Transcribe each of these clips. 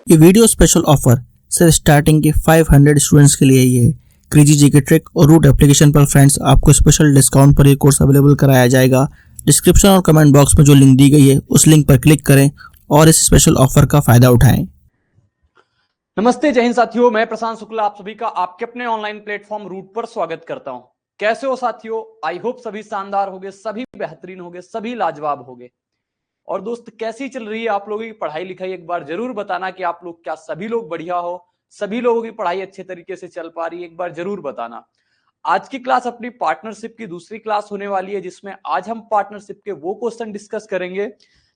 ये video special offer सिर्फ starting के 500 स्टूडेंट्स के लिए ही है। क्रेजी जीके ट्रिक और रूट एप्लीकेशन पर फ्रेंड्स आपको स्पेशल डिस्काउंट पर ये कोर्स अवेलेबल कराया जाएगा। डिस्क्रिप्शन और कमेंट बॉक्स में जो लिंक दी गई है उस लिंक पर क्लिक करें और इस स्पेशल ऑफर का फायदा उठाएं। नमस्ते, जय हिंद साथियों। मैं प्रशांत शुक्ला आप सभी का आपके अपने ऑनलाइन प्लेटफॉर्म रूट पर स्वागत करता हूं। कैसे हो साथियों? आई होप सभी शानदार होंगे, सभी बेहतरीन होंगे, सभी लाजवाब होंगे। और दोस्त, कैसी चल रही है आप लोगों की पढ़ाई लिखाई? एक बार जरूर बताना कि आप लोग, क्या सभी लोग बढ़िया हो, सभी लोगों की पढ़ाई अच्छे तरीके से चल पा रही है? एक बार जरूर बताना। आज की क्लास अपनी पार्टनरशिप की दूसरी क्लास होने वाली है, जिसमें आज हम पार्टनरशिप के वो क्वेश्चन डिस्कस करेंगे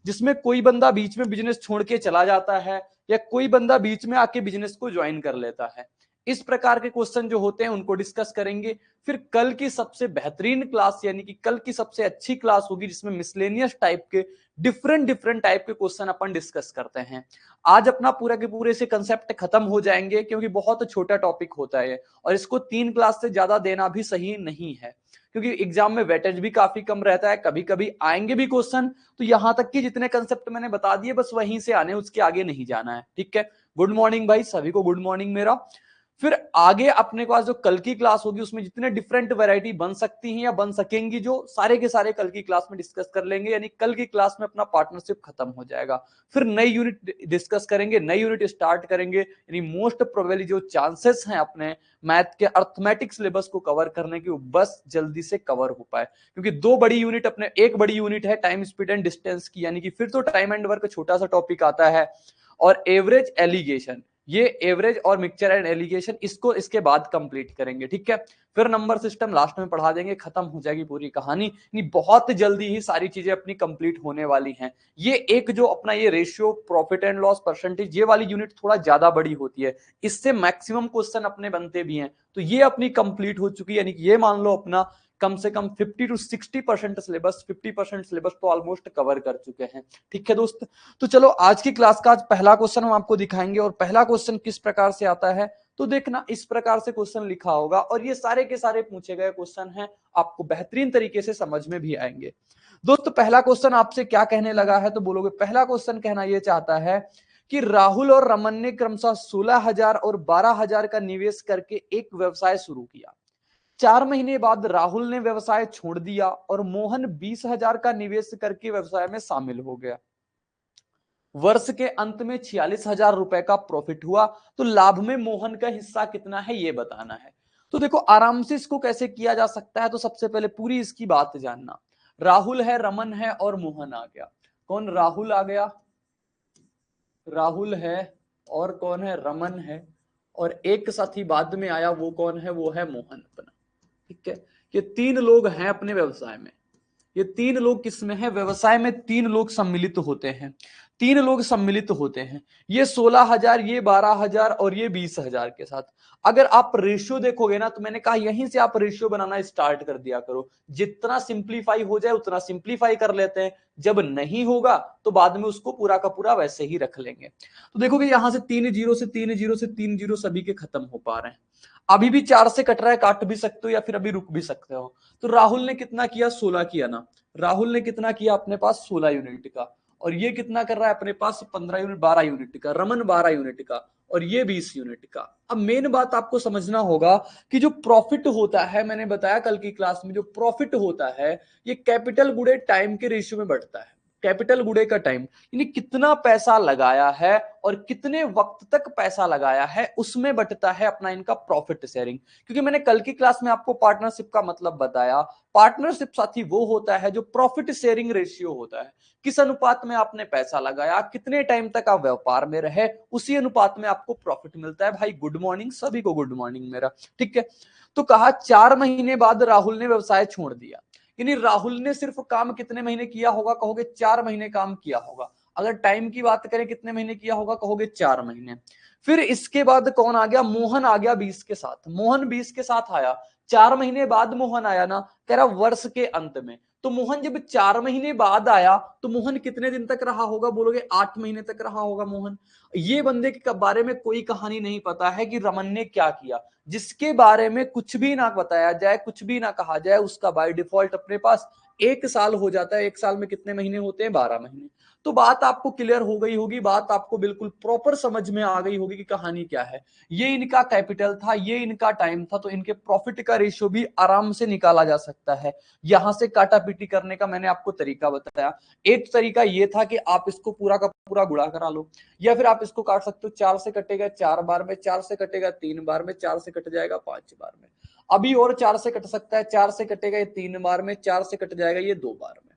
जिसमें कोई बंदा बीच में बिजनेस छोड़ के चला जाता है या कोई बंदा बीच में आके बिजनेस को ज्वाइन कर लेता है। इस प्रकार के क्वेश्चन जो होते हैं उनको डिस्कस करेंगे। फिर कल की सबसे बेहतरीन क्लास, यानी कि कल की सबसे अच्छी क्लास होगी जिसमें मिसलेनियस टाइप के डिफरेंट डिफरेंट टाइप के क्वेश्चन अपन डिस्कस करते हैं। आज अपना पूरा के पूरे से कंसेप्ट खत्म हो जाएंगे, क्योंकि बहुत छोटा टॉपिक होता है और इसको 3 क्लास से ज्यादा देना भी सही नहीं है, क्योंकि एग्जाम में वेटेज भी काफी कम रहता है। कभी कभी आएंगे भी क्वेश्चन, तो यहां तक कि जितने कंसेप्ट मैंने बता दिए बस वहीं से आने, उसके आगे नहीं जाना है। ठीक है, गुड मॉर्निंग भाई, सभी को गुड मॉर्निंग मेरा। फिर आगे अपने पास जो कल की क्लास होगी उसमें जितने डिफरेंट वैरायटी बन सकती हैं या बन सकेंगी, जो सारे के सारे कल की क्लास में डिस्कस कर लेंगे। यानी कल की क्लास में अपना पार्टनरशिप खत्म हो जाएगा। फिर नई यूनिट डिस्कस करेंगे, नई यूनिट स्टार्ट करेंगे। यानी मोस्ट प्रोबेबली जो चांसेस हैं अपने मैथ के अर्थमेटिक सिलेबस को कवर करने की, वो बस जल्दी से कवर हो पाए। क्योंकि दो बड़ी यूनिट अपने, एक बड़ी यूनिट है टाइम स्पीड एंड डिस्टेंस की, यानी कि फिर तो टाइम एंड वर्क छोटा सा टॉपिक आता है, और एवरेज एलिगेशन, ये एवरेज और मिक्सचर एंड एलिगेशन, इसको इसके बाद कंप्लीट करेंगे। ठीक है, फिर नंबर सिस्टम लास्ट में पढ़ा देंगे, खत्म हो जाएगी पूरी कहानी। नहीं, बहुत जल्दी ही सारी चीजें अपनी कंप्लीट होने वाली हैं। ये एक जो अपना ये ratio, profit and loss percentage, ये वाली यूनिट थोड़ा ज्यादा बड़ी होती है, इससे मैक्सिमम क्वेश्चन अपने बनते भी हैं। तो ये अपनी कंप्लीट हो चुकी है, यानी कि ये मान लो अपना कम से कम 50 to 60% सिलेबस, 50% सिलेबस तो ऑलमोस्ट कवर कर चुके हैं। ठीक है दोस्त, तो चलो आज की क्लास का आज पहला क्वेश्चन हम आपको दिखाएंगे। और पहला क्वेश्चन किस प्रकार से आता है तो देखना, इस प्रकार से क्वेश्चन लिखा होगा और ये सारे के सारे पूछे गए क्वेश्चन हैं, आपको बेहतरीन तरीके से समझ में भी आएंगे। दोस्त, पहला क्वेश्चन आपसे क्या कहने लगा है तो बोलोगे, पहला क्वेश्चन कहना यह चाहता है कि राहुल और रमन ने क्रमशः 16,000 और 12,000 का निवेश करके एक व्यवसाय शुरू किया। 4 महीने बाद राहुल ने व्यवसाय छोड़ दिया और मोहन 20,000 का निवेश करके व्यवसाय में शामिल हो गया। वर्ष के अंत में 46,000 रुपए का प्रॉफिट हुआ, तो लाभ में मोहन का हिस्सा कितना है ये बताना है। तो देखो आराम से इसको कैसे किया जा सकता है, तो सबसे पहले पूरी इसकी बात जानना। राहुल है, रमन है और मोहन आ गया। कौन? राहुल आ गया, राहुल है, और कौन है? रमन है, और एक साथी बाद में आया, वो कौन है? वो है मोहन अपना। ठीक है, ये 3 लोग हैं अपने व्यवसाय में। ये 3 लोग किसमें है? व्यवसाय में 3 लोग सम्मिलित होते हैं, 3 लोग सम्मिलित होते हैं। ये 16,000, ये 12,000 और ये 20,000 के साथ। अगर आप रेशियो देखोगे ना, तो मैंने कहा यहीं से आप रेशियो बनाना स्टार्ट कर दिया करो। जितना सिंप्लीफाई हो जाए उतना सिंप्लीफाई कर लेते हैं, जब नहीं होगा तो बाद में उसको पूरा का पूरा वैसे ही रख लेंगे। तो देखोगे यहां से 3 जीरो से 3 जीरो से 3 जीरो सभी के खत्म हो पा रहे हैं। अभी भी 4 से कट रहा है, काट भी सकते हो या फिर अभी रुक भी सकते हो। तो राहुल ने कितना किया? 16 किया ना। राहुल ने कितना किया अपने पास? 16 यूनिट का। और ये कितना कर रहा है अपने पास? 15 यूनिट, 12 यूनिट का। रमन 12 यूनिट का, और ये 20 यूनिट का। अब मेन बात आपको समझना होगा कि जो प्रॉफिट होता है, मैंने बताया कल की क्लास में, जो प्रॉफिट होता है ये कैपिटल गुणे टाइम के रेशियो में बढ़ता है। कैपिटल गुणे का टाइम, यानी कितना पैसा लगाया है और कितने वक्त तक पैसा लगाया है, उसमें बटता है अपना इनका प्रॉफिट शेयरिंग। क्योंकि मैंने कल की क्लास में आपको पार्टनरशिप का मतलब बताया। पार्टनरशिप साथी वो होता है जो प्रॉफिट शेयरिंग रेशियो होता है। किस अनुपात में आपने पैसा लगाया, कितने टाइम तक आप व्यापार में रहे, उसी अनुपात में आपको प्रॉफिट मिलता है। भाई गुड मॉर्निंग, सभी को गुड मॉर्निंग मेरा। ठीक है, तो कहा 4 महीने बाद राहुल ने व्यवसाय छोड़ दिया। यानी राहुल ने सिर्फ काम कितने महीने किया होगा? कहोगे 4 महीने काम किया होगा। अगर टाइम की बात करें कितने महीने किया होगा? कहोगे 4 महीने। फिर इसके बाद कौन आ गया? मोहन आ गया 20 के साथ। मोहन 20 के साथ आया, 4 महीने बाद मोहन आया ना, कह रहा वर्ष के अंत में। तो मोहन जब 4 महीने बाद आया तो मोहन कितने दिन तक रहा होगा? बोलोगे 8 महीने तक रहा होगा मोहन। ये बंदे के बारे में कोई कहानी नहीं पता है कि रमन ने क्या किया। जिसके बारे में कुछ भी ना बताया जाए, कुछ भी ना कहा जाए, उसका बाय डिफॉल्ट अपने पास 1 साल हो जाता है। 1 साल में कितने महीने होते हैं? 12 महीने। तो बात आपको क्लियर हो गई होगी, बात आपको बिल्कुल प्रॉपर समझ में आ गई होगी कि कहानी क्या है। ये इनका कैपिटल था, ये इनका टाइम था, तो इनके प्रॉफिट का रेशियो भी आराम से निकाला जा सकता है। यहां से काटा पीटी करने का मैंने आपको तरीका बताया। एक तरीका ये था कि आप इसको पूरा का पूरा गुणा करा लो, या फिर आप इसको काट सकते हो। 4 से कटेगा 4 बार में, 4 से कटेगा 3 बार में, 4 से कट जाएगा 5 बार में। अभी और 4 से कट सकता है, 4 से कटेगा ये 3 बार में, 4 से कट जाएगा ये 2 बार में।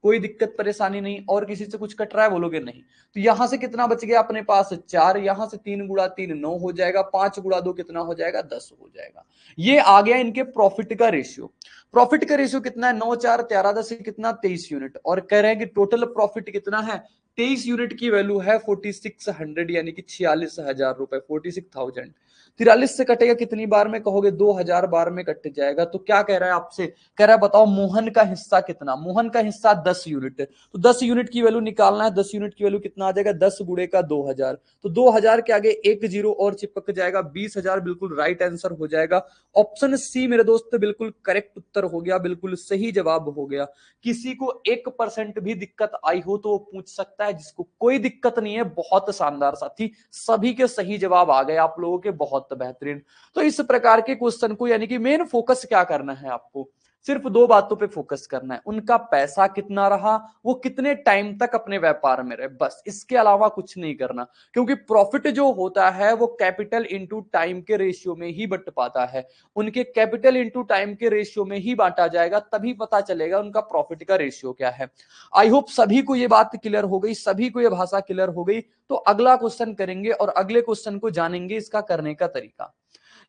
कोई दिक्कत परेशानी नहीं। और किसी से कुछ कट रहा है? बोलोगे नहीं। तो यहां से कितना बच गया अपने पास? 4। यहां से 3 गुणा 3 9 हो जाएगा, 5 गुणा 2 कितना हो जाएगा? 10 हो जाएगा। ये आ गया इनके प्रॉफिट का रेशियो। प्रॉफिट का रेशियो कितना है? 9 4 13 10 कितना? 23 यूनिट। और कह रहे हैं कि टोटल प्रॉफिट कितना है? 23 यूनिट की वैल्यू है 4600, यानी कि 46,000 रुपए, 46,000। 43 से कटेगा कितनी बार में? कहोगे 2000 बार में कट जाएगा। तो क्या कह रहा है आपसे? कह रहा है बताओ मोहन का हिस्सा कितना? मोहन का हिस्सा 10 यूनिट है। तो 10 यूनिट की वैल्यू निकालना है। 10 यूनिट की वैल्यू कितना आ जाएगा? 10 गुणे का 2000। तो 2000 के आगे एक जीरो और चिपक जाएगा, 20,000 बिल्कुल राइट आंसर हो जाएगा। ऑप्शन सी मेरे दोस्त बिल्कुल करेक्ट उत्तर हो गया, बिल्कुल सही जवाब हो गया। किसी को 1% भी दिक्कत आई हो तो वो पूछ सकता है, जिसको कोई दिक्कत नहीं है। बहुत शानदार साथी, सभी के सही जवाब आ गए आप लोगों के, बहुत बेहतरीन। तो इस प्रकार के क्वेश्चन को, यानी कि मेन फोकस क्या करना है आपको? सिर्फ 2 बातों पे फोकस करना है। उनका पैसा कितना रहा, वो कितने टाइम तक अपने व्यापार में रहे, बस। इसके अलावा कुछ नहीं करना। क्योंकि प्रॉफिट जो होता है वो कैपिटल इंटू टाइम के रेशियो में ही बट पाता है। उनके कैपिटल इंटू टाइम के रेशियो में ही बांटा जाएगा, तभी पता चलेगा उनका प्रॉफिट का रेशियो क्या है। आई होप सभी को ये बात क्लियर हो गई, सभी को ये भाषा क्लियर हो गई। तो अगला क्वेश्चन करेंगे और अगले क्वेश्चन को जानेंगे इसका करने का तरीका।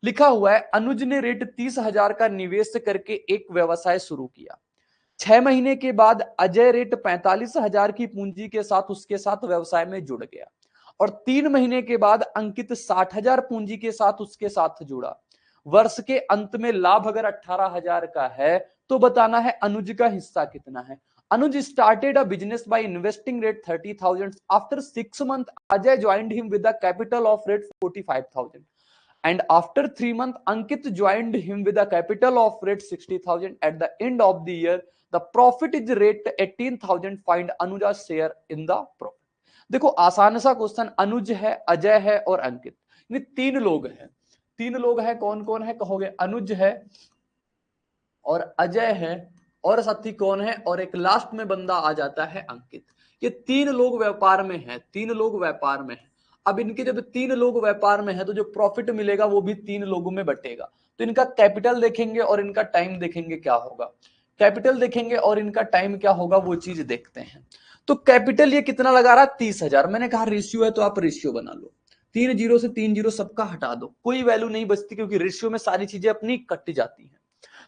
लिखा हुआ है अनुज ने रेट 30,000 का निवेश करके एक व्यवसाय शुरू किया। 6 महीने के बाद अजय रेट 45,000 की पूंजी के साथ उसके साथ व्यवसाय में जुड़ गया, और 3 महीने के बाद अंकित 60,000 पूंजी के साथ उसके साथ जुड़ा। वर्ष के अंत में लाभ अगर 18,000 का है तो बताना है अनुज का हिस्सा कितना है। Anuj started a business by investing rate 30,000। After 6 month Ajay joined him with the capital of rate 45,000, and after 3 months Ankit joined him with a capital of rate 60,000. At the end of the year the profit is rate 18,000. find Anuja's share in the profit। देखो आसान सा question. अनुज है, अजय है और अंकित, ये 3 लोग हैं। 3 लोग हैं, कौन कौन है? कहोगे अनुज है और अजय है और साथी कौन है? और एक लास्ट में बंदा आ जाता है अंकित। ये 3 लोग व्यापार में हैं, 3 लोग व्यापार में हैं। अब इनके जब 3 लोग व्यापार में है तो जो प्रॉफिट मिलेगा वो भी 3 लोगों में बटेगा। तो इनका कैपिटल देखेंगे और इनका टाइम देखेंगे क्या होगा। कैपिटल देखेंगे और इनका टाइम क्या होगा, वो चीज देखते हैं। तो कैपिटल ये कितना लगा रहा? 30,000। मैंने कहा रेशियो है तो आप रेशियो बना लो। 3 जीरो से 3 जीरो सबका हटा दो, कोई वैल्यू नहीं बचती, क्योंकि रेशियो में सारी चीजें अपनी कट जाती हैं।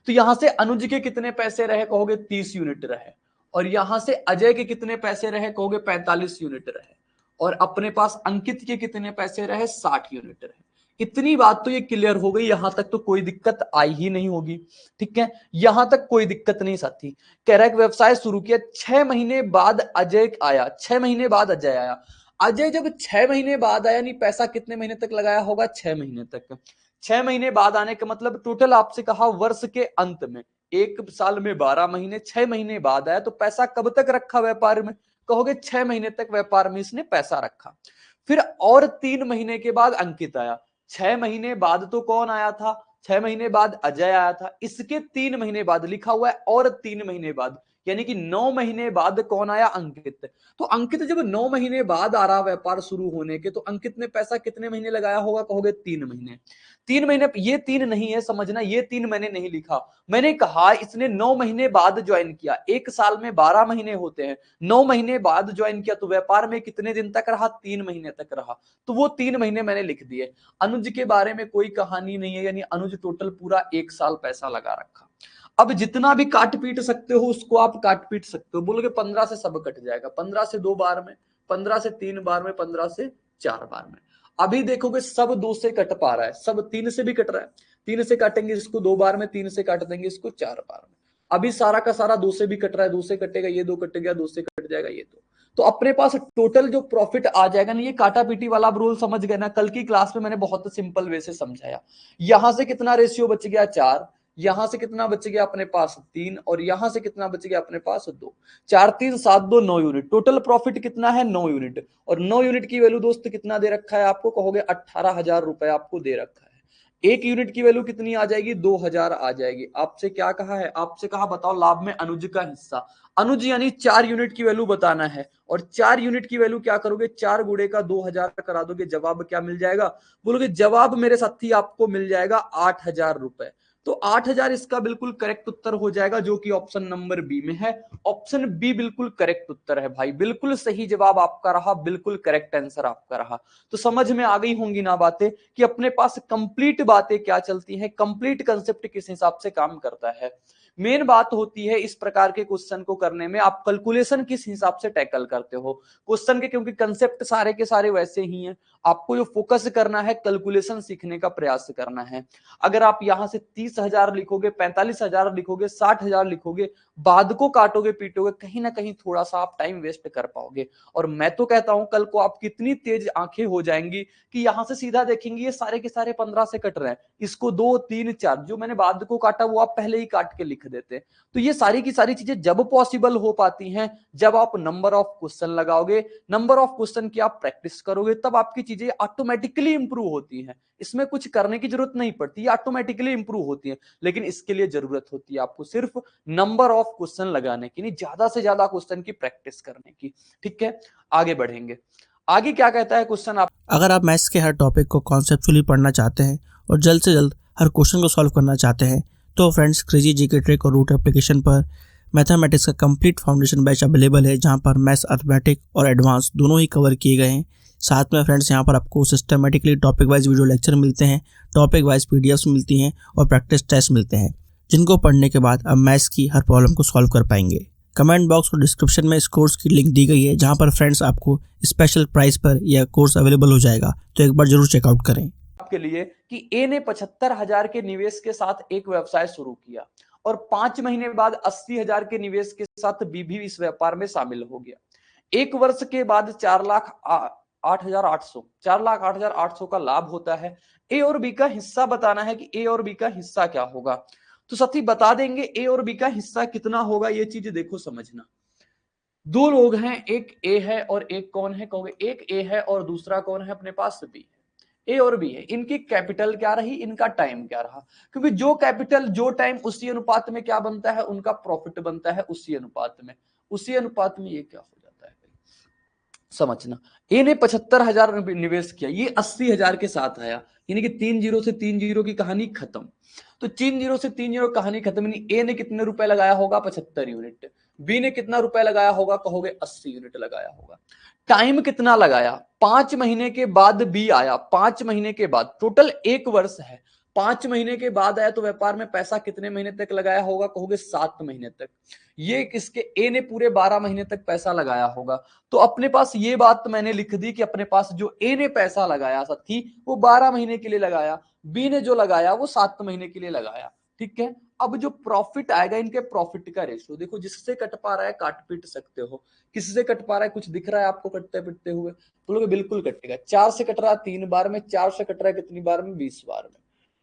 तो यहां से अनुज के कितने पैसे रहे? कहोगे 30 यूनिट रहे। और यहां से अजय के कितने पैसे रहे? कहोगे 45 यूनिट रहे। और अपने पास अंकित के कितने पैसे रहे? 60 यूनिट रहे। इतनी बात तो ये क्लियर हो गई, यहां तक तो कोई दिक्कत आई ही नहीं होगी। ठीक है, यहां तक कोई दिक्कत नहीं साथी। कह रहा है व्यवसाय शुरू किया, 6 महीने बाद अजय आया। 6 महीने बाद अजय आया। अजय जब 6 महीने बाद आया, नहीं पैसा कितने महीने तक लगाया होगा? 6 महीने तक। 6 महीने बाद आने का मतलब टोटल आपसे कहा वर्ष के अंत में, 1 साल में 12 महीने, 6 महीने बाद आया। तो पैसा कब तक रखा व्यापार में? कहोगे 6 महीने तक व्यापार में इसने पैसा रखा। फिर और 3 महीने के बाद अंकित आया। 6 महीने बाद तो कौन आया था? 6 महीने बाद अजय आया था। इसके 3 महीने बाद लिखा हुआ है और 3 महीने बाद, यानी कि 9 महीने बाद कौन आया? अंकित। तो अंकित जब 9 महीने बाद आ रहा व्यापार शुरू होने के, तो अंकित ने पैसा कितने महीने लगाया होगा? कहोगे 3 महीने। 3 महीने, ये 3 नहीं है, समझना, ये 3 मैंने नहीं लिखा। मैंने कहा इसने 9 महीने बाद ज्वाइन किया। 1 साल में 12 महीने होते हैं, 9 महीने बाद ज्वाइन किया, तो व्यापार में कितने दिन तक रहा? 3 महीने तक रहा। तो वो 3 महीने मैंने लिख दिए। अनुज के बारे में कोई कहानी नहीं है, यानी अनुज टोटल पूरा 1 साल पैसा लगा रखा। अब जितना भी काट पीट सकते हो उसको आप काट पीट सकते हो। बोलोगे 15 से सब कट जाएगा, 15 से 2 बार में, 15 से 3 बार में, 15 से 4 बार में। अभी देखोगे सब 2 से कट पा रहा है, सब 3 से भी कट रहा है। 3 से काटेंगे इसको 2 बार में, 3 से काट देंगे इसको 4 बार में। अभी सारा का सारा 2 से भी कट रहा है, 2 से कटेगा, ये 2 कट गया, 2 से कट जाएगा ये 2। तो अपने पास टोटल जो प्रॉफिट आ जाएगा ना, ये काटा पीटी वाला आप रूल समझ गए ना, कल की क्लास में मैंने बहुत सिंपल वे से समझाया। यहां से कितना रेशियो बच गया 4, यहां से कितना बच गया अपने पास 3, और यहां से कितना बच गया अपने पास 2। 4 3 7 2 9 यूनिट, टोटल प्रॉफिट कितना है 9 यूनिट। और 9 यूनिट की वैल्यू दोस्त कितना दे रखा है आपको, कहोगे 18,000 रुपए आपको दे रखा है। एक यूनिट की वैल्यू कितनी आ जाएगी, 2,000 आ जाएगी। आपसे क्या कहा है, आपसे कहा बताओ लाभ में अनुज का हिस्सा। अनुज यानी 4 यूनिट की वैल्यू बताना है, और 4 यूनिट की वैल्यू क्या करोगे, 4 गुणे का 2,000 करा दोगे, जवाब क्या मिल जाएगा, बोलोगे जवाब मेरे साथी आपको मिल जाएगा 8,000 रुपए। तो 8,000 इसका बिल्कुल करेक्ट उत्तर हो जाएगा, जो कि ऑप्शन नंबर बी में है। ऑप्शन बी बिल्कुल करेक्ट उत्तर है भाई, बिल्कुल सही जवाब आपका रहा, बिल्कुल करेक्ट आंसर आपका रहा। तो समझ में आ गई होंगी ना बातें, कि अपने पास कंप्लीट बातें क्या चलती हैं, कंप्लीट कंसेप्ट किस हिसाब से काम करता है। मेन बात होती है इस प्रकार के क्वेश्चन को करने में, आप कैलकुलेशन किस हिसाब से टैकल करते हो क्वेश्चन के, क्योंकि कंसेप्ट सारे के सारे वैसे ही हैं। आपको जो फोकस करना है, कैलकुलेशन सीखने का प्रयास करना है। अगर आप यहां से 30,000 लिखोगे, 45,000 लिखोगे, 60,000 लिखोगे, बाद को काटोगे पीटोगे, कहीं ना कहीं थोड़ा सा आप टाइम वेस्ट कर पाओगे। और मैं तो कहता हूं कल को आप कितनी तेज आंखें हो जाएंगी कि यहां से सीधा देखेंगे ये सारे के सारे 15 से कट रहे हैं, इसको 2 3 4 जो मैंने बाद को काटा वो आप पहले ही काट के लिख देते। तो ये सारी की सारी चीजें जब पॉसिबल हो पाती हैं, जब आप नंबर ऑफ क्वेश्चन लगाओगे, नंबर ऑफ क्वेश्चन की आप प्रैक्टिस करोगे, तब आपकी चीजें ऑटोमेटिकली इंप्रूव होती हैं। इसमें कुछ करने की जरूरत नहीं पड़ती, ये ऑटोमेटिकली इंप्रूव होती है। लेकिन इसके लिए जरूरत होती है आपको सिर्फ नंबर ऑफ क्वेश्चन लगाने की, नहीं ज्यादा से ज्यादा क्वेश्चन की प्रैक्टिस करने की। ठीक है, आगे बढ़ेंगे। आगे क्या कहता है क्वेश्चन आप, अगर आप मैथ्स के हर टॉपिक को कॉन्सेप्चुअली पढ़ना चाहते हैं और जल्द से जल्द हर क्वेश्चन को सॉल्व करना चाहते हैं, तो फ्रेंड्स क्रेजी जीके ट्रिक और रूट एप्लीकेशन पर मैथमेटिक्स का कंप्लीट फाउंडेशन बैच अवेलेबल है, जहां पर मैथ्स, अर्थमेटिक और एडवांस दोनों ही कवर किए गए हैं। साथ में फ्रेंड्स यहाँ पर आपको systematically topic wise video lecture मिलते हैं, टॉपिक वाइज पीडीएफ्स मिलती हैं और प्रैक्टिस टेस्ट मिलते हैं, जिनको पढ़ने के बाद आप मैथ्स की हर प्रॉब्लम को सॉल्व कर पाएंगे। कमेंट बॉक्स और डिस्क्रिप्शन में इस कोर्स की लिंक दी गई है, जहां पर फ्रेंड्स आपको स्पेशल प्राइस पर यह कोर्स अवेलेबल हो जाएगा, तो एक बार जरूर चेकआउट करें। आपके लिए कि ए ने 75,000 के निवेश के साथ एक व्यवसाय शुरू किया और 5 महीने बाद 80,000 के निवेश के साथ बी भी इस व्यापार में शामिल हो गया। एक वर्ष के बाद 4,08,800 का लाभ होता है। ए और बी का हिस्सा बताना है कि ए और बी का हिस्सा क्या होगा। तो साथी बता देंगे ए और बी का हिस्सा कितना होगा, ये चीज देखो समझना। दो लोग हैं, एक ए है और एक कौन है, कहोगे एक ए है और दूसरा कौन है अपने पास बी है। ए और बी है, इनकी कैपिटल क्या रही, इनका टाइम क्या रहा, क्योंकि जो कैपिटल जो टाइम उसी अनुपात में क्या बनता है, उनका प्रॉफिट बनता है उसी अनुपात में। उसी अनुपात में ये क्या हो जाता है समझना। ए ने 75,000 निवेश किया, ये 80,000 के साथ आया, यानी कि 3 जीरो से 3 जीरो की कहानी खत्म। तो 3 जीरो से 3 जीरो कहानी खत्म, यानी ए ने कितने रुपए लगाया होगा 75 यूनिट, बी ने कितना रुपए लगाया होगा, कहोगे 80 यूनिट लगाया होगा। टाइम कितना लगाया, 5 महीने के बाद बी आया, 5 महीने के बाद, टोटल 1 वर्ष है, 5 महीने के बाद आया, तो व्यापार में पैसा कितने महीने तक लगाया होगा, कहोगे 7 महीने तक। ये किसके, ए ने पूरे 12 महीने तक पैसा लगाया होगा। तो अपने पास ये बात मैंने लिख दी कि अपने पास जो ए ने पैसा लगाया साथी वो 12 महीने के लिए लगाया, बी ने जो लगाया वो 7 महीने के लिए लगाया। ठीक है, अब जो प्रॉफिट आएगा, इनके प्रॉफिट का रेशियो देखो, जिससे कट पा रहा है काट पीट सकते हो, किससे कट पा रहा है, कुछ दिख रहा है आपको कटते पिटते हुए, बोलोगे बिल्कुल कटेगा। 4 से कट रहा है 3 बार में, 4 से कट रहा है कितनी बार में, 20 बार में।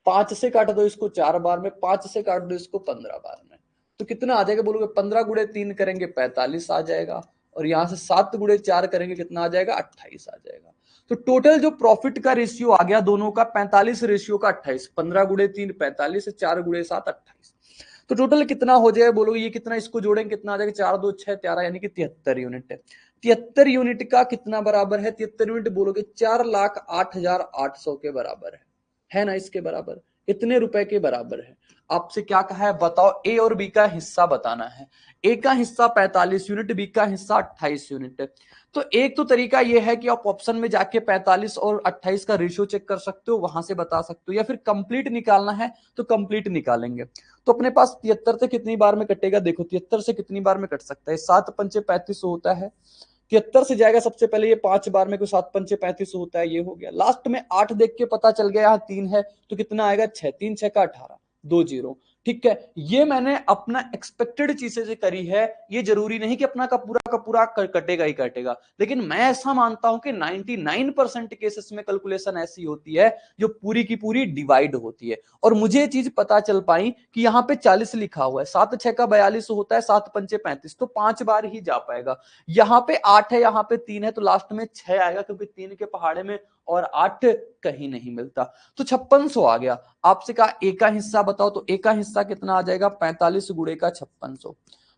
5 से काट दो इसको 4 बार में, 5 से काट दो इसको 15 बार में, तो कितना आ जाएगा, बोलोगे 15 गुणे 3 करेंगे 45 आ जाएगा, और यहां से 7 गुणे 4 करेंगे कितना आ जाएगा, 28 आ जाएगा। तो टोटल जो प्रॉफिट का रेशियो आ गया दोनों का 45 रेशियो का 28, 15 गुणे 3 45, 4 गुणे 7 28। तो टोटल कितना हो जाएगा, बोलोगे ये कितना, इसको जोड़ेंगे कितना आ जाएगा, 4 2 6 13, यानी कि 73 यूनिट है। 73 यूनिट का कितना बराबर है, 73 यूनिट बोलोगे 4,08,800 के बराबर है ना, इसके बराबर, इतने रुपए के बराबर है। आपसे क्या कहा है बताओ, ए और बी का हिस्सा बताना है। ए का हिस्सा 45 यूनिट, बी का हिस्सा 28 यूनिट। तो एक तो तरीका यह है कि आप ऑप्शन में जाके 45 और 28 का रेशियो चेक कर सकते हो, वहां से बता सकते हो, या फिर कंप्लीट निकालना है तो कंप्लीट निकालेंगे। तो अपने पास 73 से कितनी बार में कटेगा, देखो 73 से कितनी बार में कट सकता है, 7 पंचे 35 होता है, 73 से जाएगा सबसे पहले ये 5 बार में, कोई 7 पंचे 35 होता है, ये हो गया। लास्ट में 8 देख के पता चल गया यहाँ 3 है, तो कितना आएगा 6, 3 6 का 18, 2 जीरो, ठीक है, ये मैंने अपना एक्सपेक्टेड चीजें से करी है, ये जरूरी नहीं कि अपना का पूरा कटेगा ही कटेगा, लेकिन मैं ऐसा मानता हूं कि 99% केसेस में कैलकुलेशन ऐसी होती है जो पूरी की पूरी डिवाइड होती है। और मुझे ये चीज पता चल पाई कि यहाँ पे 40 लिखा हुआ है, 7 6 का 42 होता है, 7 पंचे 35, तो 5 बार ही जा पाएगा। यहाँ पे 8 है, यहाँ पे 3 है, तो लास्ट में 6 आएगा, क्योंकि 3 के पहाड़े में और 8 कहीं नहीं मिलता, तो 5600 आ गया। आपसे कहा ए का हिस्सा बताओ, तो ए का हिस्सा कितना आ जाएगा, 45 गुणे का 5600,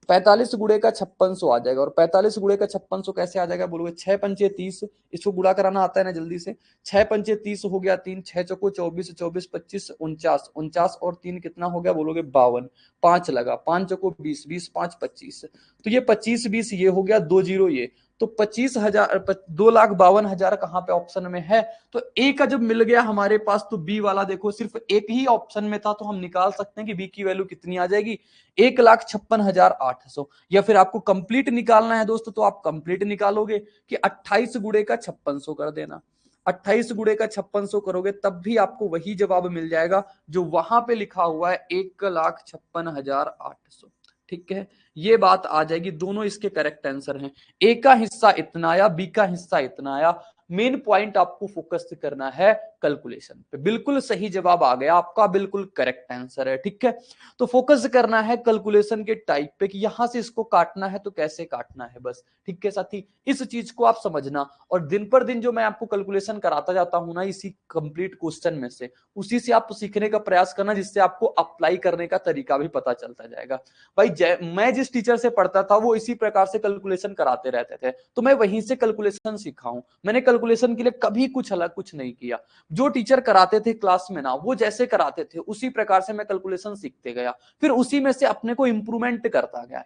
45 गुणे का 5600 आ जाएगा। और 45 गुणे का 5600 कैसे आ जाएगा बोलोगे, 6 पंचे 30, इसको गुणा कराना आता है ना जल्दी से, 6 पंचे 30 हो गया, 3 6 चौको 24, 24 25 49, 49 और 3 कितना हो गया बोलोगे 52, 5 लगा, 5 चौको 20, 20 5 25, तो ये 25 20 ये हो गया, 2 जीरो ये, तो 25,000 2,52,000 कहां पे ऑप्शन में है। तो ए का जब मिल गया हमारे पास, तो बी वाला देखो सिर्फ एक ही ऑप्शन में था, तो हम निकाल सकते हैं कि बी की वैल्यू कितनी आ जाएगी, 1,56,800। या फिर आपको कंप्लीट निकालना है दोस्तों, तो आप कंप्लीट निकालोगे कि 28 गुणे का 5600 कर देना, 28 गुणे का 5600 करोगे तब भी आपको वही जवाब मिल जाएगा जो वहां पे लिखा हुआ है, 1,56,800। ठीक है, ये बात आ जाएगी, दोनों इसके करेक्ट आंसर हैं। ए का हिस्सा इतना आया, बी का हिस्सा इतना आया। मेन पॉइंट आपको फोकस करना है कैलकुलेशन पे। बिल्कुल सही जवाब आ गया आपका, बिल्कुल करेक्ट आंसर है। ठीक है, तो फोकस करना है कैलकुलेशन के टाइप पे कि यहां से इसको काटना है तो कैसे काटना है, बस। ठीक है साथी, इस चीज को आप समझना, और दिन पर दिन जो मैं आपको कैलकुलेशन कराता जाता हूं ना, इसी कंप्लीट क्वेश्चन में से, उसी से आप सीखने का प्रयास करना, जिससे आपको अप्लाई करने का तरीका भी पता चलता जाएगा। भाई मैं जिस टीचर से पढ़ता था वो इसी प्रकार से कैलकुलेशन कराते रहते थे, तो मैं वहीं से कैलकुलेशन सीखा हूं। मैंने कैलकुलेशन के लिए कभी कुछ अलग कुछ नहीं किया, जो टीचर कराते थे क्लास में ना, वो जैसे कराते थे उसी प्रकार से मैं कैलकुलेशन सीखते गया, फिर उसी में से अपने को इंप्रूवमेंट करता गया।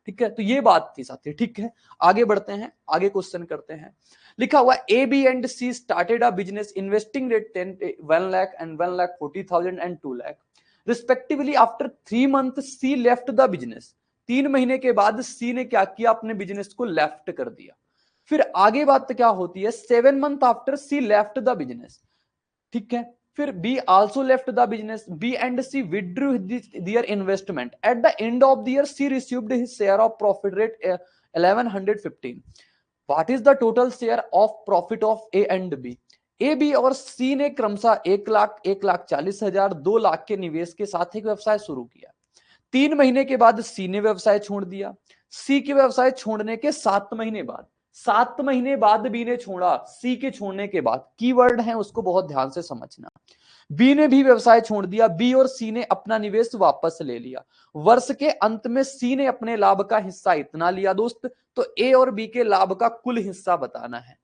ठीक है, तो ये बात थी साथी। ठीक है, आगे बढ़ते हैं, आगे क्वेश्चन करते हैं। लिखा हुआ A B and C started a business investing rate 1 lakh and 1,40,000 and 2 lakh respectively. After 3 month C left the business. 3 महीने के बाद सी ने क्या किया, अपने बिजनेस को लेफ्ट कर दिया। फिर आगे बात क्या होती है, 7 month after C left the business. ठीक है, फिर B also left the business, B and C withdrew their investment. At the end of the year C received his share of profit rate 1115। What is the total share of profit of A and B. A B और C ने क्रमशः 1 लाख, 1,40,000, 2 लाख के निवेश के साथ एक व्यवसाय शुरू किया। 3 महीने के बाद सी ने व्यवसाय छोड़ दिया। सी के व्यवसाय छोड़ने के 7 महीने बाद, 7 महीने बाद बी ने छोड़ा। सी के छोड़ने के बाद, कीवर्ड है उसको बहुत ध्यान से समझना। बी ने भी व्यवसाय छोड़ दिया, बी और सी ने अपना निवेश वापस ले लिया। वर्ष के अंत में सी ने अपने लाभ का हिस्सा इतना लिया दोस्त, तो ए और बी के लाभ का कुल हिस्सा बताना है।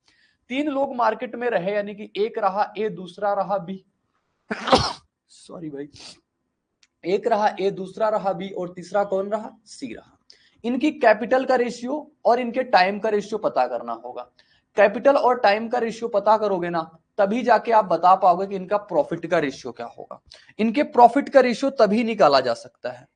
3 लोग मार्केट में रहे, यानी कि एक रहा ए, दूसरा रहा बी सॉरी भाई, एक रहा ए, दूसरा रहा बी, और तीसरा कौन रहा, सी रहा। इनकी कैपिटल का रेशियो और इनके टाइम का रेशियो पता करना होगा। कैपिटल और टाइम का रेशियो पता करोगे ना, तभी जाके आप बता पाओगे कि इनका प्रॉफिट का रेशियो क्या होगा। इनके प्रॉफिट का रेशियो तभी निकाला जा सकता है,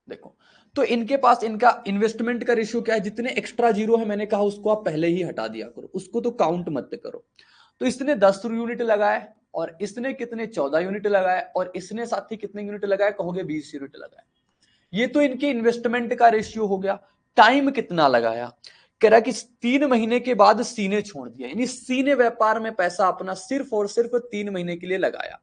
देखो। तो इनके पास इनका इन्वेस्टमेंट का रेशियो क्या है, जितने एक्स्ट्रा जीरो है मैंने कहा उसको आप पहले ही हटा दिया करो, उसको तो काउंट मत करो। तो इसने 10 यूनिट लगाए, और इसने कितने 14 यूनिट लगाए, और इसने साथी कितने यूनिट लगाए, कहोगे 20 यूनिट लगाए। ये तो इनके इन्वेस्टमेंट का रेशियो हो गया। टाइम कितना लगाया, कह रहा कि 3 महीने के बाद सी ने छोड़ दिया, यानी सी ने व्यापार में पैसा अपना सिर्फ और सिर्फ 3 महीने के लिए लगाया।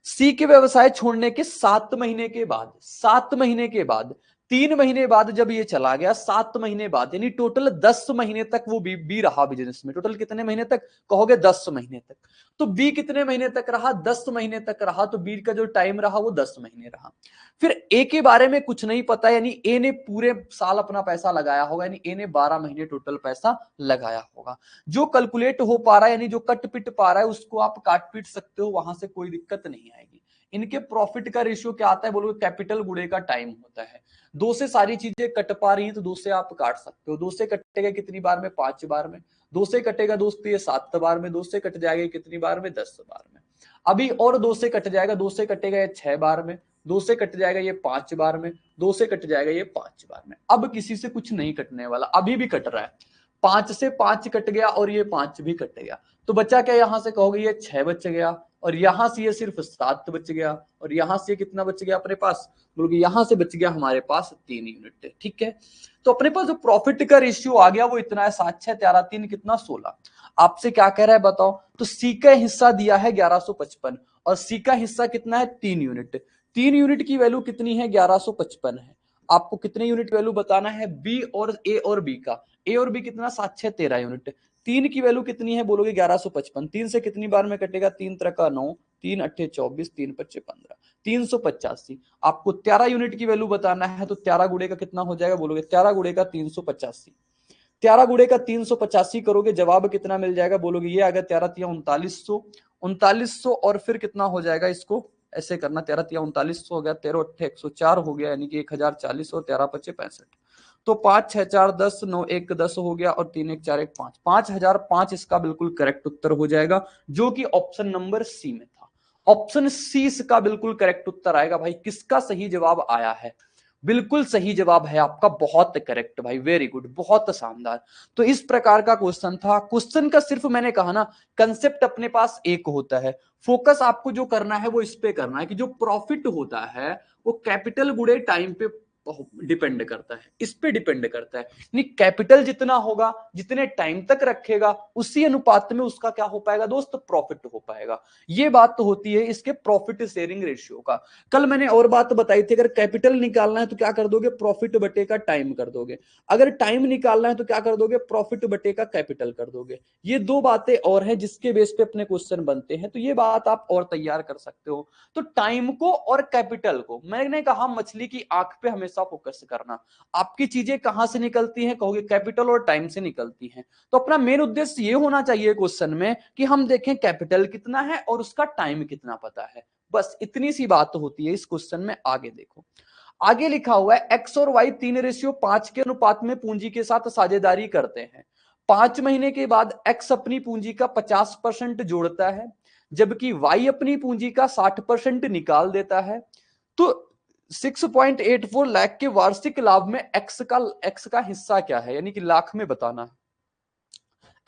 सी के व्यवसाय छोड़ने के 7 महीने के बाद, 7 महीने के बाद, 3 महीने बाद जब ये चला गया, 7 महीने बाद, यानी टोटल 10 महीने तक वो बी रहा बिजनेस में। टोटल कितने महीने तक, कहोगे 10 महीने तक। तो बी कितने महीने तक रहा, 10 महीने तक रहा, तो बी का जो टाइम रहा वो 10 महीने रहा। फिर ए के बारे में कुछ नहीं पता, यानी ए ने पूरे साल अपना पैसा लगाया होगा, यानी ए ने 12 महीने टोटल पैसा लगाया होगा। जो कैलकुलेट हो पा रहा है, यानी जो कट पिट पा रहा है, उसको आप काट पीट सकते हो, वहां से कोई दिक्कत नहीं आएगी। इनके प्रॉफिट का रेशियो क्या आता है बोलोगे, कैपिटल गुणे का टाइम होता है। 2 से सारी चीजें कट पा रही हैं, तो 2 से आप काट सकते हो। 2 से कटेगा कितनी बार में, 5 बार में। 2 से कटेगा दोस्त ये 7 बार में। 2 से कट जाएगा कितनी बार में, 10 बार में। अभी और 2 से कट जाएगा, 2 से कटेगा ये 6 बार में। 2 से कट जाएगा ये 5 बार में। 2 से कट जाएगा ये 5 बार में। अब किसी से कुछ नहीं कटने वाला, अभी भी कट रहा है। 5 से 5 कट गया और ये 5 भी कट गया, तो बच्चा क्या, यहां से कहोगे ये 6 बच गया, और यहां से ये सिर्फ 7 बच गया, और यहां से कितना बच गया अपने पास, बोलोगे यहां से बच गया हमारे पास 3 यूनिट। ठीक है, तो अपने पास जो प्रॉफिट का रेशियो आ गया वो इतना है, 7 6 13 3 कितना 16। आपसे क्या कह रहा है बताओ, तो सी का हिस्सा दिया है 1155, और सी का हिस्सा कितना है 3 यूनिट। 3 यूनिट की वैल्यू कितनी है 1155 है। आपको कितने यूनिट वैल्यू बताना है, बी और ए और बी का, ए और बी कितना 7 6 13 यूनिट। 3 की वैल्यू कितनी है बोलोगे 1155, 3 से कितनी बार में कटेगा, 3 3 का 9, 3 8 24, 3 5 15, 385। आपको 13 यूनिट की वैल्यू बताना है, तो 13 गुणे का कितना हो जाएगा बोलोगे, 13 गुणे का 385, 13 गुणे का 385 करोगे, जवाब कितना मिल जाएगा बोलोगे, ये आ गया 13 तिया 3900, 3900 और फिर कितना हो जाएगा, इसको ऐसे करना, 13 तिया 3900 हो गया, 13 8 104 हो गया, यानी कि 1040 और 13 5 65, तो 5 6 4 10 9 1 10 हो गया, और 3 1 4 1 5, 5005 इसका बिल्कुल करेक्ट उत्तर हो जाएगा, जो कि ऑप्शन नंबर सी में था। ऑप्शन सी इसका बिल्कुल करेक्ट उत्तर आएगा। भाई किसका सही जवाब आया है, बिल्कुल सही जवाब है आपका, बहुत करेक्ट भाई, वेरी गुड, बहुत शानदार। तो इस प्रकार का क्वेश्चन था। क्वेश्चन का सिर्फ मैंने कहा ना, कंसेप्ट अपने पास एक होता है, फोकस आपको जो करना है वो इस पे करना है कि जो प्रॉफिट होता है वो कैपिटल गुणे टाइम पे डिपेंड करता है, इस पे डिपेंड करता है। नहीं, कैपिटल जितना होगा, जितने टाइम तक रखेगा, उसी अनुपात में उसका क्या हो पाएगा दोस्त, प्रॉफिट हो पाएगा। ये बात तो होती है इसके प्रॉफिट शेयरिंग रेशियो का। कल मैंने और बात बताई थी, अगर कैपिटल निकालना है तो क्या कर दोगे, प्रॉफिट बटे का टाइम कर दोगे। अगर टाइम निकालना है तो क्या कर दोगे, प्रॉफिट बटे का कैपिटल कर दोगे। ये दो बातें और हैं जिसके बेस पे अपने क्वेश्चन बनते हैं, तो ये बात आप और तैयार कर सकते हो। तो टाइम को और कैपिटल को, मैंने कहा मछली की आंख पे हमेशा फोकस करना। आपकी चीजें कहां से निकलती हैं, कहोगे कैपिटल और टाइम से निकलती हैं। तो अपना मेन उद्देश्य ये होना चाहिए क्वेश्चन में कि हम देखें कैपिटल कितना है और उसका टाइम कितना पता है, बस इतनी सी बात होती है इस क्वेश्चन में। आगे देखो, आगे लिखा हुआ है एक्स और वाई 3:5 के अनुपात में पूंजी के साथ साझेदारी करते हैं। 5 महीने के बाद एक्स अपनी पूंजी का 50% जोड़ता है, जबकि वाई अपनी पूंजी का 60% निकाल देता है। तो 6.84 लाख के वार्षिक लाभ में एक्स का हिस्सा क्या है, यानी कि लाख में बताना है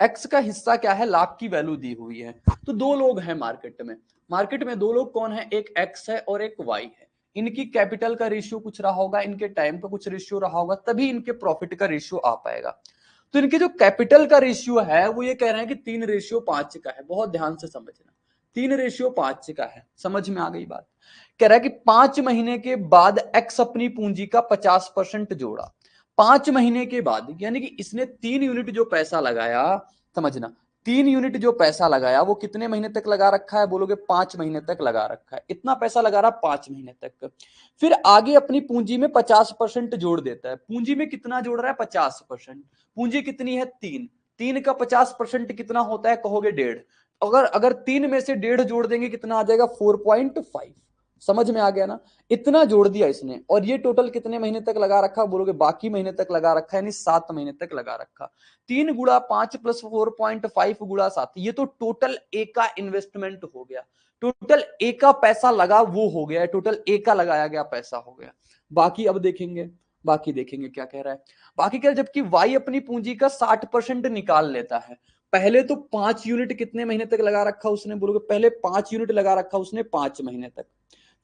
एक्स का हिस्सा क्या है, लाख की वैल्यू दी हुई है। तो दो लोग हैं मार्केट में दो लोग कौन है, एक एक्स है और एक वाई है। इनकी कैपिटल का रेशियो कुछ रहा होगा, इनके टाइम का कुछ रेशियो रहा होगा, तभी इनके प्रॉफिट का रेशियो आ पाएगा। तो इनके जो कैपिटल का रेशियो है वो ये कह रहे हैं कि 3:5 का है। बहुत ध्यान से समझना, 3:5 का है। समझ में आ गई बात। कह रहा है कि 5 महीने के बाद एक्स अपनी पूंजी का 50% जोड़ा। 5 महीने के बाद, यानी कि इसने 3 यूनिट जो पैसा लगाया, समझना 3 यूनिट जो पैसा लगाया वो कितने महीने तक लगा रखा है बोलोगे, 5 महीने तक लगा रखा है। इतना पैसा लगा रहा 5 महीने तक। फिर आगे अपनी पूंजी में 50% जोड़ देता है। पूंजी में कितना जोड़ रहा है, 50%। पूंजी कितनी है, 3, 3 का 50% कितना होता है कहोगे 1.5। अगर 3 में से 1.5 जोड़ देंगे कितना आ जाएगा, 4.5। समझ में आ गया ना, इतना जोड़ दिया इसने। और ये टोटल कितने महीने तक लगा रखा बोलोगे, बाकी महीने तक लगा रखा है, यानी 7 महीने तक लगा रखा। 3 गुणा 5 प्लस 4.5 गुणा 7, ये तो टोटल ए का इन्वेस्टमेंट हो गया। टोटल ए का पैसा लगा वो हो गया, टोटल ए का लगाया गया पैसा हो गया। बाकी अब देखेंगे, बाकी देखेंगे क्या कह रहा है। बाकी क्या, जबकि वाई अपनी पूंजी का 60% निकाल लेता है। पहले तो 5 यूनिट कितने महीने तक लगा रखा उसने बोलोगे, पहले 5 यूनिट लगा रखा उसने 5 महीने तक।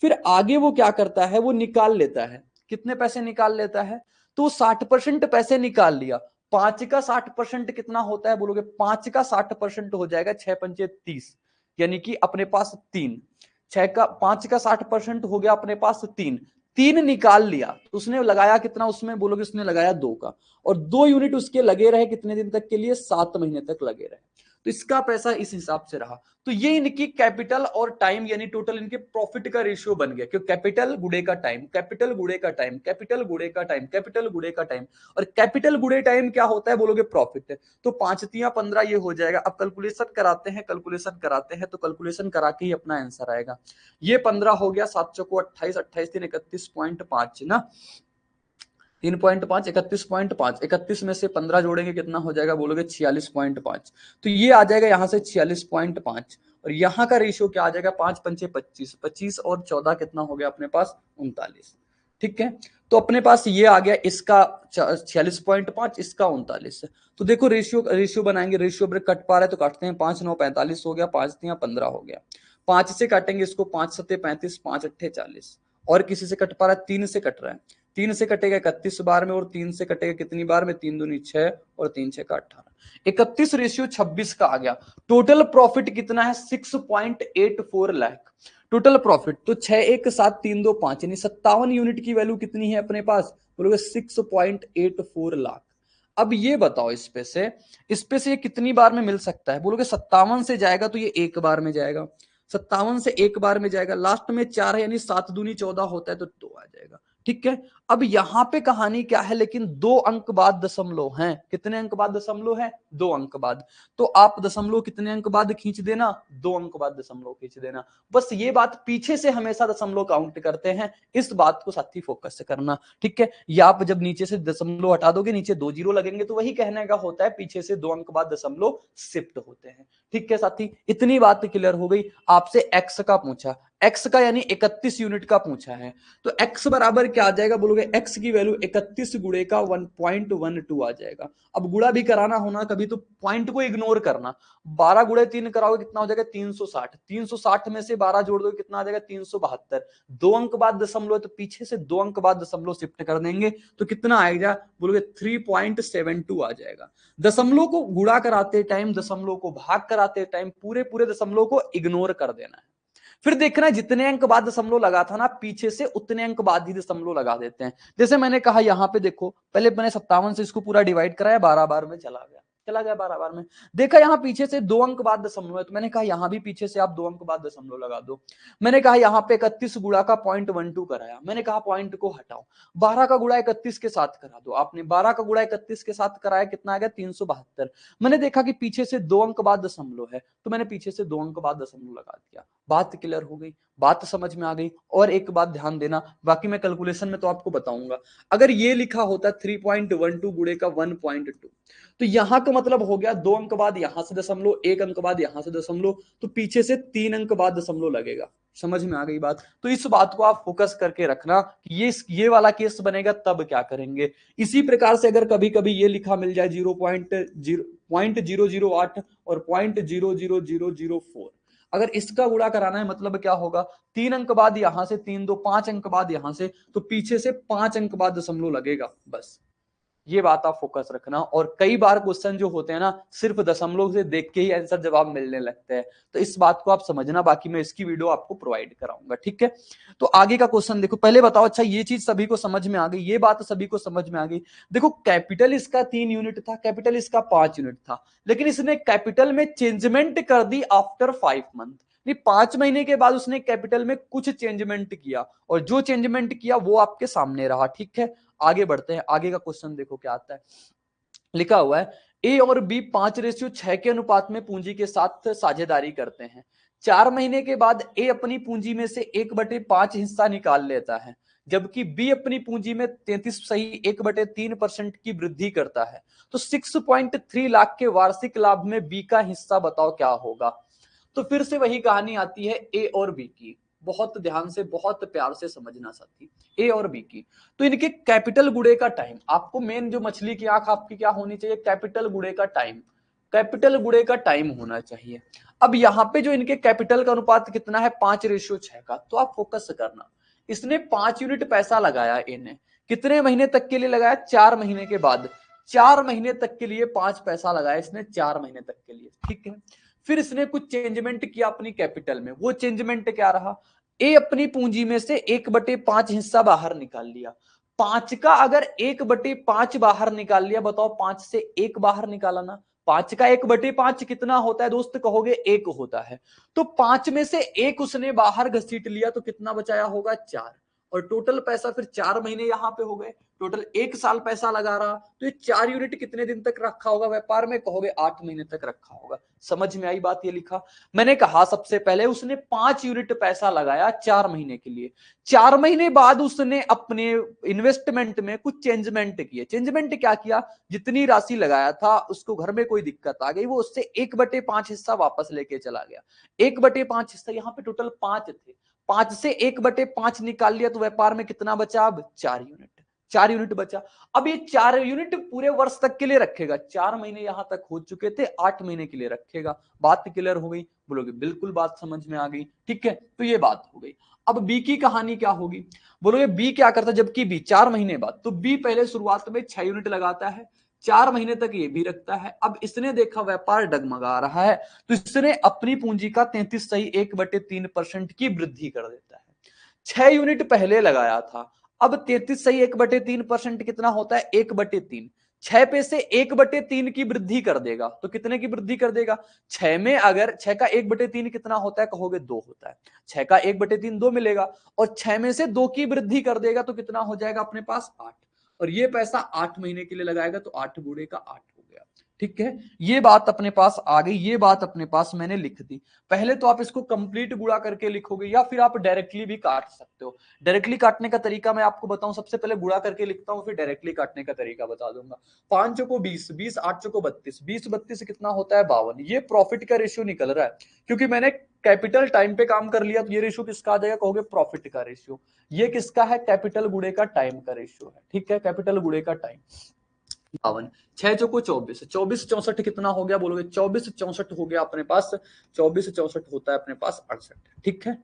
फिर आगे वो क्या करता है, वो निकाल लेता है। कितने पैसे निकाल लेता है, तो 60% पैसे निकाल लिया। 5 का 60% कितना होता है बोलोगे, 5 का 60% हो जाएगा 6 पंचे 30, यानी कि अपने पास 3। 5 का 60% हो गया अपने पास 3। 3 निकाल लिया तो उसने लगाया कितना उसमें बोलोगे, उसने लगाया 2 का। और 2 यूनिट उसके लगे रहे कितने दिन तक के लिए, 7 महीने तक लगे रहे। तो इसका पैसा इस हिसाब से रहा। तो ये इनकी कैपिटल और टाइम, यानी टोटल इनके प्रॉफिट का रेशियो बन गया। क्यों, कैपिटल गुणे का टाइम, कैपिटल गुणे का टाइम, कैपिटल गुणे का टाइम, कैपिटल गुणे का टाइम। और कैपिटल गुणे टाइम क्या होता है बोलोगे, प्रॉफिट। तो 5 तिया 15 ये हो जाएगा। अब कैलकुलेशन कराते हैं, तो कैलकुलेशन करा के ही अपना आंसर आएगा। ये 15 हो गया, 7 चौको 28, 28 3 31.5 ना, 3.5 31.5, 31 में से 15 जोड़ेंगे कितना हो जाएगा बोलोगे, 46.5। तो ये आ जाएगा यहां से 46.5, और यहाँ का रेशियो क्या आ जाएगा, 5 पंचे 25, 25 और 14 कितना हो गया अपने पास, 39। ठीक है, तो अपने पास ये आ गया, इसका 46.5, इसका 39 है। तो देखो रेशियो बनाएंगे, रेशियो ब्रेक कट पा रहा है तो काटते हैं, 5 9 45 हो गया, 5 3 15 हो गया, 5 से काटेंगे इसको, 5 7 35, 5 8 40। और किसी से कट पा रहा है, 3 से कट रहा है, 3 से कटेगा 31 बार में, और 3 से कटेगा कितनी बार में, 3 दूनी 6 और 3 6 का 18, 31 रेशियो 26 का आ गया। टोटल प्रॉफिट कितना है, 6.84 लाख टोटल प्रॉफिट। तो 6 1 7 3 2 5 यानी 57 यूनिट की वैल्यू कितनी है अपने पास, बोलोगे 6.84 लाख। अब ये बताओ, इस पे से ये कितनी बार में मिल सकता है, बोलोगे 57 से जाएगा तो ये एक बार में जाएगा, 57 से एक बार में जाएगा, लास्ट में 4 है यानी 7 दूनी 14 होता है तो 2 आ जाएगा। ठीक है, अब यहां पे कहानी क्या है, लेकिन 2 अंक बाद दशमलव हैं, कितने अंक बाद दशमलव है, 2 अंक बाद। तो आप दशमलव कितने अंक बाद खींच देना, 2 अंक बाद दशमलव खींच देना। बस ये बात, पीछे से हमेशा दशमलव काउंट करते हैं, इस बात को साथी फोकस से करना। ठीक है, या आप जब नीचे से दशमलव हटा दोगे, नीचे 2 जीरो लगेंगे, तो वही कहने का होता है, पीछे से 2 अंक बाद दशमलव शिफ्ट होते हैं। ठीक है साथी, इतनी बात क्लियर हो गई। आपसे एक्स का पूछा, एक्स का यानी 31 यूनिट का पूछा है, तो एक्स बराबर क्या आ जाएगा, बोलोगे एक्स की वैल्यू 31 गुणे का 1.12 आ जाएगा। अब गुणा भी कराना होना कभी तो पॉइंट को इग्नोर करना, 12 गुणे 3 कराओगे कितना हो जाएगा, 360, 360 में से 12 जोड़ दो कितना आ जाएगा, 372, 2 अंक बाद दशमलव, तो पीछे से 2 अंक बाद दशमलव शिफ्ट कर देंगे तो कितना आएगा, बोलोगे 3.72 आ जाएगा। दशमलव को गुणा कराते टाइम, दशमलव को भाग कराते टाइम पूरे पूरे दशमलव को इग्नोर कर देना है। फिर देखना जितने अंक बाद दशमलव लगा था ना, पीछे से उतने अंक बाद ही दशमलव लगा देते हैं। जैसे मैंने कहा यहां पे देखो, पहले मैंने 57 से इसको पूरा डिवाइड कराया, 12 बार में चला गया 12 बार में। देखा यहां पीछे से 2 अंक बाद दशमलव है, तो मैंने कहा यहां भी पीछे से आप 2 अंक बाद दशमलव लगा दो। मैंने कहा यहां पे 31 गुणा का 0.12 कराया, मैंने कहा पॉइंट को हटाओ, 12 का गुणा 31 के साथ करा दो, आपने 12 का गुणा 31 के साथ कराया, कितना आ गया, 372। मैंने देखा कि पीछे से 2 अंक बाद दशमलव है, तो मैंने पीछे से 2 अंक बाद दशमलव लगा दिया। बात क्लियर हो गई, बात समझ में आ गई। और एक बात ध्यान देना, बाकी मैं कैलकुलेशन में तो आपको बताऊंगा, अगर ये लिखा होता 3.12 गुणे का 1.2, तो यहां का मतलब हो गया 2 अंक बाद यहां से दशमलव, 1 अंक बाद यहां से दशमलव, तो पीछे से 3 अंक बाद दशमलव लगेगा। समझ में आ गई बात, तो इस बात को आप फोकस करके रखना कि ये वाला केस बनेगा तब क्या करेंगे। इसी प्रकार से अगर कभी कभी ये लिखा मिल जाए 0.008 और 0.00004, अगर इसका गुणा कराना है, मतलब क्या होगा, 3 अंक बाद यहां से 3 2 5 अंक बाद यहां से, तो पीछे से 5 अंक बाद दशमलव लगेगा। बस ये बात आप फोकस रखना। और कई बार क्वेश्चन जो होते हैं ना, सिर्फ दशमलव से देख के ही आंसर जवाब मिलने लगते हैं, तो इस बात को आप समझना, बाकी मैं इसकी वीडियो आपको प्रोवाइड कराऊंगा। ठीक है, तो आगे का क्वेश्चन देखो, पहले बताओ, अच्छा ये चीज सभी को समझ में आ गई, ये बात सभी को समझ में आ गई। देखो कैपिटल इसका 3 यूनिट था, कैपिटल इसका 5 यूनिट था, लेकिन इसने कैपिटल में चेंजमेंट कर दी आफ्टर 5 मंथ, 5 महीने के बाद उसने कैपिटल में कुछ चेंजमेंट किया, और जो चेंजमेंट किया वो आपके सामने रहा। ठीक है, आगे बढ़ते हैं, आगे का क्वेश्चन देखो क्या आता है। लिखा हुआ है ए और बी 5:6 के अनुपात में पूंजी के साथ साझेदारी करते हैं। 4 महीने के बाद ए अपनी पूंजी में से 1/5 हिस्सा निकाल लेता है, जबकि बी अपनी पूंजी में 33 सही 1/3% की वृद्धि करता है। तो 6.3 लाख के वार्षिक लाभ में बी का हिस्सा बताओ क्या होगा। तो फिर से वही कहानी आती है ए और बी की, बहुत ध्यान से बहुत प्यार से समझना साथी, ए और बी की। तो इनके कैपिटल गुणे का टाइम, आपको मेन जो मछली की आंख आपकी क्या होनी चाहिए, कैपिटल गुणे का टाइम, कैपिटल गुणे का टाइम होना चाहिए। अब यहां पे जो इनके कैपिटल का अनुपात कितना है, 5:6 का, तो आप फोकस करना, इसने 5 यूनिट पैसा लगाया, ए ने कितने महीने तक के लिए लगाया, 4 महीने के बाद, 4 महीने तक के लिए 5 पैसा लगाया इसने, 4 महीने तक के लिए। ठीक है, फिर इसने कुछ चेंजमेंट किया अपनी कैपिटल में, वो चेंजमेंट क्या रहा, ए अपनी पूंजी में से 1/5 हिस्सा बाहर निकाल लिया। 5 का अगर 1/5 बाहर निकाल लिया, बताओ 5 से 1 बाहर निकाला ना, 5 का 1/5 कितना होता है दोस्त, कहोगे 1 होता है। तो 5 में से 1 उसने बाहर घसीट लिया, तो कितना बचाया होगा, 4। और टोटल पैसा फिर 4 महीने यहां पे हो गए, टोटल 1 साल पैसा लगा रहा, तो ये 4 यूनिट कितने दिन तक रखा होगा व्यापार में, कहोगे 8 महीने तक रखा होगा। समझ में आई बात, ये लिखा। मैंने कहा सबसे पहले उसने 5 यूनिट पैसा लगाया 4 महीने के लिए, 4 महीने बाद उसने अपने इन्वेस्टमेंट में कुछ चेंजमेंट किए। चेंजमेंट क्या किया, जितनी राशि लगाया था उसको घर में कोई दिक्कत आ गई, वो उससे 1/5 हिस्सा वापस लेके चला गया। 1/5 हिस्सा, यहाँ पे टोटल 5 थे, 5 से 1/5 निकाल लिया तो व्यापार में कितना बचा? अब 4 यूनिट, 4 यूनिट बचा। अब ये 4 यूनिट पूरे वर्ष तक के लिए रखेगा। 4 महीने यहां तक हो चुके थे, 8 महीने के लिए रखेगा। बात क्लियर हो गई? बोलोगे बिल्कुल, बात समझ में आ गई। ठीक है, तो ये बात हो गई। अब बी की कहानी क्या होगी? बोलोगे बी क्या करता है? जबकि बी 4 महीने बाद, तो बी पहले शुरुआत में 6 यूनिट लगाता है, 4 महीने तक ये भी रखता है। अब इसने देखा व्यापार डगमगा रहा है, तो इसने अपनी पूंजी का 33.1/3% की वृद्धि कर देता है। 6 यूनिट पहले लगाया था, अब 33.1/3% कितना होता है? 1/3। 6 पे से 1/3 की वृद्धि कर देगा, तो कितने की वृद्धि कर देगा? 6 में अगर 6 का 1/3 कितना होता है? कहोगे 2 होता है। 6 का 1/3 2 मिलेगा, और 6 में से 2 की वृद्धि कर देगा तो कितना हो जाएगा अपने पास? 8। और ये पैसा 8 महीने के लिए लगाएगा, तो 8 गुणे का 8 हो गया। ठीक है, ये बात अपने पास आ गई, ये बात अपने पास मैंने लिख दी। पहले तो आप इसको कंप्लीट गुणा करके लिखोगे, या फिर आप डायरेक्टली भी काट सकते हो। डायरेक्टली काटने का तरीका मैं आपको बताऊं, सबसे पहले गुणा करके लिखता हूं, फिर डायरेक्टली काटने का तरीका बता दूंगा। 5 चौको 20, 20 8 चौको 32, 20 32 कितना होता है? 52। ये प्रॉफिट का रेशियो निकल रहा है, क्योंकि मैंने कैपिटल टाइम पे काम कर लिया, तो ये रेशियो किसका आ जाएगा? कहोगे प्रॉफिट का रेशियो। ये किसका है? कैपिटल गुणे का टाइम का रेशियो है। ठीक है, कैपिटल गुणे का टाइम। 52, 6 चौको 24, 24 64 कितना हो गया? बोलोगे 24 64 हो गया अपने पास, 24 64 होता है अपने पास 68। ठीक है,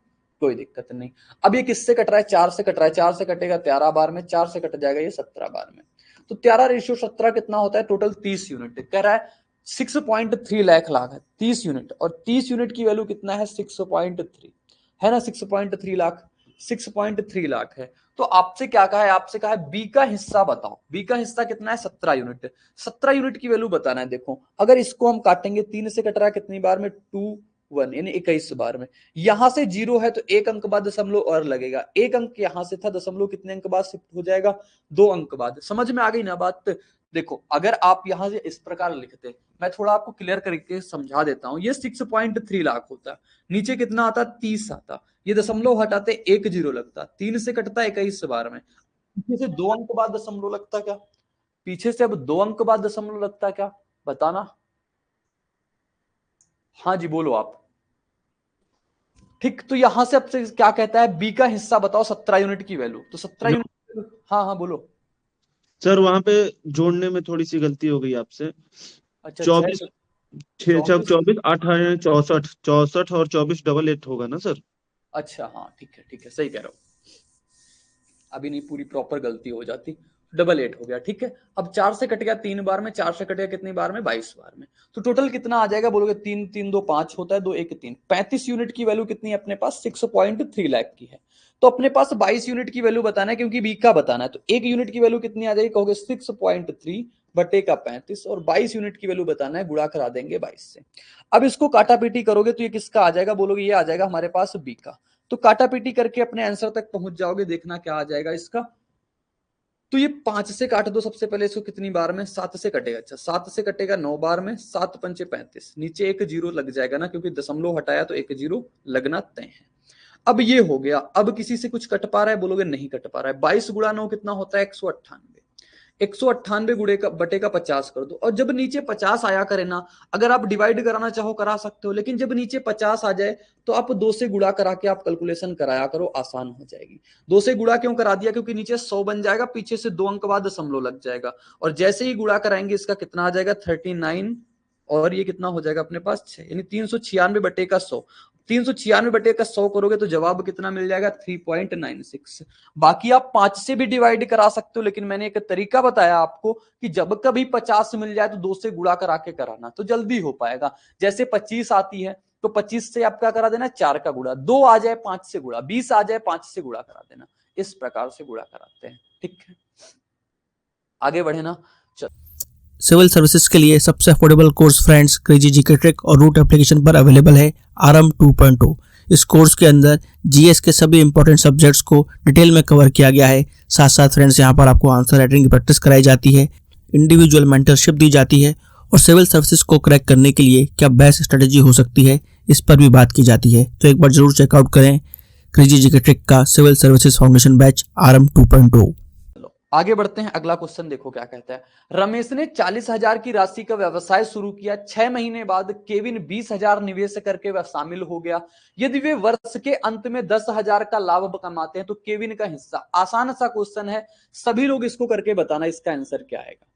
कोई दिक्कत नहीं। अब ये किससे कट रहा है? 4 से कट रहा है। 4 से कटेगा 13 बार में, 4 से कट जाएगा ये 17 बार में। तो 13 रेशियो 17 कितना होता है? Total 30 unit. कह रहा है 6.3 लाख है 30 यूनिट, और 30 यूनिट की वैल्यू कितना है? 6.3 है ना, 6.3 लाख, 6.3 लाख है। तो आपसे क्या कहा है? आपसे कहा है बी का हिस्सा बताओ। बी का हिस्सा कितना है? 17 यूनिट। 17 यूनिट की वैल्यू बताना है। देखो, अगर इसको हम काटेंगे, 3 से कट रहा है कितनी बार में? 2 1, यानी 21 बार में। यहां से 0 है तो 1 अंक बाद दशमलव और लगेगा। 1 अंक यहां से था, दशमलव कितने अंक बाद शिफ्ट हो जाएगा? 2 अंक बाद। समझ में आ गई ना बात? देखो, अगर आप यहां से इस प्रकार लिखते, मैं थोड़ा आपको क्लियर करके समझा देता हूं। ये 6.3 लाख होता, नीचे कितना आता? 30 आता। ये दशमलव हटाते 1 0 लगता, 3 से कटता 21 बार में। पीछे से 2 अंक बाद दशमलव लगता क्या? पीछे से अब 2 अंक बाद दशमलव लगता क्या? बताना। हाँ जी, बोलो आप। ठीक, तो यहां से आपसे क्या कहता है? बी का हिस्सा बताओ 17 यूनिट की वैल्यू। तो 17 यूनिट, हाँ हाँ बोलो। सर वहां पे जोड़ने में थोड़ी सी गलती हो गई आपसे। अच्छा, 24 6 6 24। 24 8 64 64 और 24 डबल 8 होगा ना सर? अच्छा हाँ, ठीक है, सही कह रहे हो। अभी नहीं पूरी प्रॉपर गलती हो जाती, डबल 8 हो गया। ठीक है, अब 4 से कट गया 3 बार में, 4 से कट गया कितनी बार में? 22 बार में। तो टोटल कितना आ जाएगा? बोलोगे 3 3 2 5 होता है, 2 1 3, 35 यूनिट की वैल्यू कितनी है अपने पास? 6.3 लाख की है। तो अपने पास 22 यूनिट की वैल्यू बताना है, क्योंकि बी का बताना है। तो 1 यूनिट की वैल्यू कितनी आ जाएगी? कहोगे 6.3 बटे का 35, और 22 यूनिट की वैल्यू बताना है, गुणा करा देंगे 22 से। अब इसको काटा पीटी करोगे तो ये किसका आ जाएगा? बोलोगे ये आ जाएगा हमारे पास बी का। तो काटा पीटी करके अपने आंसर तक पहुंच जाओगे। देखना क्या आ जाएगा इसका। तो ये 5 से काट दो सबसे पहले इसको, कितनी बार में? 7 से कटेगा। अच्छा, 7 से कटेगा 9 बार में, 7 पंचे 35, नीचे 1 0 लग जाएगा ना, क्योंकि दशमलव हटाया तो 1 0 लगना तय है। अब ये हो गया। अब किसी से कुछ कट पा रहा है? बोलोगे नहीं कट पा रहा है। 22 गुणा 9 कितना होता है? 198। 198 गुणे का बटे का 50 कर दो, और जब नीचे 50 आया करे ना, अगर आप डिवाइड कराना चाहो करा सकते हो, लेकिन जब नीचे 50 आ जाए तो आप 2 से गुणा करा के आप कैलकुलेशन कराया करो, आसान हो जाएगी। 2 से गुणा क्यों करा दिया? क्योंकि नीचे 100 बन जाएगा, पीछे से 2 अंक बाद दशमलव लग जाएगा, और जैसे ही गुणा कराएंगे इसका कितना आ जाएगा? 39, और ये कितना हो जाएगा अपने पास? 6, यानी 396 बटे का 100। 396 बटे का 100 करोगे तो जवाब कितना मिल जाएगा? 3.96। बाकी आप 5 से भी डिवाइड करा सकते हो, लेकिन मैंने एक तरीका बताया आपको कि जब कभी 50 मिल जाए तो 2 से गुणा करा के कराना, तो जल्दी हो पाएगा। जैसे 25 आती है तो 25 से आप क्या करा देना? 4 का गुणा। 2 आ जाए 5 से गुणा, 20 आ जाए 5 से गुणा करा देना। इस प्रकार से गुणा कराते हैं। ठीक है, आगे बढ़े ना। सिविल सर्विसेज के लिए सबसे affordable course friends crazy GK trick और रूट एप्लीकेशन पर अवेलेबल है आरएम 2.0। इस कोर्स के अंदर जीएस के सभी इंपॉर्टेंट सब्जेक्ट्स को डिटेल में कवर किया गया है। साथ साथ फ्रेंड्स यहाँ पर आपको आंसर राइटिंग की प्रैक्टिस कराई जाती है, इंडिविजुअल मेंटरशिप दी जाती है, और सिविल सर्विसेज को क्रैक करने के लिए क्या बेस्ट स्ट्रेटेजी हो सकती है इस पर भी बात की जाती है। तो एक बार जरूर चेकआउट करें क्रेजी जीके ट्रिक का civil services foundation batch RM 2.0। आगे बढ़ते हैं, अगला क्वेश्चन देखो क्या कहता है। रमेश ने 40,000 की राशि का व्यवसाय शुरू किया। 6 महीने बाद केविन 20,000 निवेश करके वह शामिल हो गया। यदि वे वर्ष के अंत में 10,000 का लाभ कमाते हैं तो केविन का हिस्सा। आसान सा क्वेश्चन है, सभी लोग इसको करके बताना इसका आंसर क्या आएगा।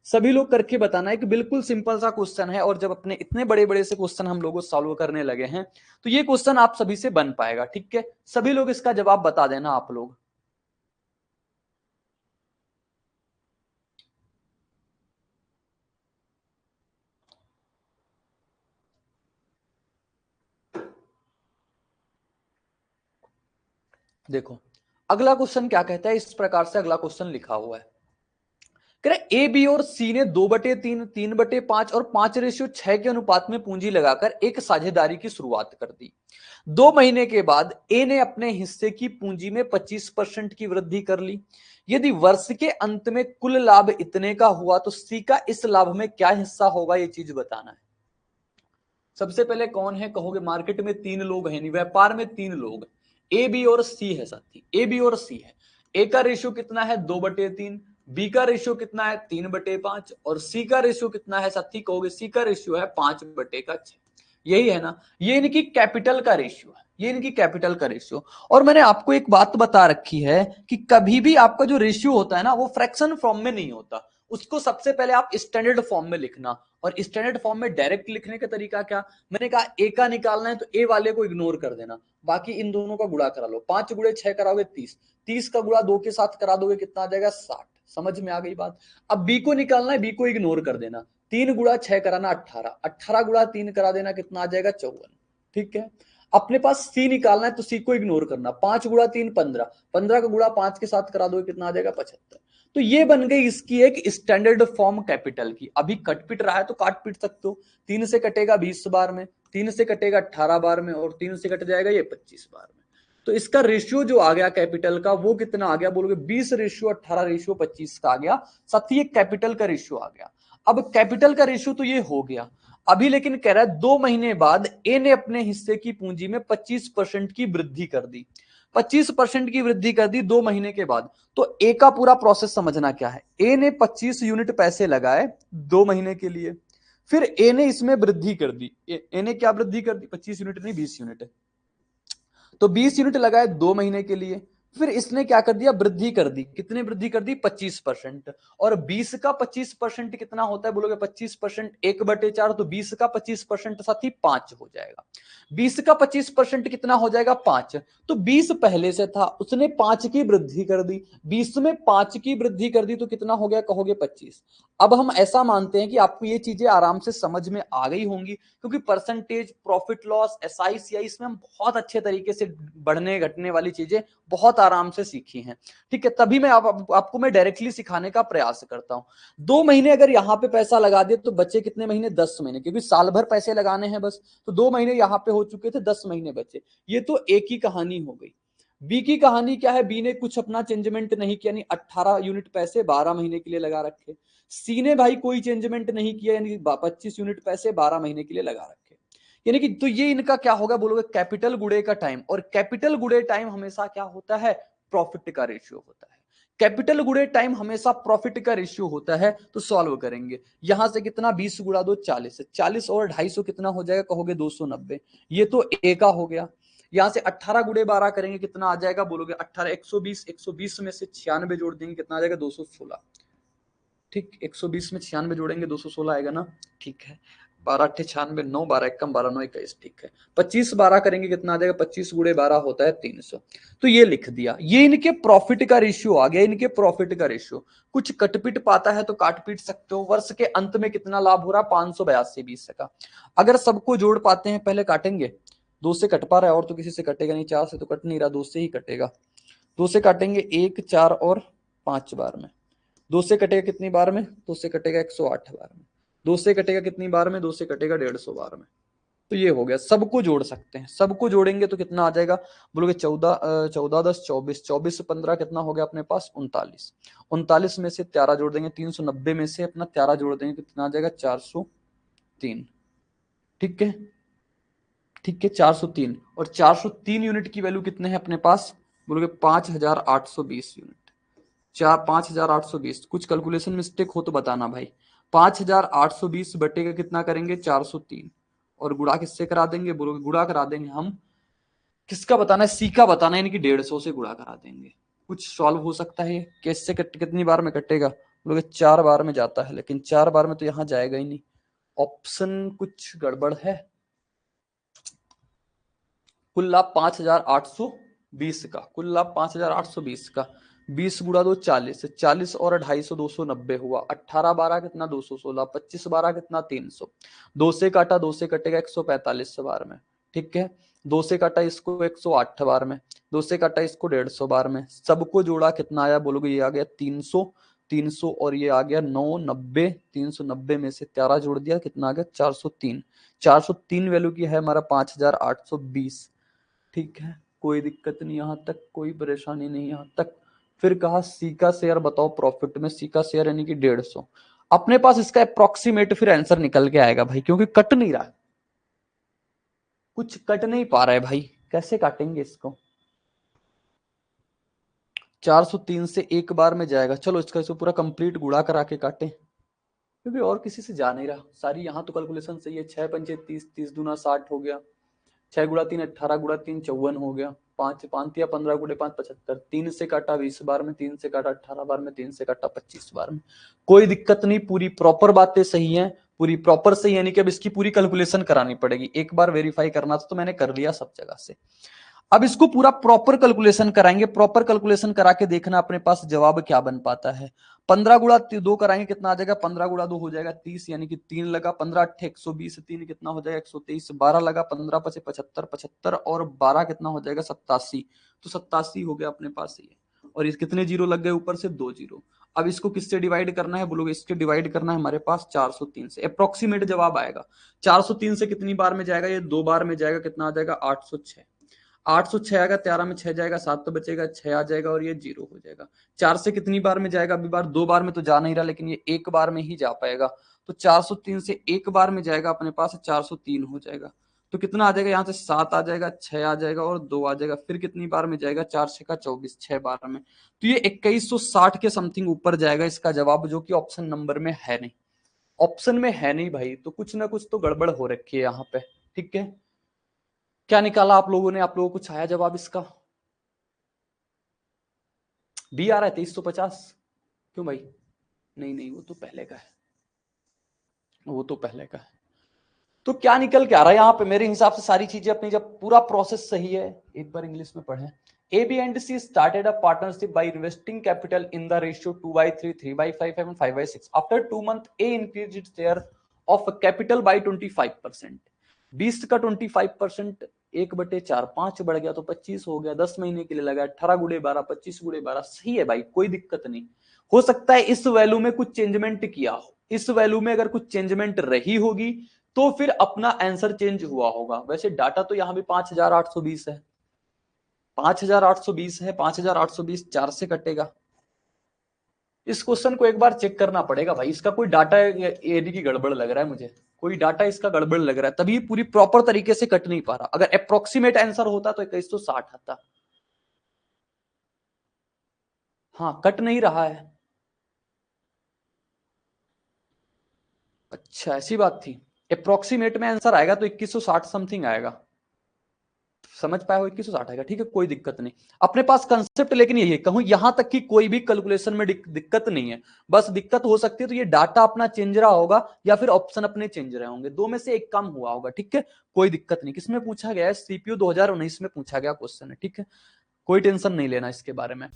सभी लोग करके बताना है कि बिल्कुल सिंपल सा क्वेश्चन है, और जब अपने इतने बड़े बड़े से क्वेश्चन हम लोगों सॉल्व करने लगे हैं तो ये क्वेश्चन आप सभी से बन पाएगा। ठीक है, सभी लोग इसका जवाब बता देना आप लोग। देखो अगला क्वेश्चन क्या कहता है, इस प्रकार से अगला क्वेश्चन लिखा हुआ है। कह रहे ए बी और सी ने 2/3, 3/5 और 5:6 के अनुपात में पूंजी लगाकर एक साझेदारी की शुरुआत कर दी। 2 महीने के बाद ए ने अपने हिस्से की पूंजी में 25% की वृद्धि कर ली। यदि वर्ष के अंत में कुल लाभ इतने का हुआ तो सी का इस लाभ में क्या हिस्सा होगा, ये चीज बताना है। सबसे पहले कौन है कहोगे, मार्केट में 3 लोग हैं, व्यापार में 3 लोग, ए बी और सी है साथी, ए बी और सी है। ए का रेशियो कितना है 2/3, बी का रेशियो कितना है 3/5 और सी का रेशियो कितना है साथी कहोगे, सी का रेशियो है 5/6। यही है ना, ये इनकी कैपिटल का रेशियो है, ये इनकी कैपिटल का रेशियो। और मैंने आपको एक बात बता रखी है कि कभी भी आपका जो रेशियो होता है ना वो फ्रैक्शन फॉर्म में नहीं होता, उसको सबसे पहले आप स्टैंडर्ड फॉर्म में लिखना। और स्टैंडर्ड फॉर्म में डायरेक्ट लिखने का तरीका क्या, मैंने कहा ए का निकालना है तो ए वाले को इग्नोर कर देना, बाकी इन दोनों का गुणा करा लो। 5 गुणे 6 कराओगे 30, 30 का गुणा 2 के साथ करा दोगे कितना आ जाएगा 60। समझ में आ गई बात। अब बी को निकालना है, बी को इग्नोर कर देना। 3 गुणा 6 कराना 18, 18 गुणा 3 करा देना कितना आ जाएगा 54। ठीक है, अपने पास सी निकालना है तो सी को इग्नोर करना। 5 गुणा 3 15, 15 का गुणा 5 के साथ करा दोगे कितना आ जाएगा 75। तो ये बन गई इसकी एक स्टैंडर्ड फॉर्म कैपिटल की। अभी कट पिट रहा है तो काट पिट सकते हो, 3 से कटेगा 20 बार में, 3 से कटेगा 18 बार में और 3 से कट जाएगा ये 25 बार में। तो इसका रेशियो जो आ गया कैपिटल का वो कितना आ गया बोलोगे, 20:18:25 का आ गया। साथ ही एक कैपिटल का रेशियो आ गया। अब कैपिटल का रेशियो तो ये हो गया। अभी लेकिन कह रहा है 2 महीने बाद ए ने अपने हिस्से की पूंजी में 25% की वृद्धि कर दी। 25% की वृद्धि कर दी 2 महीने के बाद। तो ए का पूरा प्रोसेस समझना क्या है। ए ने 25 यूनिट पैसे लगाए 2 महीने के लिए, फिर ए ने इसमें वृद्धि कर दी। ए ने क्या वृद्धि कर दी, 25 यूनिट नहीं 20 यूनिट। तो 20 यूनिट लगाए 2 महीने के लिए, फिर इसने क्या कर दिया, वृद्धि कर दी। कितने वृद्धि कर दी, 25%। और 20 का 25% कितना होता है बोलोगे, 25% 1/4, तो 20 का 25% साथ ही 5 हो जाएगा। 20 का 25% कितना हो जाएगा 5। तो 20 पहले से था, उसने 5 की वृद्धि कर दी, 20 में 5 की वृद्धि कर दी तो कितना हो गया कहोगे 25। अब हम ऐसा मानते हैं कि आपको ये चीजें आराम से समझ में आ गई होंगी, क्योंकि percentage, profit loss, SI CI इसमें हम बहुत अच्छे तरीके से बढ़ने घटने वाली चीजें बहुत आराम से सीखी हैं। ठीक है, तभी मैं आपको मैं डायरेक्टली सिखाने का प्रयास करता हूं। 2 महीने अगर यहाँ पे पैसा लगा दिए तो बचे कितने महीने, 10 महीने, क्योंकि साल भर पैसे लगाने हैं बस। तो 2 महीने यहाँ पे हो चुके थे, 10 महीने बचे। ये तो एक ही कहानी हो गई। बी की कहानी क्या है, बी ने कुछ अपना चेंजमेंट नहीं किया, यानी 18 यूनिट पैसे 12 महीने के लिए लगा रखे। सी ने भाई कोई चेंजमेंट नहीं किया, यानी 25 यूनिट पैसे 12 महीने के लिए लगा रखे। यानी कि तो ये इनका क्या होगा बोलोगे, कैपिटल गुणे का टाइम। और कैपिटल गुणे टाइम हमेशा क्या होता है, प्रॉफिट का रेशियो होता है। कैपिटल गुणे टाइम हमेशा प्रॉफिट का रेशियो होता है। तो सॉल्व करेंगे, यहां से कितना 20 गुणा 2 40, 40 और 250 कितना हो जाएगा कहोगे 290। ये तो ए का हो गया। यहां से 18 गुणे 12 करेंगे कितना आ जाएगा बोलोगे 18, 120, 120 में से 96 जोड़ देंगे कितना आ जाएगा 216। ठीक, 120 में 96 जोड़ेंगे 216 आएगा ना। ठीक है, 12 8 96, 9 12 एकम 12 9 21। ठीक है, 25 12 करेंगे कितना आ जाएगा, 25 गुणे 12 होता है 300। तो ये लिख दिया, ये इनके प्रॉफिट का रेशियो आ गया, इनके प्रॉफिट का रेशियो। कुछ कटपिट पाता है तो काट पीट सकते हो। वर्ष के अंत में कितना लाभ हो रहा, 582 का। अगर सबको जोड़ पाते हैं, पहले काटेंगे, 2 से कट पा रहा है और तो किसी से कटेगा नहीं, 4 से तो कट नहीं रहा, 2 से ही कटेगा। 2 से काटेंगे 1 4 और 5 बार में। 2 से कटेगा कितनी बार में, 2 से कटेगा 108 बार में। 2 से कटेगा कितनी बार में, 2 से कटेगा 150 बार में। तो ये हो गया, सबको जोड़ सकते हैं। सबको जोड़ेंगे तो कितना आ जाएगा बोलोगे 14 14 10 24, 24 से 15 कितना हो गया अपने पास 39। 39 में से 13 जोड़ देंगे, 390 में से अपना 13 जोड़ देंगे कितना आ जाएगा 403। ठीक है, ठीक है 403। और 403 यूनिट की वैल्यू कितने हैं अपने पास बोलोगे 5820 यूनिट। चार 5820, कुछ कैलकुलेशन मिस्टेक हो तो बताना भाई। 5820 बटे का कितना करेंगे 403, और गुणा किससे करा देंगे, बोलोगे गुणा करा देंगे हम, किसका बताना है, सी का बताना है, यानी कि 150 से गुणा करा देंगे। कुछ सॉल्व हो सकता है, कैसे कितनी बार में कटेगा, बोलोगे 4 बार में जाता है, लेकिन 4 बार में तो यहां जाएगा ही नहीं, ऑप्शन कुछ गड़बड़ है। कुल लाभ 5820 का, कुल लाभ 5820 का, 20 गुणा 2 40, 40 और 250 290 हुआ, 18 12 कितना 216, 25 12 कितना 300, 2 से काटा 2 से कटेगा 145 बार में, ठीक है। 2 से काटा इसको 108 बार में, 2 से काटा इसको 150 बार में, सबको जोड़ा कितना आया, बोलोगे ये आ गया 300, 300 और ये आ गया 990, 390 में से 13 जोड़ दिया, कितना आ गया 403, 403 वैल्यू की है हमारा 5820, ठीक है। कोई दिक्कत नहीं, यहां तक कोई परेशानी नहीं यहां तक। फिर कहा सी का शेयर बताओ प्रॉफिट में, सी का शेयर यानी कि 150, अपने पास इसका अप्रोक्सीमेट फिर आंसर निकल के आएगा भाई, क्योंकि कट नहीं रहा है, कुछ कट नहीं पा रहा है भाई, कैसे काटेंगे इसको, 403 से एक बार में जाएगा, चलो इसका इसको पूरा कंप्लीट गुणा करा के काटें, क्योंकि और किसी से जा नहीं रहा, सारी यहाँ तो कैलकुलेशन सही है, 6 पंचे 30, 30 दूना 60 हो गया, 6 गुणा 3 18, गुणा 3 54 हो गया, 5 5 या 15 गुणे 5 75, 3 से काटा 20 बार में, 3 से काटा 18 बार में, 3 से काटा 25 बार में, कोई दिक्कत नहीं, पूरी प्रॉपर बातें सही हैं, पूरी प्रॉपर सही, यानी कि अब इसकी पूरी कैलकुलेशन करानी पड़ेगी, एक बार वेरीफाई करना था तो मैंने कर लिया सब जगह से, अब इसको पूरा प्रॉपर कैलकुलेशन कराएंगे, प्रॉपर कैलकुलेशन करा के देखना अपने पास जवाब क्या बन पाता है। 15 गुणा 2 कराएंगे कितना आ जाएगा, 15 गुणा 2 हो जाएगा 30, यानी कि 3 लगा, 15 8 120, 3 कितना हो जाएगा 123, 12 लगा, 15 पचे 75, 75 और 12 कितना हो जाएगा 87, तो 87 हो गया अपने पास ये, और इस कितने जीरो लग गए ऊपर से 2 जीरो। अब इसको किससे डिवाइड करना है, बोलोगे इसके डिवाइड करना है हमारे पास 403 से, अप्रोक्सीमेट जवाब आएगा 403 से कितनी बार में जाएगा, ये 2 बार में जाएगा, कितना आ जाएगा 806, 806 आएगा, 13 में 6 जाएगा, 7 तो बचेगा, 6 आ जाएगा और ये 0 हो जाएगा। 4 से कितनी बार में जाएगा, अभी बार 2 बार में तो जा नहीं रहा, लेकिन ये एक बार में ही जा पाएगा, तो 403 से एक बार में जाएगा अपने पास 403 हो जाएगा, तो कितना आ जाएगा, यहाँ से 7 आ जाएगा, 6 आ जाएगा और 2 आ जाएगा, फिर कितनी बार में जाएगा 4 6 का 24, 6 बार में, तो ये 2160 के समथिंग ऊपर जाएगा इसका जवाब, जो कि ऑप्शन नंबर में है नहीं, ऑप्शन में है नहीं भाई, तो कुछ ना कुछ तो गड़बड़ हो रखी है यहाँ पे, ठीक है। क्या निकाला आप लोगों ने, आप लोगों को कुछ आया जवाब इसका, बी आ रहा है 2350, क्यों भाई, नहीं नहीं वो तो पहले का है, वो तो पहले का है, तो क्या निकल के आ रहा है यहाँ पे, मेरे हिसाब से सारी चीजें अपनी जब पूरा प्रोसेस सही है, एक बार इंग्लिश में पढ़ें। A, B and C started a partnership by investing capital in the ratio 2/3, 3/5 and 5/6. After 2 months, A increased its share of capital by 25%. 20 का 25%, 1/4, 5 बढ़ गया तो 25 हो गया, 10 महीने के लिए लगा, 18 गुणे 12, 25 गुणे 12, सही है भाई, कोई दिक्कत नहीं। हो सकता है इस वैल्यू में कुछ चेंजमेंट किया हो, इस वैल्यू में अगर कुछ चेंजमेंट रही होगी तो फिर अपना आंसर चेंज हुआ होगा। वैसे डाटा तो यहां भी 5820 है, 5820 है, 5820 4 से कटेगा। इस क्वेश्चन को एक बार चेक करना पड़ेगा भाई, इसका कोई डाटा एडी की गड़बड़ लग रहा है मुझे, कोई डाटा इसका गड़बड़ लग रहा है, तभी पूरी प्रॉपर तरीके से कट नहीं पा रहा। अगर अप्रोक्सीमेट आंसर होता तो 2160 आता। हाँ, कट नहीं रहा है, अच्छा ऐसी बात थी। अप्रोक्सीमेट में आंसर आएगा तो 2160 समथिंग आएगा, समझ पाए हो, 2160 आएगा, ठीक है, कोई दिक्कत नहीं। अपने पास कंसेप्ट लेकिन यही है, कहूं यहां तक कि कोई भी कैलकुलेशन में दिक्कत नहीं है, बस दिक्कत हो सकती है तो ये डाटा अपना चेंज रहा होगा या फिर ऑप्शन अपने चेंज रहे होंगे, दो में से एक काम हुआ होगा, ठीक है, कोई दिक्कत नहीं। किसमें पूछा गया है, सीपीयू 2019 में पूछा गया क्वेश्चन है, ठीक है, कोई टेंशन नहीं लेना इसके बारे में।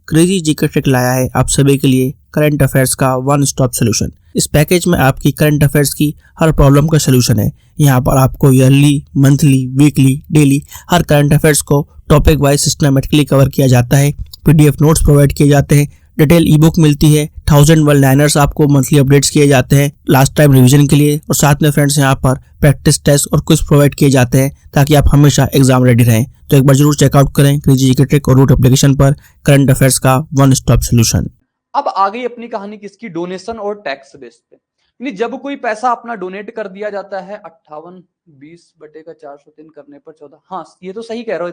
क्रेजी जीके ट्रिक लाया है आप सभी के लिए करंट अफेयर्स का वन स्टॉप सोल्यूशन। इस पैकेज में आपकी करंट अफेयर्स की हर प्रॉब्लम का सोल्यूशन है। यहाँ पर आपको ईयरली, मंथली, वीकली, डेली हर करंट अफेयर्स को टॉपिक वाइज सिस्टमेटिकली कवर किया जाता है। पीडीएफ नोट्स प्रोवाइड किए जाते हैं, डिटेल ई बुक मिलती है, 1000 वर्ड लाइनर्स आपको मंथली अपडेट्स किए जाते हैं लास्ट टाइम रिवीजन के लिए, और साथ में फ्रेंड्स यहाँ पर प्रैक्टिस टेस्ट और क्विज प्रोवाइड किए जाते हैं ताकि आप हमेशा एग्जाम रेडी रहें। तो एक बार जरूर चेकआउट करें क्रेजी जीके ट्रिक और रूट एप्लीकेशन पर करंट अफेयर्स का वन स्टॉप सोल्यूशन। अब आ गई अपनी कहानी किसकी, डोनेशन और टैक्स बेस पे। यानी जब कोई पैसा अपना डोनेट कर दिया जाता है, 58 20/403 करने पर 14, हाँ ये तो सही कह रहे हो,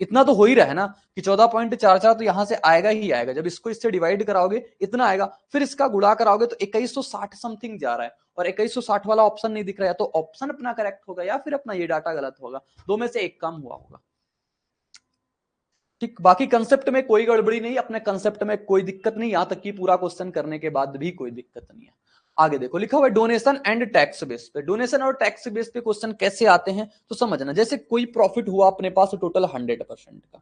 इतना तो हो ही रहा है ना कि 14.44 तो यहां से आएगा ही आएगा। जब इसको इससे डिवाइड कराओगे इतना आएगा, फिर इसका गुणा कराओगे तो 2160 समथिंग जा रहा है, और 2160 वाला ऑप्शन नहीं दिख रहा है, तो ऑप्शन अपना करेक्ट होगा या फिर अपना ये डाटा गलत होगा, दो में से एक कम हुआ होगा। ठीक, बाकी कंसेप्ट में कोई गड़बड़ी नहीं, अपने कंसेप्ट में कोई दिक्कत नहीं, यहां तक कि पूरा क्वेश्चन करने के बाद भी कोई दिक्कत नहीं है। आगे देखो, लिखा हुआ है डोनेशन एंड टैक्स बेस पे। डोनेशन और टैक्स बेस पे क्वेश्चन कैसे आते हैं तो समझना। जैसे कोई प्रॉफिट हुआ अपने पास टोटल 100% का,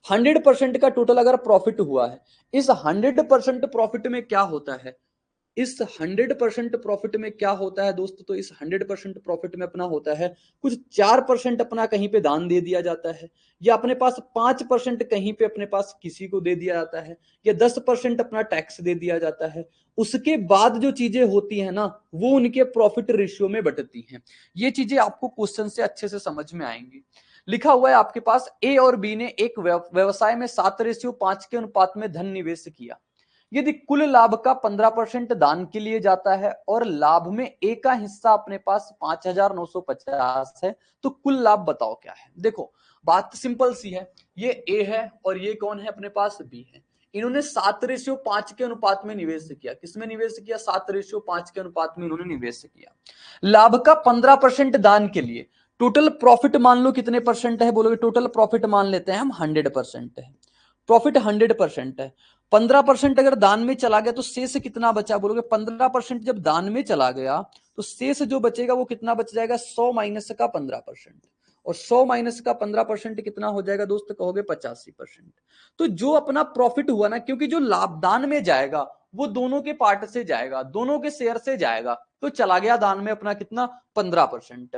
100% का टोटल अगर प्रॉफिट हुआ है, इस 100% प्रॉफिट में क्या होता है, इस 100% प्रॉफिट में क्या होता है दोस्त, तो इस 100% प्रॉफिट में अपना होता है कुछ 4% अपना कहीं पे दान दे दिया जाता है, या अपने पास 5% कहीं पे अपने पास किसी को दे दिया जाता है, या 10% अपना टैक्स दे दिया जाता है। उसके बाद जो चीजें होती है ना, वो उनके प्रॉफिट रेशियो में बटती हैं। ये चीजें आपको क्वेश्चन से अच्छे से समझ में आएंगी। लिखा हुआ है आपके पास ए और बी ने एक व्यवसाय में 7:5 के अनुपात में धन निवेश किया। यदि कुल लाभ का 15% दान के लिए जाता है और लाभ में ए का हिस्सा अपने पास 5,950 है, तो कुल लाभ बताओ क्या है। देखो बात सिंपल सी है, ये ए है और ये कौन है, अपने पास बी है। इन्होंने 7:5 के अनुपात में निवेश किया। किसमें निवेश किया, 7:5 के अनुपात में इन्होंने निवेश किया। लाभ का 15% दान के लिए, टोटल प्रॉफिट मान लो कितने परसेंट है, बोलोगे टोटल प्रॉफिट मान लेते हैं हम 100% है, प्रॉफिट 100% है। 15% अगर दान में चला गया तो शेष कितना बचा, बोलोगे 15% जब दान में चला गया तो शेष जो बचेगा वो कितना बच जाएगा, 100 माइनस का 15%, और 100 माइनस का 15% कितना हो जाएगा दोस्त, कहोगे 85%। तो जो अपना प्रॉफिट हुआ ना, क्योंकि जो लाभ दान में जाएगा वो दोनों के पार्ट से जाएगा, दोनों के शेयर से जाएगा, तो चला गया दान में अपना कितना, 15%।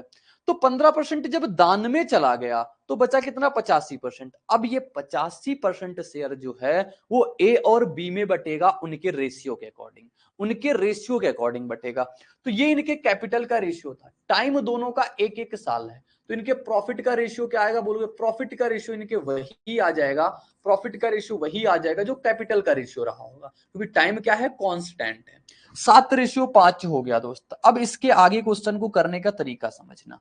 तो 15% जब दान में चला गया तो बचा कितना, 85%। अब ये 85% शेयर जो है वो ए और बी में बटेगा, उनके रेशियो के अकॉर्डिंग, उनके रेशियो के अकॉर्डिंग बटेगा। तो ये इनके कैपिटल का रेशियो था। टाइम दोनों का 1-1 साल है, तो इनके प्रॉफिट का रेशियो क्या आएगा, बोलोगे प्रॉफिट का रेशियो इनके वही आ जाएगा, प्रॉफिट का रेशियो वही आ जाएगा जो कैपिटल का रेशियो रहा होगा, क्योंकि टाइम क्या है, कांस्टेंट है। 7:5 हो गया दोस्त। अब इसके आगे क्वेश्चन को करने का तरीका समझना।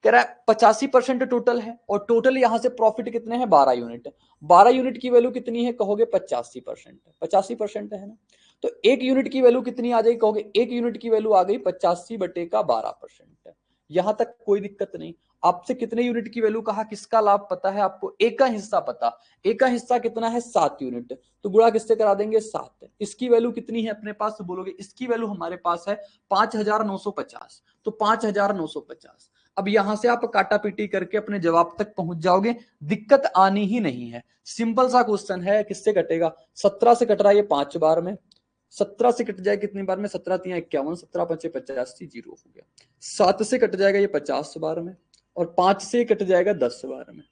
कह रहा है 85% टोटल है, और टोटल यहां से प्रॉफिट कितने हैं, 12 यूनिट। 12 यूनिट की वैल्यू कितनी है, कहोगे 85%, 85% है ना। तो एक यूनिट की वैल्यू कितनी आ जाएगी, कहोगे एक यूनिट की वैल्यू आ गई 85/12%। यहां तक कोई दिक्कत नहीं। आपसे कितने यूनिट की वैल्यू कहा, किसका लाभ पता है आपको, एक का हिस्सा पता, एक का हिस्सा कितना है, 7 यूनिट, तो गुणा किससे करा देंगे, 7। इसकी वैल्यू कितनी है अपने पास, बोलोगे इसकी वैल्यू हमारे पास है 5,950, तो 5,950। अब यहां से आप काटा पीटी करके अपने जवाब तक पहुंच जाओगे, दिक्कत आनी ही नहीं है। सिंपल सा क्वेश्चन है, किससे कटेगा, 17 से कट रहा है ये 5 बार में, 17 से कट जाए कितनी बार में, 17×3=51, 17×5=85, 0 हो गया। 7 से कट जाएगा ये 50 बार में, और 5 से कट जाएगा 10 बार में।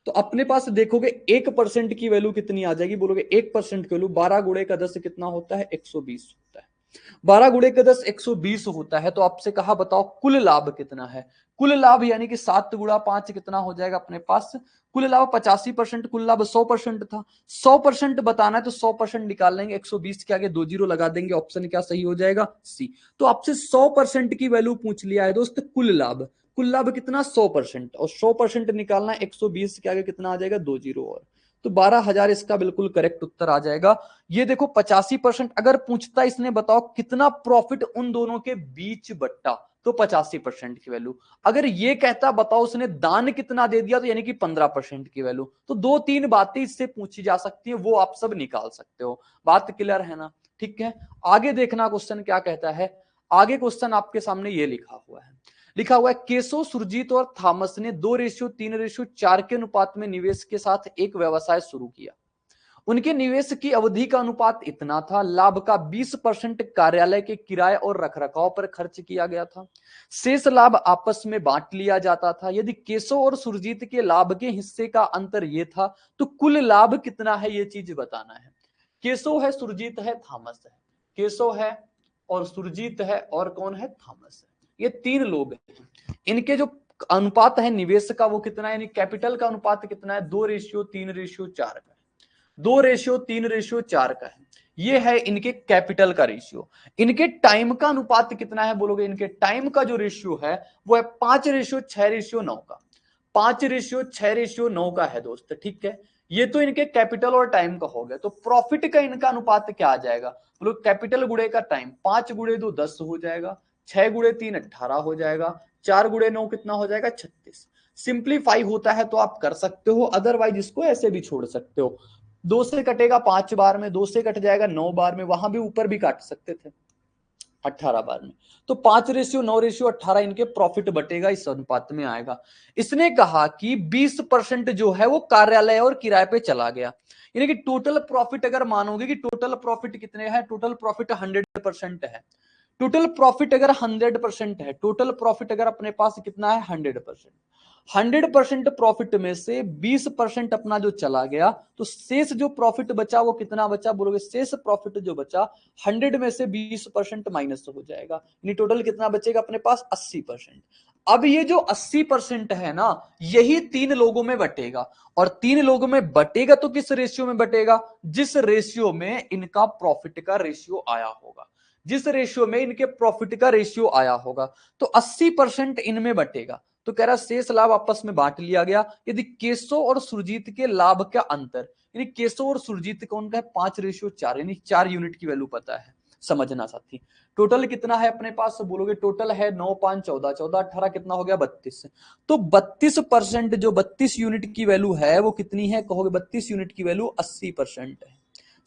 तो अपने पास देखोगे 1% की वैल्यू कितनी आ जाएगी, बोलोगे 1% की वैल्यू 12 गुणे का 10 कितना होता है, 120 होता है। 12 गुणे का 10 120 होता है। तो आपसे कहा बताओ कुल लाभ कितना है, कुल लाभ यानी कि 7 गुणा 5 कितना हो जाएगा अपने पास, कुल लाभ 85%, कुल लाभ 100% था। 100% बताना है तो 100% निकाल लेंगे, 120 के आगे 2 जीरो लगा देंगे, ऑप्शन क्या सही हो जाएगा, सी। तो आपसे 100% की वैल्यू पूछ लिया है दोस्त, कुल लाभ, कुल लाभ कितना 100%, और 100% निकालना 120 के आगे कितना आ जाएगा, 2 जीरो और, तो 12,000 इसका बिल्कुल करेक्ट उत्तर आ जाएगा। ये देखो 85% अगर पूछता इसने बताओ कितना प्रॉफिट उन दोनों के बीच बट्टा, तो 85% की वैल्यू। अगर ये कहता बताओ उसने दान कितना दे दिया, तो यानी कि 15% की वैल्यू। तो 2-3 बातें इससे पूछी जा सकती हैं, वो आप सब निकाल सकते हो। बात क्लियर है ना, ठीक है। आगे देखना क्वेश्चन क्या कहता है। आगे क्वेश्चन आपके सामने ये लिखा हुआ है, लिखा हुआ है केशव, सुरजीत और थॉमस ने 2:3:4 के अनुपात में निवेश के साथ एक व्यवसाय शुरू किया। उनके निवेश की अवधि का अनुपात इतना था, लाभ का 20% कार्यालय के किराए और रखरखाव पर खर्च किया गया था, शेष लाभ आपस में बांट लिया जाता था। यदि केशव और सुरजीत के लाभ के हिस्से का अंतर यह था तो कुल लाभ कितना है, यह चीज बताना है। केशव है, सुरजीत है, थॉमस है। केशव है और सुरजीत है और कौन है, थॉमस है। ये 3 लोग हैं। इनके जो अनुपात है निवेश का वो कितना है, यानी कैपिटल का अनुपात कितना है, 2:3:4 का है, 2:3:4 का है। ये है इनके कैपिटल का रेशियो। इनके टाइम का अनुपात कितना है बोलोगे? इनके टाइम का जो रेशियो है वो है 5:6:9 का। 5:6:9 का है दोस्त, ठीक है। ये तो इनके कैपिटल और टाइम का हो गया। तो प्रॉफिट का इनका अनुपात क्या आ जाएगा बोलो? कैपिटल गुणे का टाइम, 5 × 2 10 हो जाएगा, 6 × 3 18 हो जाएगा, 4 × 9 कितना हो जाएगा? 36। सिंप्लीफाई होता है तो आप कर सकते हो, अदरवाइज इसको ऐसे भी छोड़ सकते हो। 2 से कटेगा 5 बार में, 2 से कट जाएगा 9 बार में, वहां भी ऊपर भी काट सकते थे 18 बार में। तो 5:9:18 इनके प्रॉफिट बटेगा, इस अनुपात में आएगा। इसने कहा कि 20% जो है वो कार्यालय और किराए पे चला गया। यानी कि टोटल प्रॉफिट अगर मानोगे कि टोटल प्रॉफिट कितने हैं, टोटल प्रॉफिट 100% है। टोटल प्रॉफिट अगर 100% है, टोटल प्रॉफिट अगर अपने पास कितना है 100%, 100% प्रॉफिट में से 20% अपना जो चला गया, तो शेष जो प्रॉफिट बचा वो कितना बचा बोलोगे? शेष प्रॉफिट जो बचा 100 में से 20% माइनस हो जाएगा, यानी टोटल कितना बचेगा अपने पास? 80%। अब ये जो 80% है ना, यही 3 लोगों में बटेगा। और 3 लोगों में बटेगा तो किस रेशियो में बटेगा? जिस रेशियो में इनका प्रॉफिट का रेशियो आया होगा, जिस रेशियो में इनके प्रॉफिट का रेशियो आया होगा। तो 80% इनमें बटेगा। तो कह रहा शेष लाभ आपस में बांट लिया गया। यदि केशव और सुरजीत के लाभ का अंतर, यानी केशव और सुरजीत कौन का है? 5:4, यानी 4 यूनिट की वैल्यू पता है, समझना साथी। टोटल कितना है अपने पास बोलोगे? टोटल है 9 5 14, 14 18 कितना हो गया? 32। तो 32% जो 32 यूनिट की वैल्यू है वो कितनी है कहोगे? 32 यूनिट की वैल्यू 80% है।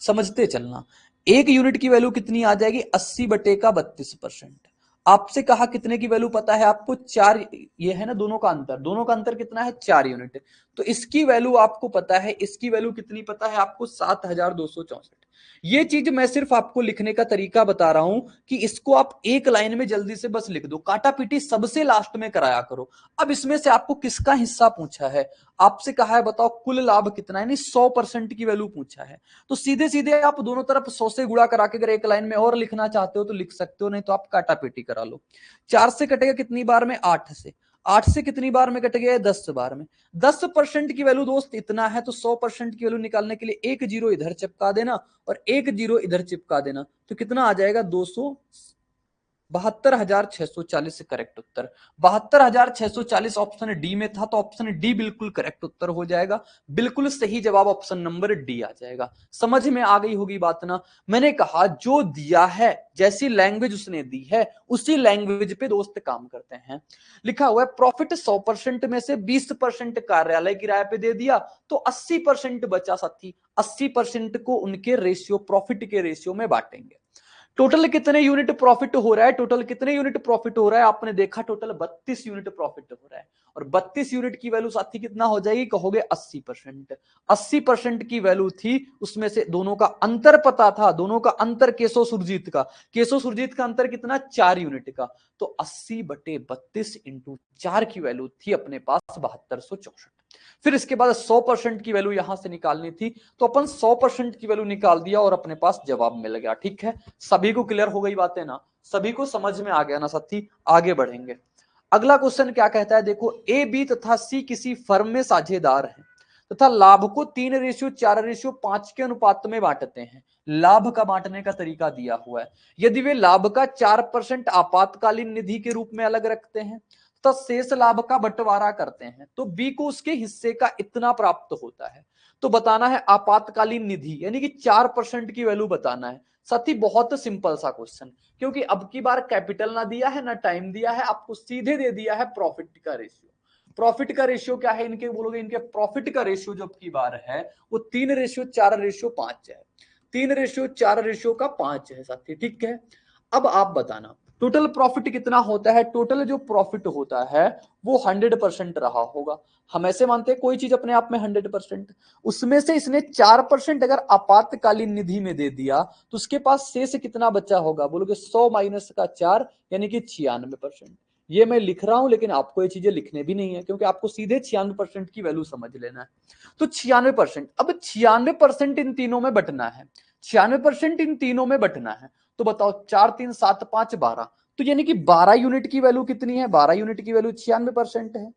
समझते चलना, 1 यूनिट की वैल्यू कितनी आ जाएगी? 80/32%। आपसे कहा कितने की वैल्यू पता है आपको? 4। ये है ना दोनों का अंतर, दोनों का अंतर कितना है? 4 यूनिट। तो इसकी वैल्यू आपको पता है, इसकी वैल्यू कितनी पता है आपको? 7264। ये चीज मैं सिर्फ आपको लिखने का तरीका बता रहा हूं कि इसको आप एक लाइन में जल्दी से बस लिख दो, काटा पीटी सबसे लास्ट में कराया करो। अब इसमें से आपको किसका हिस्सा पूछा है? आपसे कहा है बताओ कुल लाभ कितना है, यानी 100% की वैल्यू पूछा है। तो सीधे सीधे आप दोनों तरफ 100 से गुणा करा के अगर एक लाइन में और लिखना चाहते हो तो लिख सकते हो, नहीं तो आप काटा पेटी करा लो। 4 से कटेगा कितनी बार में? 8 से। 8 से कितनी बार में कट गया? 10 बार में। 10% की वैल्यू दोस्त इतना है, तो 100% की वैल्यू निकालने के लिए एक जीरो इधर चिपका देना और एक जीरो इधर चिपका देना, तो कितना आ जाएगा? 72,640 करेक्ट उत्तर। 72,640 ऑप्शन डी में था, तो ऑप्शन डी बिल्कुल करेक्ट उत्तर हो जाएगा। बिल्कुल सही जवाब ऑप्शन नंबर डी आ जाएगा। समझ में आ गई होगी बात ना? मैंने कहा जो दिया है, जैसी लैंग्वेज उसने दी है उसी लैंग्वेज पे दोस्त काम करते हैं। लिखा हुआ है प्रॉफिट 100% में से 20% कार्यालय किराए पे दे दिया, तो 80% बचा साथी। 80% को उनके रेशियो, प्रॉफिट के रेशियो में बांटेंगे। टोटल कितने यूनिट प्रॉफिट हो रहा है? टोटल कितने यूनिट प्रॉफिट हो रहा है? आपने देखा टोटल 32 यूनिट प्रॉफिट हो रहा है। और 32 यूनिट की वैल्यू साथी कितना हो जाएगी कहोगे? 80%। 80% की वैल्यू थी, उसमें से दोनों का अंतर पता था, दोनों का अंतर केशव सुरजीत का, केशव सुरजीत का अंतर कितना? 4 यूनिट का। तो 80/32 × 4 की वैल्यू थी अपने पास 7264। फिर इसके बाद 100% की वैल्यू यहां से निकालनी थी, तो अपन 100% की वैल्यू निकाल दिया और अपने पास जवाब मिल गया। ठीक है, सभी को क्लियर हो गई बातें ना? सभी को समझ में आ गया ना साथी? आगे बढ़ेंगे। अगला क्वेश्चन क्या कहता है देखो, ए बी तथा सी किसी फर्म में साझेदार हैं तथा लाभ को 3:4:5 के अनुपात में बांटते हैं। लाभ का बांटने का तरीका दिया हुआ है। यदि वे लाभ का 4% आपातकालीन निधि के रूप में अलग रखते हैं तो शेष लाभ का बंटवारा करते हैं, तो बी को उसके हिस्से का इतना प्राप्त होता है। तो बताना है आपातकालीन निधि, यानी कि 4% की वैल्यू बताना है। साथी बहुत सिंपल सा क्वेश्चन, क्योंकि अब की बार कैपिटल ना दिया है ना टाइम दिया है, आपको सीधे दे दिया है प्रॉफिट का रेशियो। प्रॉफिट का रेशियो क्या है इनके बोलोगे? इनके प्रॉफिट का रेशियो जो अब की बार है वो 3:4:5 है। 3:4:5 है साथी, ठीक है। अब आप बताना टोटल प्रॉफिट कितना होता है? टोटल जो प्रॉफिट होता है वो 100% रहा होगा। हम ऐसे मानते हैं कोई चीज अपने आप में 100%, उसमें से इसने 4% अगर आपातकालीन निधि में दे दिया तो उसके पास शेष कितना बचा होगा बोलोगे? 100 माइनस का 4 यानी कि 96%। ये मैं लिख रहा हूं, लेकिन आपको ये चीजें लिखने भी नहीं है, क्योंकि आपको सीधे 96% की वैल्यू समझ लेना है। तो 96%, अब 96% इन तीनों में बटना है, 96% इन तीनों में बटना है। तो बताओ 4 3 7 5 12, तो यानी कि 12 यूनिट की वैल्यू कितनी है? 12 यूनिट की वैल्यू 96% है।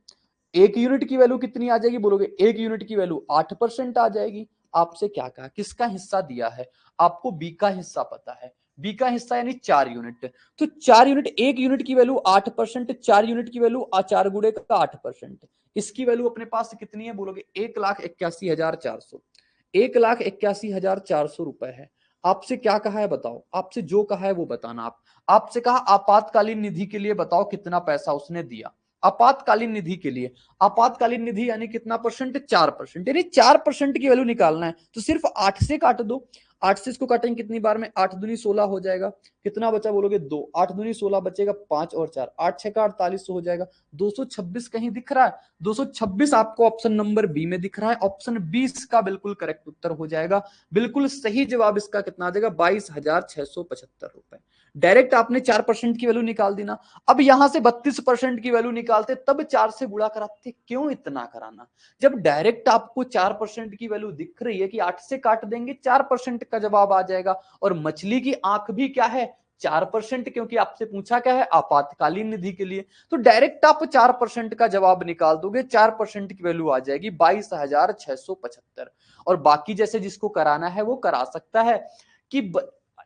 1 यूनिट की वैल्यू कितनी आ जाएगी बोलोगे? 1 यूनिट की वैल्यू 8% आ जाएगी। आपसे क्या कहा, किसका हिस्सा दिया है, आपको बी का हिस्सा पता है, बी का हिस्सा यानी 4 यूनिट, तो 4 यूनिट, 1 यूनिट की वैल्यू 8%, 4 यूनिट की वैल्यू 4 गुणे का 8%, इसकी वैल्यू अपने पास कितनी है बोलोगे 1,81,400, 1,81,400 रुपए है। आपसे क्या कहा है बताओ, आपसे जो कहा है वो बताना। आपसे कहा आपातकालीन निधि के लिए बताओ कितना पैसा उसने दिया, आपातकालीन निधि के लिए, आपातकालीन निधि यानी कितना परसेंट, 4%, यानी 4% की वैल्यू निकालना है, तो सिर्फ 8 से काट दो, 8 से इसको काटेंगे कितनी बार में, 8 दूनी 16 हो जाएगा, कितना बचा बोलोगे 2, 8 दूनी 16 बचेगा 5 और 4, 8 6 का 48 हो जाएगा, 226 कहीं दिख रहा है, 226 आपको ऑप्शन नंबर बी में दिख रहा है, ऑप्शन 20 का बिल्कुल करेक्ट उत्तर हो जाएगा। बिल्कुल सही जवाब इसका कितना आ जाएगा, 22,675 रुपए। डायरेक्ट आपने 4% की वैल्यू निकाल दी ना। अब यहां से 32% की वैल्यू निकालते तब 4 से गुणा कराते, क्यों इतना कराना, जब डायरेक्ट आपको 4% की वैल्यू दिख रही है कि 8 से काट देंगे 4% का जवाब आ जाएगा। और मछली की आंख भी क्या है, 4%, क्योंकि आपसे पूछा क्या है, आपातकालीन निधि के लिए, तो डायरेक्ट आप 4% का जवाब निकाल दोगे, 4% की वैल्यू आ जाएगी 22,675। और बाकी जैसे जिसको कराना है वो करा सकता है कि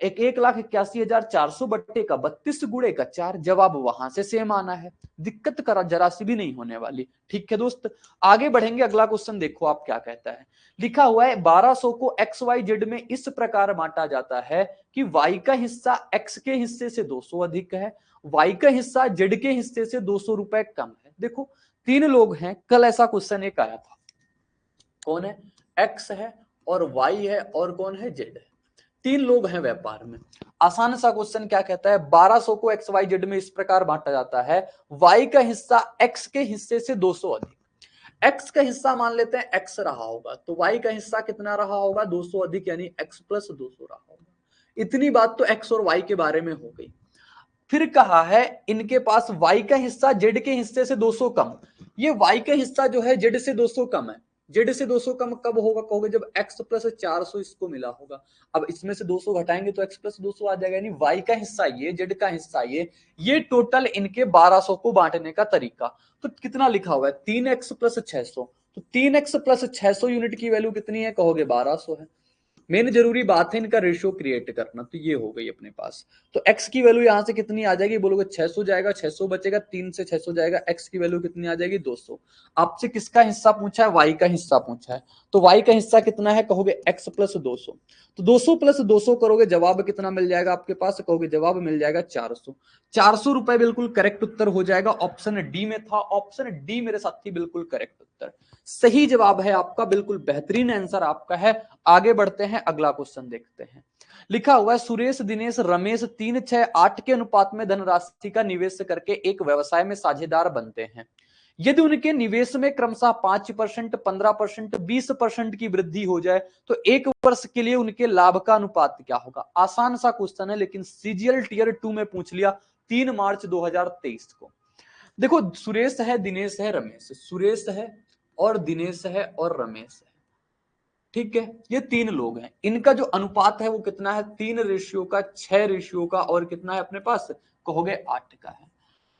1,81,400 बट्टे का 32 गुणे का 4, जवाब वहां से सेम आना है, दिक्कत करा जरा सी भी नहीं होने वाली। ठीक है दोस्त, आगे बढ़ेंगे, अगला क्वेश्चन देखो आप क्या कहता है। लिखा हुआ है 1200 को एक्स वाई जेड में इस प्रकार बांटा जाता है कि वाई का हिस्सा एक्स के हिस्से से 200 अधिक है, वाई का हिस्सा जेड के हिस्से से 200 रुपए कम है। देखो 3 लोग हैं, कल ऐसा क्वेश्चन एक आया था, कौन है, एक्स है और वाई है और कौन है, जेड है, 3 लोग हैं व्यापार में। आसान सा क्वेश्चन क्या कहता है, 1200 को एक्स वाई जेड में इस प्रकार बांटा जाता है, वाई का हिस्सा एक्स के हिस्से से 200 अधिक, एक्स का हिस्सा मान लेते हैं एक्स रहा होगा, तो वाई का हिस्सा कितना रहा होगा, 200 अधिक, यानी एक्स प्लस 200 रहा होगा। इतनी बात तो एक्स और वाई के बारे में हो गई। फिर कहा है इनके पास वाई का हिस्सा जेड के हिस्से से 200 कम, ये वाई का हिस्सा जो है जेड से 200 कम है, जेड से 200 कम कब होगा कहोगे, जब x प्लस 400 इसको मिला होगा। अब इसमें से 200 घटाएंगे तो x प्लस 200 आ जाएगा, यानी वाई का हिस्सा ये, जेड का हिस्सा ये टोटल इनके 1200 को बांटने का तरीका। तो कितना लिखा हुआ है, 3x प्लस 600, तो 3x प्लस 600 यूनिट की वैल्यू कितनी है कहोगे 1200 है। मेन जरूरी बात है इनका रेशियो क्रिएट करना, तो ये हो गई अपने पास। तो x की वैल्यू यहां से कितनी आ जाएगी बोलोगे 600 जाएगा, 600 बचेगा, 3 से 600 जाएगा, x की वैल्यू कितनी आ जाएगी 200। आपसे किसका हिस्सा पूछा है, y का हिस्सा पूछा है, तो y का हिस्सा कितना है कहोगे x प्लस 200, तो 200 प्लस 200 करोगे जवाब कितना मिल जाएगा आपके पास, कहोगे जवाब मिल जाएगा 400, 400 रुपए बिल्कुल करेक्ट उत्तर हो जाएगा, ऑप्शन डी में था, ऑप्शन डी मेरे साथी बिल्कुल करेक्ट उत्तर, सही जवाब है आपका, बिल्कुल बेहतरीन आंसर आपका है। आगे बढ़ते हैं, अगला क्वेश्चन देखते हैं। लिखा हुआ है सुरेश दिनेश रमेश 3 6 8 के अनुपात में धनराशि का निवेश करके एक व्यवसाय में साझेदार बनते हैं। यदि उनके निवेश में क्रमशः 5%, 15%, 20% की वृद्धि हो जाए तो एक वर्ष के लिए उनके लाभ का अनुपात क्या होगा। आसान सा क्वेश्चन है, लेकिन सीजीएल टीयर 2 में पूछ लिया 3 मार्च 2023 को। देखो सुरेश है, दिनेश है, रमेश, सुरेश है और दिनेश है और रमेश है, ठीक है, ये 3 लोग हैं, इनका जो अनुपात है वो कितना है, 3 रेशियो का, 6 रेशियो का, और कितना है अपने पास कहोगे 8 का है।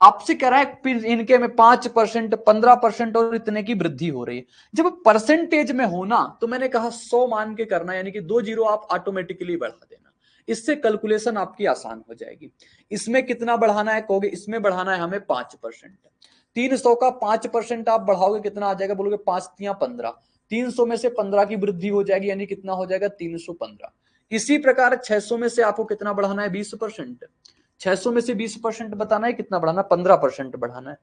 आपसे कह रहा है फिर इनके में 5%, 15% और इतने की वृद्धि हो रही है। जब परसेंटेज में होना तो मैंने कहा 100 मान के करना, यानी कि 2 जीरो आप ऑटोमेटिकली बढ़ा देना, इससे कैलकुलेशन आपकी आसान हो जाएगी। इसमें कितना बढ़ाना है कहोगे, इसमें बढ़ाना है हमें 5%, 300 का 5% आप बढ़ाओगे कितना आ जाएगा बोलोगे 5 तिया 15, 300 में से 15 की वृद्धि हो जाएगी, यानी कितना हो जाएगा 315। इसी प्रकार 600 में से आपको कितना बढ़ाना है 20%, 600 में से 20% बताना है, कितना बढ़ाना, 15% बढ़ाना है,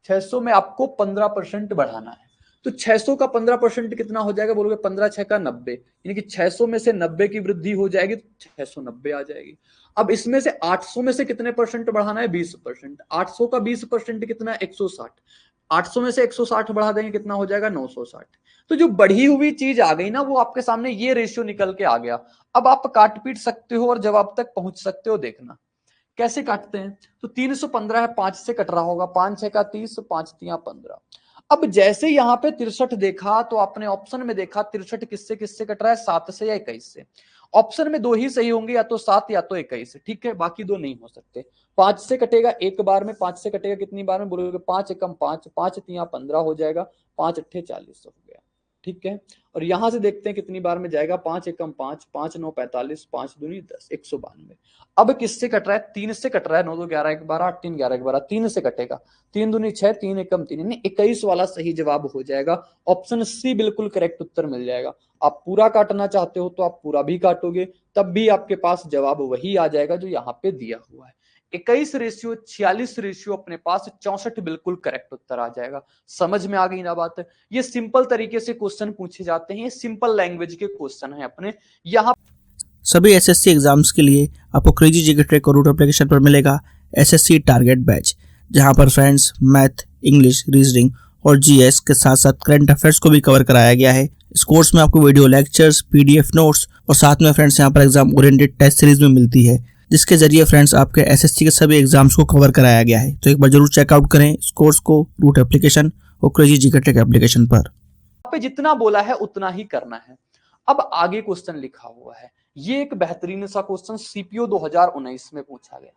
600 में आपको 15% बढ़ाना है, तो 600 का 15% कितना हो जाएगा बोलोगे 15 6 का 90, यानी कि 600 में से 90 की वृद्धि हो जाएगी तो 690 आ जाएगी। अब इसमें से 800 में से कितने परसेंट बढ़ाना है 20%, 800 का 20% कितना है 160, 800 में से 160 बढ़ा देंगे कितना हो जाएगा 960। तो जो बढ़ी हुई चीज आ गई ना वो आपके सामने ये रेशियो निकल के आ गया। अब आप काट पीट सकते हो और जवाब तक पहुंच सकते हो, देखना कैसे काटते हैं। तो 315 है, 5 से कट रहा होगा, 5 6 का 30, 5 तिया 15। अब जैसे यहाँ पे 63 देखा तो आपने ऑप्शन में देखा 63 किससे किससे कट रहा है, 7 से या 21 से। ऑप्शन में 2 ही सही होंगे, या तो 7 या तो 21, ठीक है, बाकी 2 नहीं हो सकते। 5 से कटेगा एक बार में, 5 से कटेगा कितनी बार में बोलोगे 5 एकम 5, 5 तिया 15 हो जाएगा, 5 अट्ठे 40 हो गया, ठीक है। और यहां से देखते हैं कितनी बार में जाएगा, 5 एकम 5, 5 9 45, 5 दूनी 10, 192। अब किससे कट रहा है, 3 से कट रहा है, 9 2 11 1 12, 8 3 11 1 12, 3 से कटेगा, 3 दूनी 6, 3 एकम 3, यानी 21 वाला सही जवाब हो जाएगा। ऑप्शन सी बिल्कुल करेक्ट उत्तर मिल जाएगा। आप पूरा काटना चाहते हो तो आप पूरा भी काटोगे, तब भी आपके पास जवाब वही आ जाएगा जो यहाँ पे दिया हुआ है। 21:46 अपने पास 64 बिल्कुल करेक्ट उत्तर आ जाएगा। समझ में आ गई ना बात। ये सिंपल तरीके से क्वेश्चन पूछे जाते हैं, ये सिंपल लैंग्वेज के क्वेश्चन है अपने यहाँ। सभी एसएससी एग्जाम्स के लिए आपको क्रेजी जीके ट्रैक और रूट एप्लीकेशन पर मिलेगा एसएससी टारगेट बैच, जहां पर फ्रेंड्स मैथ, इंग्लिश, रीजनिंग और जीएस के साथ साथ करंट अफेयर्स को भी कवर कराया गया है। इस कोर्स में आपको वीडियो लेक्चर्स, पीडीएफ नोट्स और साथ में फ्रेंड्स यहाँ पर एग्जाम ओरिएंटेड टेस्ट सीरीज में मिलती है, जिसके जरिए फ्रेंड्स आपके एसएससी के सभी एग्जाम्स को कवर कराया गया है। तो एक बार जरूर चेकआउट करें इस कोर्स को रूट एप्लीकेशन और क्रेजी जीके ट्रैक एप्लीकेशन पर। पे जितना बोला है उतना ही करना है। अब आगे क्वेश्चन लिखा हुआ है, ये एक बेहतरीन सा क्वेश्चन सीपीओ 2019 में पूछा गया।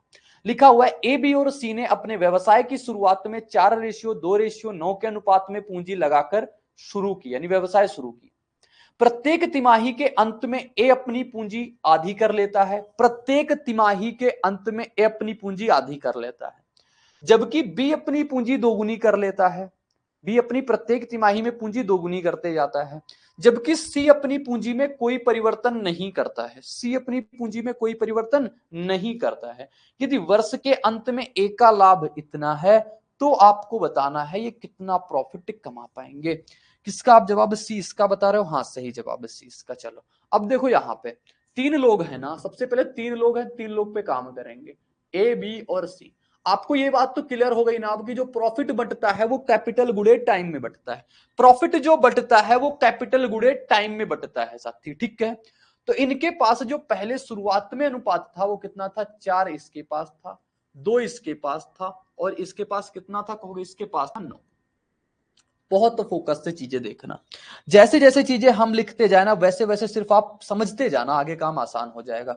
लिखा हुआ है ए, बी और सी ने अपने व्यवसाय की शुरुआत में 4:2:9 के अनुपात में पूंजी लगाकर शुरू की, यानी व्यवसाय शुरू की। प्रत्येक तिमाही के अंत में ए अपनी पूंजी आधी कर लेता है, प्रत्येक तिमाही के अंत में ए अपनी पूंजी आधी कर लेता है, जबकि बी अपनी पूंजी दोगुनी कर लेता है। बी अपनी प्रत्येक तिमाही में पूंजी दोगुनी करते जाता है, जबकि सी अपनी पूंजी में कोई परिवर्तन नहीं करता है। सी अपनी पूंजी में कोई परिवर्तन नहीं करता है। यदि वर्ष के अंत में ए का लाभ इतना है तो आपको बताना है ये कितना प्रॉफिट कमा पाएंगे। किसका आप जवाब सी इसका बता रहे हो? हाँ, सही जवाब सी इसका। चलो अब देखो यहाँ पे 3 लोग हैं ना, सबसे पहले 3 लोग हैं, 3 लोग पे काम करेंगे, ए, बी और सी। आपको ये बात तो क्लियर हो गई ना आपकी, जो प्रॉफिट बंटता है वो कैपिटल गुणे टाइम में बंटता है। प्रॉफिट जो बंटता है वो कैपिटल गुणे टाइम में बंटता है साथी, ठीक है। तो इनके पास जो पहले शुरुआत में अनुपात था वो कितना था, 4 इसके पास था, 2 इसके पास था, और इसके पास कितना था कहोगे, इसके पास था 9। बहुत फोकस से चीजें देखना, जैसे जैसे चीजें हम लिखते जाए ना वैसे वैसे सिर्फ आप समझते जाना, आगे काम आसान हो जाएगा।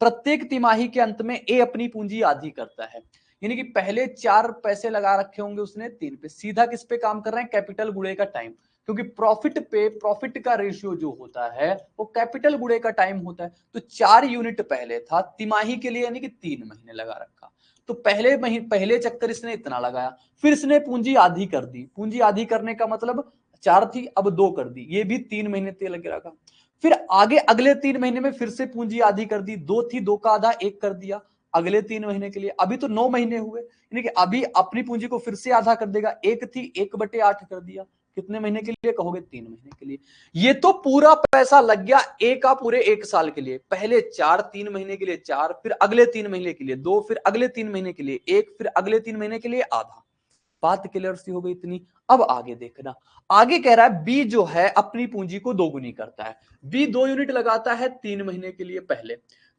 प्रत्येक तिमाही के अंत में ए अपनी पूंजी आधी करता है, यानी कि पहले 4 पैसे लगा रखे होंगे उसने 3 पे, सीधा किस पे काम कर रहे हैं, कैपिटल गुणे का टाइम। क्योंकि प्रॉफिट पे प्रॉफिट का रेशियो जो होता है वो कैपिटल गुणे का टाइम होता है। तो 4 यूनिट पहले था तिमाही के लिए, यानी कि 3 महीने लगा रखा। तो पहले चक्कर इसने इतना लगाया, फिर इसने पूंजी आधी कर दी। पूंजी आधी करने का मतलब 4 थी अब 2 कर दी, ये भी 3 महीने तेल लगे रखा। फिर आगे अगले 3 महीने में फिर से पूंजी आधी कर दी, 2 थी 2 का आधा 1 कर दिया अगले 3 महीने के लिए। अभी तो 9 महीने हुए, यानी कि अभी अपनी पूंजी को फिर से आधा कर देगा, 1 थी 1/8 कर दिया। कितने महीने के लिए कहोगे, 3 महीने के लिए। ये तो पूरा पैसा लग गया ए का पूरे 1 साल के लिए। पहले 4, 3 महीने के लिए 4, फिर अगले 3 महीने के लिए 2, फिर अगले 3 महीने के लिए 1, फिर अगले 3 महीने के लिए आधा। बात क्लियर सी हो गई इतनी। अब आगे देखना, आगे कह रहा है बी जो है अपनी पूंजी को दोगुनी करता है। बी 2 यूनिट लगाता है 3 महीने के लिए पहले,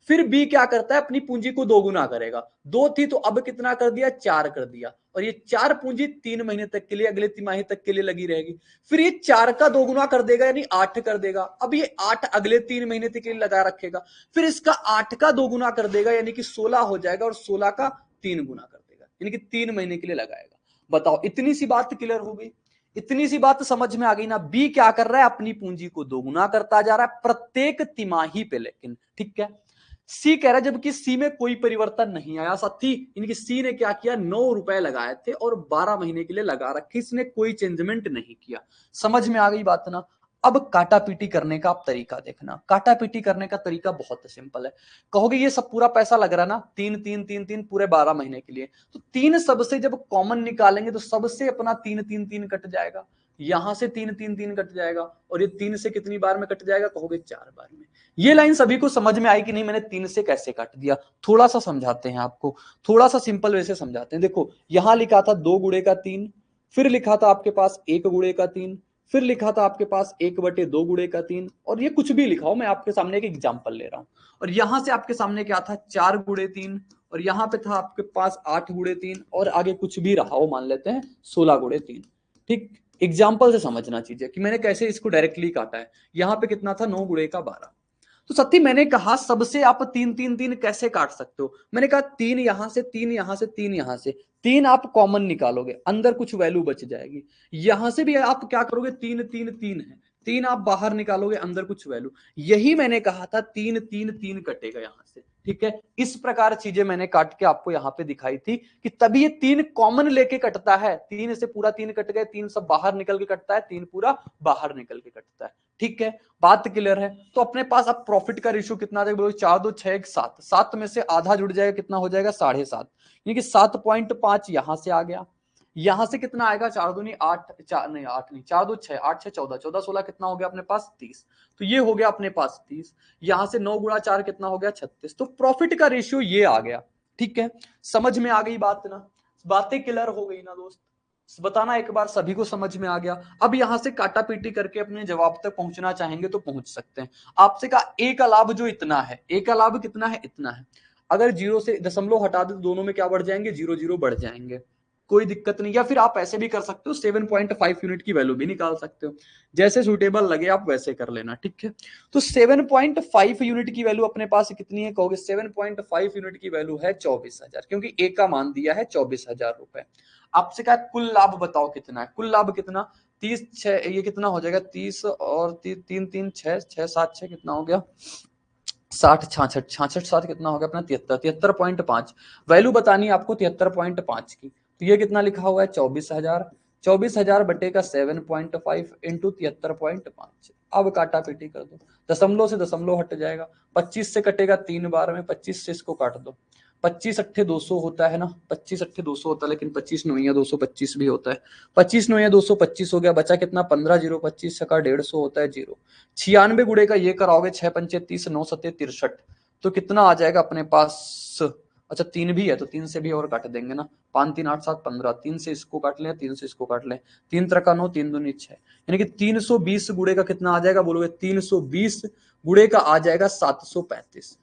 फिर बी क्या करता है, अपनी पूंजी को दोगुना करेगा। 2 थी तो अब कितना कर दिया, 4 कर दिया, और ये 4 पूंजी 3 महीने तक के लिए, अगले तिमाही तक के लिए लगी रहेगी। फिर ये 4 का दोगुना कर देगा, यानी 8 कर देगा। अब ये 8 अगले 3 महीने तक के लिए लगा रखेगा, फिर इसका 8 का दोगुना कर देगा, यानी कि 16 हो जाएगा, और 16 का 3 गुना कर देगा, यानी कि 3 महीने के लिए लगाएगा। बताओ, इतनी सी बात क्लियर हो गई, इतनी सी बात समझ में आ गई ना। बी क्या कर रहा है, अपनी पूंजी को दोगुना करता जा रहा है प्रत्येक तिमाही पे, लेकिन ठीक है। सी कह रहा है जबकि सी में कोई परिवर्तन नहीं आया साथी, इनकी सी ने क्या किया, 9 रुपए लगाए थे और 12 महीने के लिए लगा रखे, इसने कोई चेंजमेंट नहीं किया। समझ में आ गई बात ना। अब काटा पीटी करने का आप तरीका देखना। काटा पीटी करने का तरीका बहुत सिंपल है। कहोगे ये सब पूरा पैसा लग रहा है ना, 3 3 3 3 पूरे 12 महीने के लिए, तो 3 सबसे जब कॉमन निकालेंगे तो सबसे अपना 3 3 3 कट जाएगा, यहां से 3 3 3 कट जाएगा, और ये 3 से कितनी बार में कट जाएगा कहोगे, 4 बार में। ये लाइन सभी को समझ में आई कि नहीं, मैंने 3 से कैसे काट दिया? थोड़ा सा समझाते हैं आपको, थोड़ा सा सिंपल वे से समझाते हैं। देखो यहां लिखा था 2 गुणे का 3, फिर लिखा था आपके पास 1 गुणे का 3, फिर लिखा था आपके पास 1/2 गुणे का 3, और ये कुछ भी लिखा हो, मैं आपके सामने एक एग्जांपल ले रहा हूं। और यहां से आपके सामने क्या था, 4 गुणे 3, और यहां पे था आपके पास 8 गुणे 3, और आगे कुछ भी रहा हो, मान लेते हैं 16 गुणे 3। ठीक, एग्जाम्पल से समझना चीजें कि मैंने कैसे इसको डायरेक्टली काटा है। यहां पे कितना था, 9 गुणे का 12। तो सत्ती मैंने कहा सबसे आप 3 3 3 कैसे काट सकते हो? मैंने कहा 3 यहां से, 3 यहां से, 3 यहां से, 3 आप कॉमन निकालोगे, अंदर कुछ वैल्यू बच जाएगी। यहां से भी आप क्या करोगे, 3 3 3 है, तीन आप बाहर निकालोगे, अंदर कुछ वैल्यू, यही मैंने कहा था, तीन तीन तीन कटेगा यहां से, ठीक है। इस प्रकार चीजें मैंने काट के आपको यहां पे दिखाई थी कि तभी ये तीन कॉमन लेके कटता है, तीन से पूरा तीन कट गए, तीन सब बाहर निकल के कटता है, तीन पूरा बाहर निकल के कटता है, ठीक है। बात क्लियर है। तो अपने पास अब प्रॉफिट का रेशियो कितना आ जाएगा, 4 2 6 1 7, 7 में से आधा जुड़ जाएगा, कितना हो जाएगा 7.5, यानी कि 7.5 यहां से आ गया। यहां से कितना आएगा, 4 दूनी 8, 4 नहीं 8 नहीं, 4 2 6, 8 6 14, 14 16 कितना हो गया अपने पास 30। तो ये हो गया अपने पास 30। यहां से 9 गुणा 4 कितना हो गया 36। तो प्रॉफिट का रेशियो ये आ गया, ठीक है। समझ में आ गई बात ना, बातें क्लियर हो गई ना दोस्त, बताना एक बार सभी को समझ में आ गया। अब यहां से काटा पीटी करके अपने जवाब तक पहुंचना चाहेंगे तो पहुंच सकते हैं। आपसे कहा ए का लाभ जो इतना है, ए का लाभ कितना है, इतना है। अगर जीरो से दशमलव हटा दे तो दोनों में क्या बढ़ जाएंगे, जीरो जीरो बढ़ जाएंगे, कोई दिक्कत नहीं। या फिर आप ऐसे भी कर सकते हो, 7.5 यूनिट की वैल्यू भी निकाल सकते हो, जैसे सुटेबल लगे आप वैसे कर लेना, ठीक है। तो 7.5 यूनिट की वैल्यू अपने पास कितनी है, कहोगे 7.5 यूनिट की वैल्यू है 24,000, क्योंकि ए का मान दिया है 24,000 रुपए। आपसे कहा कुल लाभ बताओ कितना है, कुल लाभ कितना, 30 6 ये कितना हो जाएगा, 30 और 3 3 6 6 7 6 कितना हो गया 60, 66 66 7 कितना हो गया अपना 73, 73.5 वैल्यू बतानी है आपको 73.5 की। तो ये कितना लिखा हुआ है 24,000, 24,000 बटे का 7.5 इंटू 73.5। अब काटा पीटी कर दो, दशमलव से दशमलव हट जाएगा, 25 से कटेगा 3 बार में, 25 से इसको काट दो, 25 अट्ठे 200 होता है ना, 25 अट्ठे 200 होता है, लेकिन 25 नौया 225 भी होता है, 25 नौया 225 हो गया, बचा कितना 15 जीरो 25 का 150 होता है जीरो। 96 गुणे का ये कराओगे 6 पंचे 30 9 सत्ते 63, तो कितना आ जाएगा अपने पास, अच्छा तीन भी है तो तीन से भी और काट देंगे ना, 5 3 8 7 15, तीन से इसको काट लें, तीन से इसको काट लें, तीन त्रिका 9 तीन दूनी 6, यानी कि 320 गुणे का कितना आ जाएगा बोलोगे, 320 गुणे का आ जाएगा 735।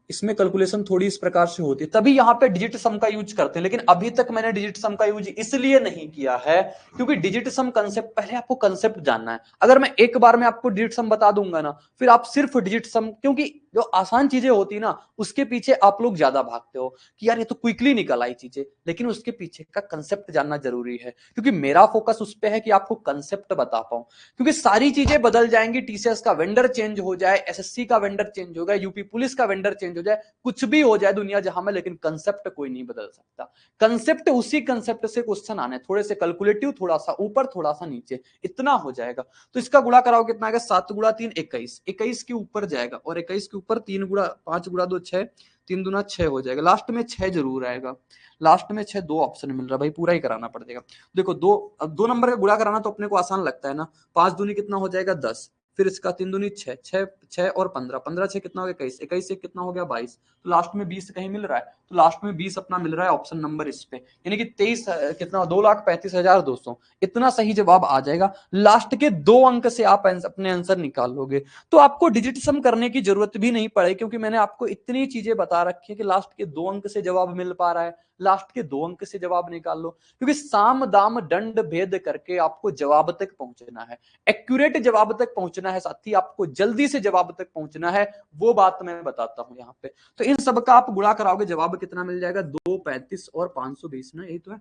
इसमें कैलकुलेशन थोड़ी इस प्रकार से होती है, तभी यहां पे डिजिट सम का यूज करते हैं। लेकिन अभी तक मैंने डिजिट सम का यूज इसलिए नहीं किया है क्योंकि डिजिट सम कंसेप्ट, पहले आपको कंसेप्ट जानना है। अगर मैं एक बार में आपको डिजिट सम बता दूंगा ना, फिर आप सिर्फ डिजिट सम, क्योंकि जो आसान चीजें होती है ना उसके पीछे आप लोग ज्यादा भागते हो कि यार ये तो क्विकली निकल आई चीजें, लेकिन उसके पीछे का कंसेप्ट जानना जरूरी है, क्योंकि मेरा फोकस उस पर है कि आपको कंसेप्ट बता पाऊं। क्योंकि सारी चीजें बदल जाएंगी, टीसीएस का वेंडर चेंज हो जाए, एसएससी का वेंडर चेंज हो जाए, यूपी पुलिस का वेंडर चेंज हो जाए, कुछ भी हो जाए दुनिया जहां में, लेकिन कंसेप्ट कोई नहीं बदल सकता। कंसेप्ट, उसी कंसेप्ट से क्वेश्चन आने, थोड़े से कैलकुलेटिव, थोड़ा सा ऊपर थोड़ा सा नीचे, इतना हो जाएगा। तो इसका गुणा कराओ कितना आएगा, 7 गुणा 3 21, 21 के ऊपर जाएगा, और 21 के ऊपर 3 गुणा 5 गुणा 2 6, 3 दूना 6 हो जाएगा, लास्ट में 6 जरूर आएगा, लास्ट में 6 दो ऑप्शन मिल रहा है भाई, पूरा ही कराना पड़ेगा। देखो दो नंबर का गुणा कराना तो अपने को आसान लगता है ना, 5 दूनी कितना हो जाएगा 10, फिर इसका 3 दूनी 6, 6 6 और 15, 15 6 कितना हो गया 21, 21 से कितना हो गया 22, तो लास्ट में 20 कहीं मिल रहा है, तो लास्ट में 20 अपना मिल रहा है ऑप्शन नंबर इस पे, यानी कि 23 कितना 2,35,200, इतना सही जवाब आ जाएगा। लास्ट के 2 अंक से आप अपने आंसर निकाल लोगे, तो आपको डिजिट सम करने की जरूरत भी नहीं पड़ेगी, क्योंकि मैंने आपको इतनी चीजें बता रखी है कि लास्ट के 2 अंक से जवाब मिल पा रहा है, लास्ट के 2 अंक से जवाब निकाल लो, क्योंकि साम दाम दंड भेद करके आपको जवाब तक पहुंचना है, एक्यूरेट जवाब तक पहुंचना है साथी, आपको जल्दी से जवाब तक पहुंचना है, वो बात मैं बताता हूं यहाँ पे। तो इन सब का आप गुणा कराओगे जवाब कितना मिल जाएगा, 235 और 520 ना, यही तो है,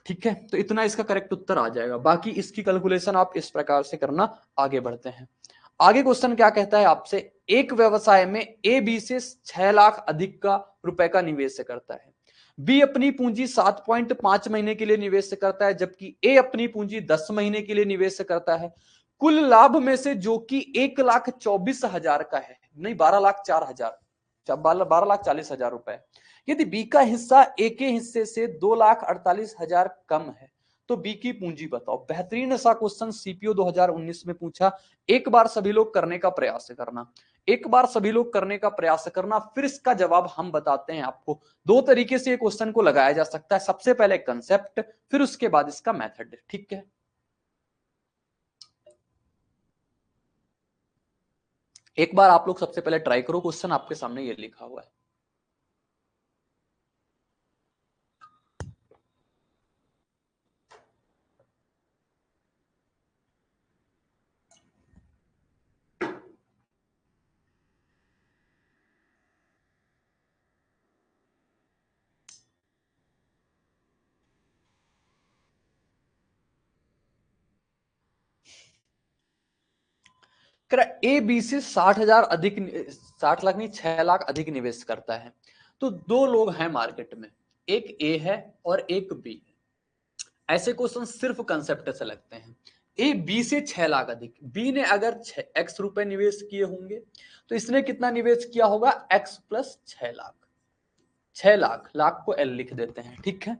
ठीक है। तो इतना इसका करेक्ट उत्तर आ जाएगा, बाकी इसकी कैलकुलेशन आप इस प्रकार से करना। आगे बढ़ते हैं, आगे क्वेश्चन क्या कहता है आपसे, एक व्यवसाय में ए बी से 6 लाख अधिक का रुपए का निवेश करता है, बी अपनी पूंजी 7.5 महीने के लिए निवेश करता है, जबकि ए अपनी पूंजी 10 महीने के लिए निवेश करता है। कुल लाभ में से जो कि 1,24,000 का है, नहीं 12,04,000, 12,40,000 रुपए, यदि बी का हिस्सा ए के हिस्से से 2,48,000 कम है तो बी की पूंजी बताओ। बेहतरीन सा क्वेश्चन सीपीओ 2019 में पूछा, एक बार सभी लोग करने का प्रयास करना, एक बार सभी लोग करने का प्रयास करना, फिर इसका जवाब हम बताते हैं आपको। दो तरीके से क्वेश्चन को लगाया जा सकता है, सबसे पहले कंसेप्ट, फिर उसके बाद इसका मेथड, ठीक है। एक बार आप लोग सबसे पहले ट्राई करो, क्वेश्चन आपके सामने ये लिखा हुआ है। ए बी से 60,000 अधिक, 60 लाख नहीं 6 लाख अधिक निवेश करता है। तो दो लोग हैं मार्केट में, एक ए है और एक बी है। ऐसे क्वेश्चन सिर्फ कंसेप्ट से लगते हैं। ए बी से 6 लाख अधिक, बी ने अगर x रुपए निवेश किए होंगे तो इसने कितना निवेश किया होगा, x प्लस 6 लाख। 6 लाख, लाख को एल लिख देते हैं, ठीक है।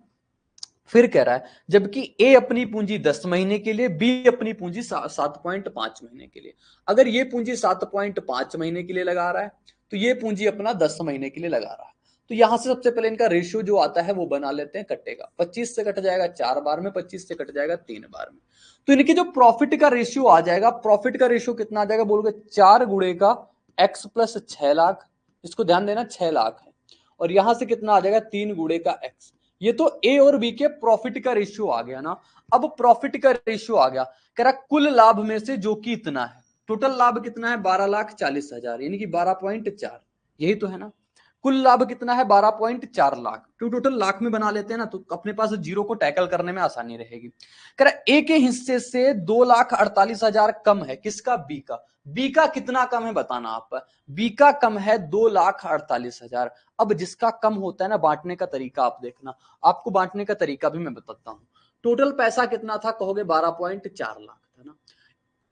फिर कह रहा है जबकि ए अपनी पूंजी 10 महीने के लिए, बी अपनी पूंजी 7.5 महीने के लिए। अगर ये पूंजी 7.5 महीने के लिए लगा रहा है तो ये पूंजी अपना 10 महीने के लिए लगा रहा है। तो यहां से सबसे पहले इनका रेशियो जो आता है वो बना लेते हैं, कटेगा 25 से कट जाएगा 4 बार में, 25 से कट जाएगा 3 बार में। तो इनकी जो प्रॉफिट का रेशियो आ जाएगा, प्रॉफिट का रेशियो कितना आ जाएगा बोलोगे, 4 गुणे का x प्लस 6 लाख, इसको ध्यान देना 6 लाख है, और यहां से कितना आ जाएगा 3 गुणे का x। ये तो ए और बी के प्रॉफिट का रेशियो आ गया ना। अब प्रॉफिट का रेशियो आ गया, कह रहा कुल लाभ में से जो कि इतना है, टोटल लाभ कितना है 12,40,000, यानी कि 12.4, यही तो है ना। कुल लाभ कितना है 12.4 लाख, तो टोटल लाख में बना लेते हैं ना, तो अपने पास जीरो को टैकल करने में आसानी रहेगी। कह रहा ए के हिस्से से 2,48,000 कम है, किसका, बी का। बी का कितना कम है बताना आप, बी का कम है 2,48,000। अब जिसका कम होता है ना, बांटने का तरीका आप देखना, आपको बांटने का तरीका भी मैं बताता हूं। टोटल पैसा कितना था, कहोगे 12.4 लाख था ना।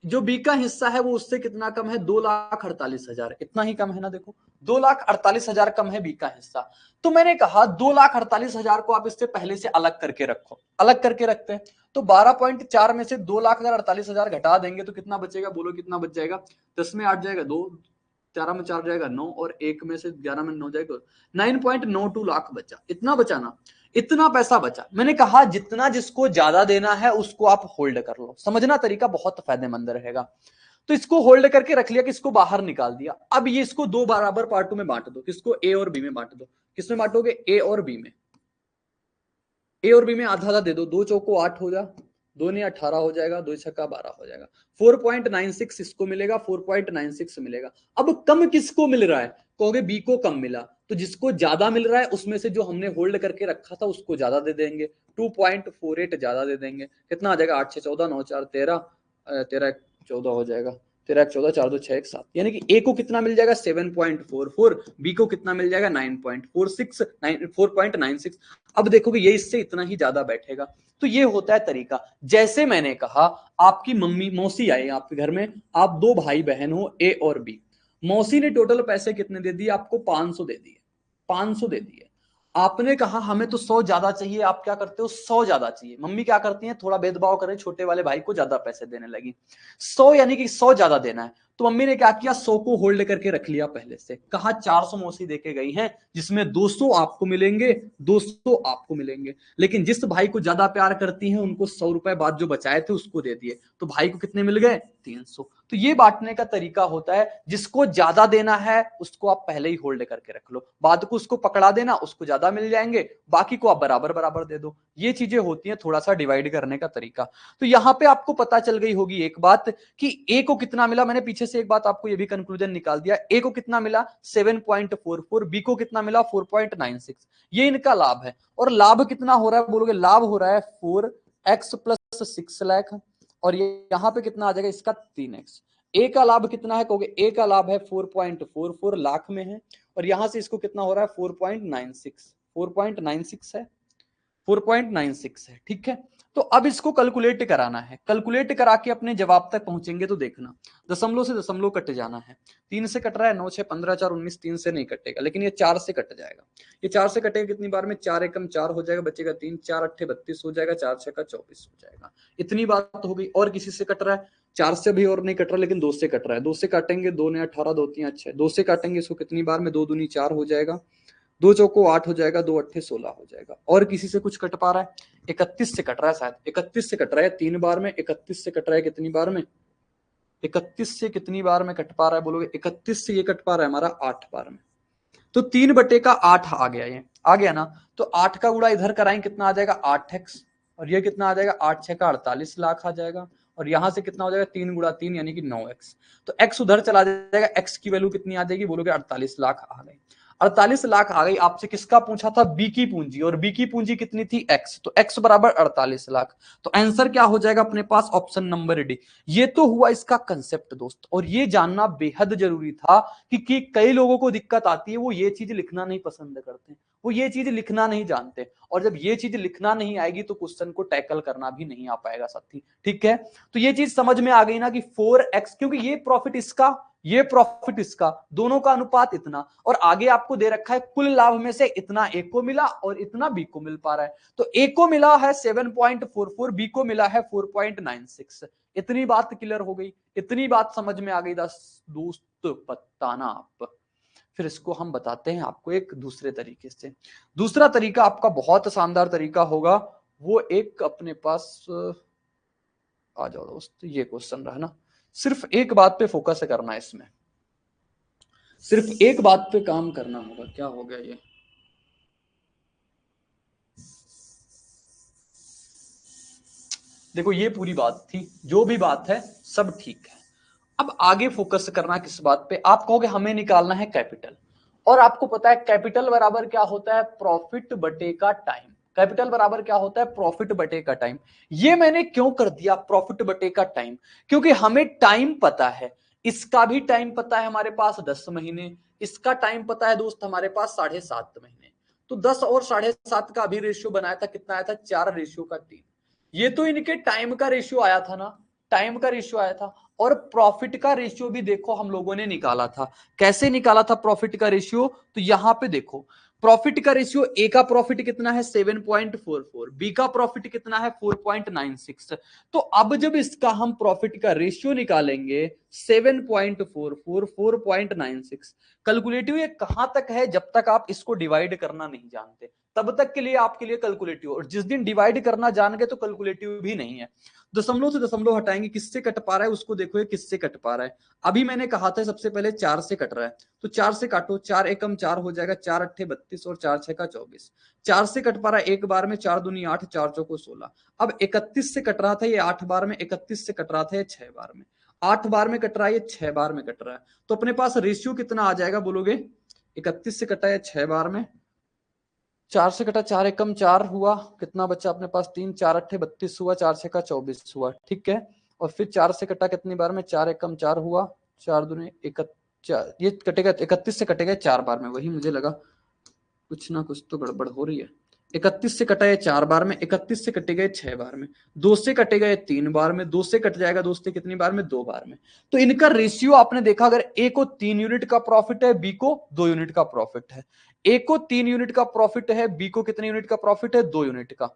जो बी का हिस्सा है वो उससे कितना कम है, 2,48,000, इतना ही कम है ना। देखो 2,48,000 कम है बी का हिस्सा। तो मैंने कहा 2,48,000 को आप इससे पहले से अलग करके रखो, अलग करके रखते हैं। तो 12.4 में से 2,48,000 घटा देंगे तो कितना बचेगा, बोलो कितना बच जाएगा। 10 में 8 जाएगा 2, 4 में 4 जाएगा 9, और 1 में से 11 में 9 जाएगा 9.92 लाख बचा। इतना बचा ना, इतना पैसा बचा। मैंने कहा जितना जिसको ज्यादा देना है उसको आप होल्ड कर लो, समझना तरीका बहुत फायदेमंद रहेगा। तो इसको होल्ड करके रख लिया, किसको बाहर निकाल दिया। अब ये इसको दो बराबर पार्टों में बांट दो, किसको, ए और बी में बांट दो। किसमें बांटोगे, ए और बी में। ए और बी में आधा आधा दे दो, 2 चौको 8 हो जा, 2 ने 18 हो जाएगा, 2 छक्का 12 हो जाएगा। 4.96 इसको मिलेगा, 4.96 मिलेगा। अब कम किसको मिल रहा है, कहोगे बी को कम मिला, तो जिसको ज्यादा मिल रहा है उसमें से जो हमने होल्ड करके रखा था उसको ज्यादा दे देंगे, 2.48 ज्यादा दे देंगे। कितना आ जाएगा, 8 6 14 9 4 13, 13 14 हो जाएगा, 13 14 4 2 6 1 7, यानी कि ए को कितना मिल जाएगा 7.44, बी को कितना मिल जाएगा 9.46, 4.96। अब देखोगे ये इससे इतना ही ज्यादा बैठेगा। तो ये होता है तरीका। जैसे मैंने कहा आपकी मम्मी मौसी आई आपके घर में, आप दो भाई बहन हो ए और बी। मौसी ने टोटल पैसे कितने दे दिए आपको, 500 दे दिए, 500 दे दिए। आपने कहा हमें तो 100 ज्यादा चाहिए, आप क्या करते हो 100 ज्यादा चाहिए। मम्मी क्या करती है, थोड़ा भेदभाव करे, छोटे वाले भाई को ज्यादा पैसे देने लगी। 100 यानी कि 100 ज्यादा देना है, तो मम्मी ने क्या किया, 100 को होल्ड करके रख लिया पहले से। कहा 400 मौसी देके गई हैं, जिसमें 200 आपको मिलेंगे, 200 आपको मिलेंगे। लेकिन जिस भाई को ज्यादा प्यार करती हैं उनको 100 रुपए बाद जो बचाए थे उसको दे दिए, तो भाई को कितने मिल गए, 300। तो ये बांटने का तरीका होता है, जिसको ज्यादा देना है उसको आप पहले ही होल्ड करके रख लो, बाद को उसको पकड़ा देना, उसको ज्यादा मिल जाएंगे, बाकी को आप बराबर बराबर दे दो। ये चीजें होती हैं थोड़ा सा डिवाइड करने का तरीका। तो यहां पे आपको पता चल गई होगी एक बात कि ए को कितना मिला। मैंने पीछे से एक बात आपको ये भी कंक्लूजन निकाल दिया, ए को कितना मिला 7.44, बी को कितना मिला 4.96, ये इनका लाभ है। और लाभ कितना हो रहा है बोलोगे, लाभ हो रहा है 4x प्लस 6 लाख, और ये यहां पे कितना आ जाएगा इसका 3x। ए का लाभ कितना है कहोगे, ए का लाभ है 4.44 लाख में है, और यहां से इसको कितना हो रहा है 4.96, 4.96 है, 4.96 है, ठीक है। तो अब इसको कैलकुलेट कराना है, कैलकुलेट करा के अपने जवाब तक पहुंचेंगे तो देखना दशमलव से दशमलव कट जाना है। 3 से कट रहा है, 9 6 15 4 19, 3 से नहीं कटेगा, लेकिन ये 4 से कट जाएगा। ये 4 से कटेगा कितनी बार में, 4 एकम 4 हो जाएगा, बचेगा 3, 4 8 32 हो जाएगा, 4 6 24 हो जाएगा। इतनी बात हो गई। और किसी से कट रहा है, 4 से भी और नहीं कट रहा, लेकिन 2 से कट रहा है। 2 से काटेंगे, 2 ने 18, 2 3 6, 2 से काटेंगे इसको कितनी बार में, 2 दूनी 4 हो जाएगा, 2 चौको 8 हो जाएगा, 2 अट्ठे 16 हो जाएगा। और किसी से कुछ कट पा रहा है, 31 से कट रहा है, शायद 31 से कट रहा है 3 बार में, 31 से कट रहा है कितनी बार में, 31 से कितनी बार में कट पा रहा है बोलोगे, 31 से ये कट पा रहा है हमारा 8 बार में। तो 3/8 आ गया, ये आ गया ना। तो 8 का गुणा इधर कराएं, कितना आ जाएगा 8x, और ये कितना आ जाएगा 8 6 का 48 लाख आ जाएगा, और यहां से कितना हो जाएगा 3 गुणा 3 यानी कि 9x। तो x उधर चला जाएगा, x की वैल्यू कितनी आ जाएगी बोलोगे 48 लाख आ गई। 48 लाख आ गई, आपसे किसका पूछा था, बी की पूंजी, और बी की पूंजी कितनी थी, एक्स, तो एक्स बराबर 48 लाख। तो आंसर क्या हो जाएगा अपने पास, ऑप्शन नंबर डी। ये तो हुआ इसका कंसेप्ट दोस्त, और ये जानना बेहद जरूरी था कि कई लोगों को दिक्कत आती है, वो ये चीज लिखना नहीं पसंद करते, वो ये चीज लिखना नहीं जानते, और जब ये चीज लिखना नहीं आएगी तो क्वेश्चन को टैकल करना भी नहीं आ पाएगा साथी, ठीक है। तो ये चीज समझ में आ गई ना कि 4x, क्योंकि ये प्रॉफिट इसका, ये प्रॉफिट इसका, दोनों का अनुपात इतना, और आगे आपको दे रखा है कुल लाभ में से इतना ए को मिला और इतना बी को मिल पा रहा है। तो ए को मिला है 7.44, बी को मिला है 4.96। इतनी बात क्लियर हो गई, इतनी बात समझ में आ गई दोस्त, बताना आप। फिर इसको हम बताते हैं आपको एक दूसरे तरीके से। दूसरा तरीका आपका बहुत शानदार तरीका होगा, वो एक अपने पास आ जाओ दोस्त, ये क्वेश्चन रहा ना, सिर्फ एक बात पे फोकस करना है इसमें, सिर्फ एक बात पे काम करना होगा। क्या हो गया ये, देखो ये पूरी बात थी, जो भी बात है सब ठीक है। अब आगे फोकस करना किस बात पे, आप कहोगे हमें निकालना है कैपिटल, और आपको पता है कैपिटल बराबर क्या होता है, प्रॉफिट बटे का टाइम। कैपिटल बराबर क्या होता है, प्रॉफिट बटे का टाइम। ये मैंने क्यों कर दिया प्रॉफिट बटे का टाइम, क्योंकि हमें टाइम पता है, इसका भी टाइम पता है हमारे पास 10 महीने, इसका टाइम पता है दोस्त हमारे पास 7.5 महीने। तो 10 और 7.5 का अभी रेशियो बनाया था, कितना आया था, 4:3। ये तो इनके टाइम का रेशियो आया था ना, टाइम का रेशियो आया था। और प्रॉफिट का रेशियो भी देखो हम लोगों ने निकाला था, कैसे निकाला था प्रॉफिट का रेशियो, तो यहां पे देखो प्रॉफिट का रेशियो, ए का प्रॉफिट कितना है 7.44, बी का प्रॉफिट कितना है 4.96। तो अब जब इसका हम प्रॉफिट का रेशियो निकालेंगे 7.44 4.96, कैलकुलेटिव ये कहां तक है, जब तक आप इसको डिवाइड करना नहीं जानते तब तक के लिए आपके लिए कैलकुलेटिव, और जिस दिन डिवाइड करना जान गए तो कैलकुलेटिव भी नहीं है। दशमलव से दशमलव हटाएंगे, किससे कट पा रहा है उसको देखो, ये किससे कट पा रहा है। अभी मैंने कहा था सबसे पहले 4 से कट रहा है, तो 4 से काटो, 4 एकम 4 हो जाएगा, 4 अट्ठे 32 और 4 छक्का 24। 4 से कट पा रहा है एक बार में, 4 दूनी 8, 4 चौको 16। अब 31 से कट रहा था ये 8 बार में, 31 से कट रहा था ये 6 बार में, 8 बार में कट रहा है ये 6 बार में कट रहा है। तो अपने पास रेशियो कितना आ जाएगा बोलोगे, 31 से कटा है 6 बार में, 4 से कटा 4 एकम 4 हुआ, कितना बचा अपने पास 3, 4 अट्ठे 32 हुआ, 4 छक्का 24 हुआ, ठीक है। और फिर 4 से कटा कितनी बार में, 4 एकम 4 हुआ, 4 दूने 4, ये कटेगा 31 से कटेगा 4 बार में, वही मुझे लगा कुछ ना कुछ तो गड़बड़ हो रही है। 31 से कटा है 4 बार में, 31 से कटे गए 6 बार में, 2 से कटे गए 3 बार में, 2 से कट जाएगा दोस्तों कितनी बार में, 2 बार में। तो इनका रेशियो आपने देखा, अगर ए को 3 यूनिट का प्रॉफिट है, बी को 2 यूनिट का प्रॉफिट है, ए को 3 यूनिट का प्रॉफिट है, बी को कितने यूनिट का प्रॉफिट है, 2 यूनिट का।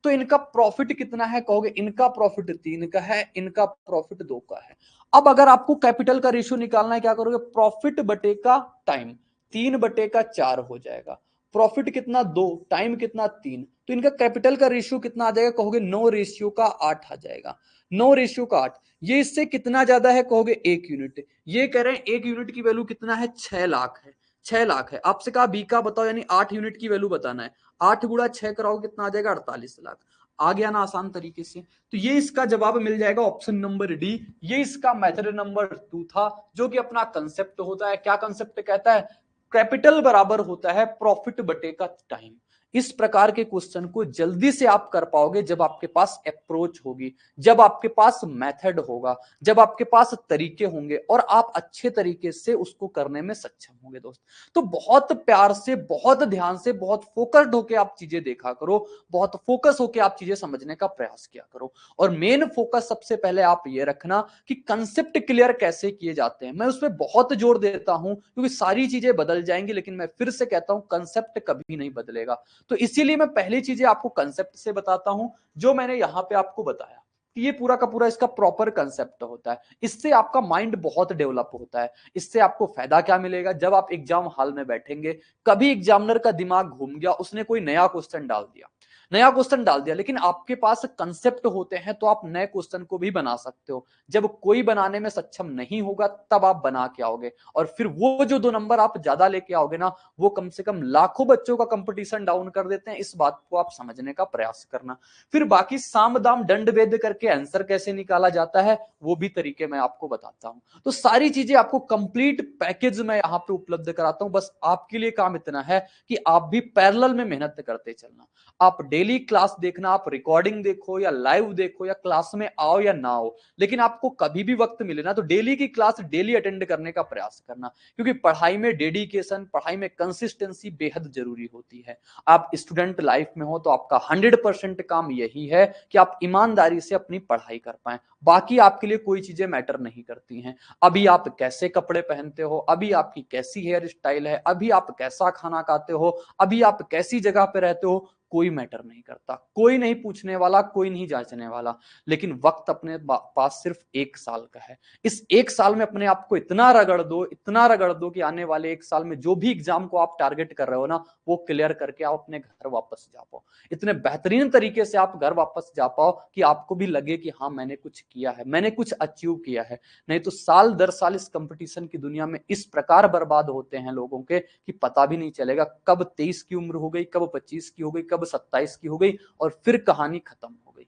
तो इनका प्रॉफिट कितना है कहोगे, इनका प्रॉफिट 3 का है, इनका प्रॉफिट 2 का है। अब अगर आपको कैपिटल का रेशियो निकालना है, क्या करोगे, प्रॉफिट बटे का टाइम, 3/4 हो जाएगा। प्रॉफिट कितना 2, टाइम कितना 3, तो इनका कैपिटल का रेशियो कितना आ जाएगा कहोगे, 9:8 आ जाएगा, 9:8। ये इससे कितना ज्यादा है कहोगे, 1 यूनिट। ये कह रहे हैं 1 यूनिट की वैल्यू कितना है, 6 लाख है, 6 लाख है। आपसे कहा बी का बताओ, यानी 8 यूनिट की वैल्यू बताना है, 8 गुणा 6 कराओगे कितना आ जाएगा, 48 लाख। आ गया ना आसान तरीके से। तो ये इसका जवाब मिल जाएगा ऑप्शन नंबर डी। ये इसका मेथड नंबर 2 था, जो कि अपना कंसेप्ट होता है। क्या कंसेप्ट कहता है, कैपिटल बराबर होता है प्रॉफिट बटे का टाइम। इस प्रकार के क्वेश्चन को जल्दी से आप कर पाओगे जब आपके पास अप्रोच होगी, जब आपके पास मेथड होगा, जब आपके पास तरीके होंगे और आप अच्छे तरीके से उसको करने में सक्षम होंगे दोस्त। तो बहुत प्यार से, बहुत ध्यान से, बहुत फोकस्ड होकर आप चीजें देखा करो, बहुत फोकस होकर आप चीजें समझने का प्रयास किया करो। और मेन फोकस सबसे पहले आप ये रखना कि कंसेप्ट क्लियर कैसे किए जाते हैं। मैं उस पर बहुत जोर देता हूं क्योंकि सारी चीजें बदल जाएंगी, लेकिन मैं फिर से कहता हूं कंसेप्ट कभी नहीं बदलेगा। तो इसीलिए मैं पहली चीजें आपको कंसेप्ट से बताता हूं, जो मैंने यहां पे आपको बताया कि ये पूरा का पूरा इसका प्रॉपर कंसेप्ट होता है। इससे आपका माइंड बहुत डेवलप होता है। इससे आपको फायदा क्या मिलेगा, जब आप एग्जाम हॉल में बैठेंगे, कभी एग्जामिनर का दिमाग घूम गया, उसने कोई नया क्वेश्चन डाल दिया, नया क्वेश्चन डाल दिया, लेकिन आपके पास कंसेप्ट होते हैं तो आप नए क्वेश्चन को भी बना सकते हो। जब कोई बनाने में सक्षम नहीं होगा तब आप बना के आओगे, और फिर वो जो 2 नंबर आप ज्यादा लेके आओगे ना, वो कम से कम लाखों बच्चों का कंपटीशन डाउन कर देते हैं। इस बात को आप समझने का प्रयास करना। फिर बाकी साम दाम दंड भेद करके आंसर कैसे निकाला जाता है, वो भी तरीके मैं आपको बताता हूं। तो सारी चीजें आपको कंप्लीट पैकेज में यहाँ पे उपलब्ध कराता हूं। बस आपके लिए काम इतना है कि आप भी पैरेलल में मेहनत करते चलना। आप डेली क्लास देखना, आप रिकॉर्डिंग देखो या लाइव देखो या क्लास में आओ या ना आओ, लेकिन आपको कभी भी वक्त मिले ना तो डेली की क्लास डेली अटेंड करने का प्रयास करना, क्योंकि पढ़ाई में डेडिकेशन, पढ़ाई में कंसिस्टेंसी बेहद जरूरी होती है। आप स्टूडेंट लाइफ में हो तो आपका 100% काम यही है कि आप ईमानदारी से अपनी पढ़ाई कर पाए। बाकी आपके लिए कोई चीजें मैटर नहीं करती हैं। अभी आप कैसे कपड़े पहनते हो, अभी आपकी कैसी हेयर स्टाइल है, अभी आप कैसा खाना खाते हो, अभी आप कैसी जगह पे रहते हो, कोई मैटर नहीं करता। कोई नहीं पूछने वाला, कोई नहीं जांचने वाला। लेकिन वक्त अपने पास सिर्फ 1 साल का है। इस 1 साल में अपने आप को इतना रगड़ दो, इतना रगड़ दो कि आने वाले 1 साल में जो भी एग्जाम को आप टारगेट कर रहे हो ना, वो क्लियर करके आप अपने घर वापस जा पाओ। इतने बेहतरीन तरीके से आप घर वापस जा पाओ कि आपको भी लगे कि हाँ मैंने कुछ किया है, मैंने कुछ अचीव किया है। नहीं तो साल दर साल इस कंपटीशन की दुनिया में इस प्रकार बर्बाद होते हैं लोगों के कि पता भी नहीं चलेगा कब 23 की उम्र हो गई, कब 25 की हो गई, कब 27 की हो गई, और फिर कहानी खत्म हो गई।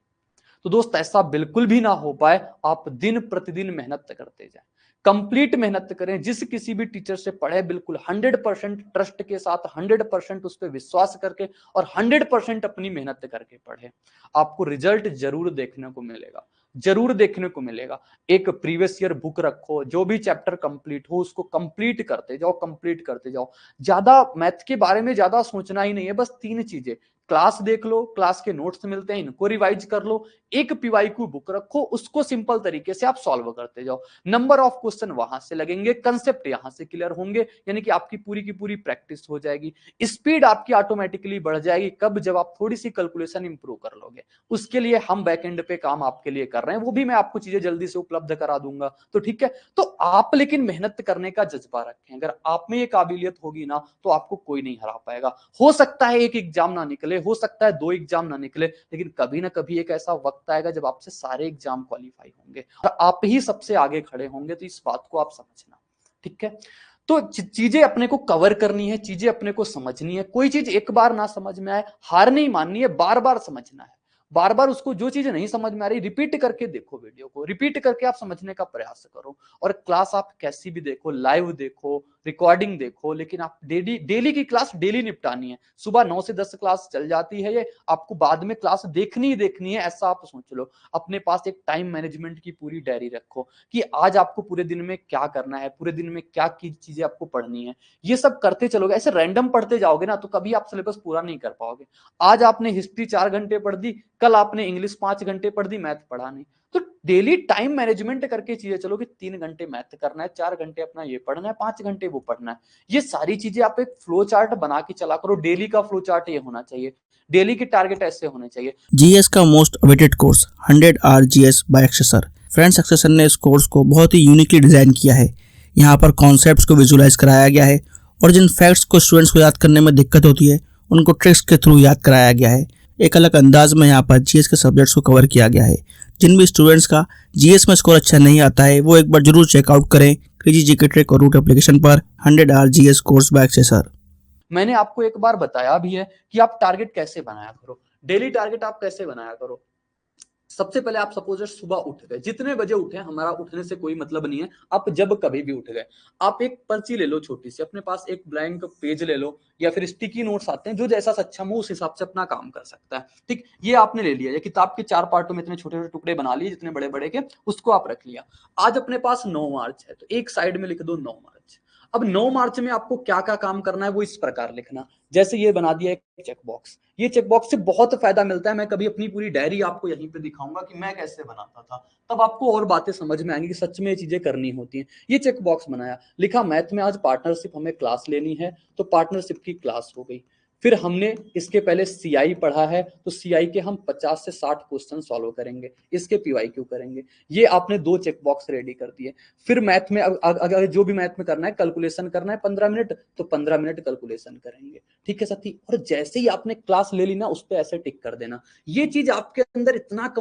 तो दोस्त ऐसा बिल्कुल भी ना हो पाए। आप दिन प्रतिदिन मेहनत करते जाएं, कंप्लीट मेहनत करें। जिस किसी भी टीचर से पढ़े बिल्कुल 100% ट्रस्ट के साथ, 100% उस पर विश्वास करके और 100% अपनी मेहनत करके पढ़े। आपको रिजल्ट जरूर देखने को मिलेगा, जरूर देखने को मिलेगा। एक प्रीवियस ईयर बुक रखो, जो भी चैप्टर कंप्लीट हो उसको कंप्लीट करते जाओ, कंप्लीट करते जाओ। ज्यादा मैथ के बारे में ज्यादा सोचना ही नहीं है, बस 3 चीजें। क्लास देख लो, क्लास के नोट्स मिलते हैं, इनको रिवाइज कर लो। एक पीवाईक्यू बुक रखो, उसको सिंपल तरीके से आप सॉल्व करते जाओ। नंबर ऑफ क्वेश्चन वहां से लगेंगे, कंसेप्ट यहां से क्लियर होंगे, यानी कि आपकी पूरी की पूरी प्रैक्टिस हो जाएगी। स्पीड आपकी ऑटोमेटिकली बढ़ जाएगी। कब? जब आप थोड़ी सी कैलकुलेशन इंप्रूव कर लोगे। उसके लिए हम बैकएंड पे काम आपके लिए कर रहे हैं, वो भी मैं आपको चीजें जल्दी से उपलब्ध करा दूंगा। तो ठीक है, तो आप लेकिन मेहनत करने का जज्बा रखें। अगर आप में ये काबिलियत होगी ना तो आपको कोई नहीं हरा पाएगा। हो सकता है एक एग्जाम ना निकले, हो सकता है 2 एग्जाम ना निकले, लेकिन कभी ना कभी एक ऐसा वक्त आएगा जब आपसे सारे एग्जाम क्वालिफाई होंगे और आप ही सबसे आगे खड़े होंगे। तो इस बात को आप समझना, ठीक है। तो चीजें अपने को कवर करनी है, चीजें अपने को समझनी है। कोई चीज एक बार ना समझ में आए, हार नहीं माननी है, बार बार समझना है। बार बार उसको, जो चीजें नहीं समझ में आ रही, रिपीट करके देखो, वीडियो को रिपीट करके आप समझने का प्रयास करो। और क्लास आप कैसी भी देखो, लाइव देखो, रिकॉर्डिंग देखो, लेकिन आप डेली डेली की क्लास डेली निपटानी है। सुबह 9 से 10 क्लास चल जाती है, ये आपको बाद में क्लास देखनी ही देखनी है, ऐसा आप सोच लो। अपने पास एक टाइम मैनेजमेंट की पूरी डायरी रखो कि आज आपको पूरे दिन में क्या करना है, पूरे दिन में क्या की चीजें आपको पढ़नी है। ये सब करते चलोगे, ऐसे रैंडम पढ़ते जाओगे ना तो कभी आप सिलेबस पूरा नहीं कर पाओगे। आज आपने हिस्ट्री 4 घंटे पढ़ दी, कल आपने इंग्लिश 5 घंटे पढ़ दी, मैथ पढ़ा नहीं। तो डेली टाइम मैनेजमेंट करके चीजें चलो कि 3 घंटे मैथ करना है, 4 घंटे अपना ये पढ़ना है, 5 घंटे वो पढ़ना है। ये सारी चीजें आप एक फ्लो चार्ट बना के चला करो। डेली का फ्लो चार्ट ये होना चाहिए, डेली के टारगेट ऐसे होने चाहिए। जीएस का most awaited course 100 hour GS by Akshay sir. Friends, Akshay sir ने इस कोर्स को बहुत ही यूनिकली डिजाइन किया है। यहाँ पर कॉन्सेप्ट्स को विजुलाइज कराया गया है और जिन फैक्ट्स को स्टूडेंट्स को याद करने में दिक्कत होती है उनको ट्रिक्स के थ्रू याद कराया गया है। एक अलग अंदाज में यहाँ पर जीएस के सब्जेक्ट्स को कवर किया गया है। जिन भी स्टूडेंट्स का जीएस में स्कोर अच्छा नहीं आता है वो एक बार जरूर चेकआउट करें क्रेजी जीके ट्रिक और रूट एप्लीकेशन पर 100 hour GS course by Akshay sir. मैंने आपको एक बार बताया भी है कि आप टारगेट कैसे बनाया करो, डेली टारगेट आप कैसे बनाया करो। सबसे पहले आप सपोज सुबह उठ गए, जितने बजे उठे, हमारा उठने से कोई मतलब नहीं है, आप जब कभी भी उठ गए, आप एक पर्ची ले लो छोटी सी, अपने पास एक ब्लैंक पेज ले लो या फिर स्टिकी नोट्स आते हैं, जो जैसा सक्षम हो उस हिसाब से अपना काम कर सकता है। ठीक, ये आपने ले लिया, ये किताब के 4 पार्टों में इतने छोटे छोटे टुकड़े बना लिए, जितने बड़े बड़े के, उसको आप रख लिया। आज अपने पास 9 मार्च है तो एक साइड में लिख दो 9 मार्च। अब 9 मार्च में आपको क्या क्या काम करना है वो इस प्रकार लिखना। जैसे ये बना दिया एक चेक बॉक्स, ये चेक बॉक्स से बहुत फायदा मिलता है। मैं कभी अपनी पूरी डायरी आपको यहीं पे दिखाऊंगा कि मैं कैसे बनाता था, तब आपको और बातें समझ में आएंगी कि सच में ये चीजें करनी होती हैं। ये चेक बॉक्स बनाया, लिखा मैथ में आज पार्टनरशिप हमें क्लास लेनी है, तो पार्टनरशिप की क्लास हो गई। फिर हमने इसके पहले सीआई पढ़ा है, तो सीआई के हम 50 से 60 क्वेश्चन सॉल्व करेंगे, इसके पीवाईक्यू करेंगे। ये आपने 2 चेक बॉक्स रेडी कर दिए। फिर मैथ में अगर जो भी मैथ में करना है, कैलकुलेशन करना है 15 मिनट, तो 15 मिनट कैलकुलेशन करेंगे। ठीक है साथी, और जैसे ही आपने क्लास ले ली ना, उस पर ऐसे टिक कर देना। ये चीज आपके अंदर इतना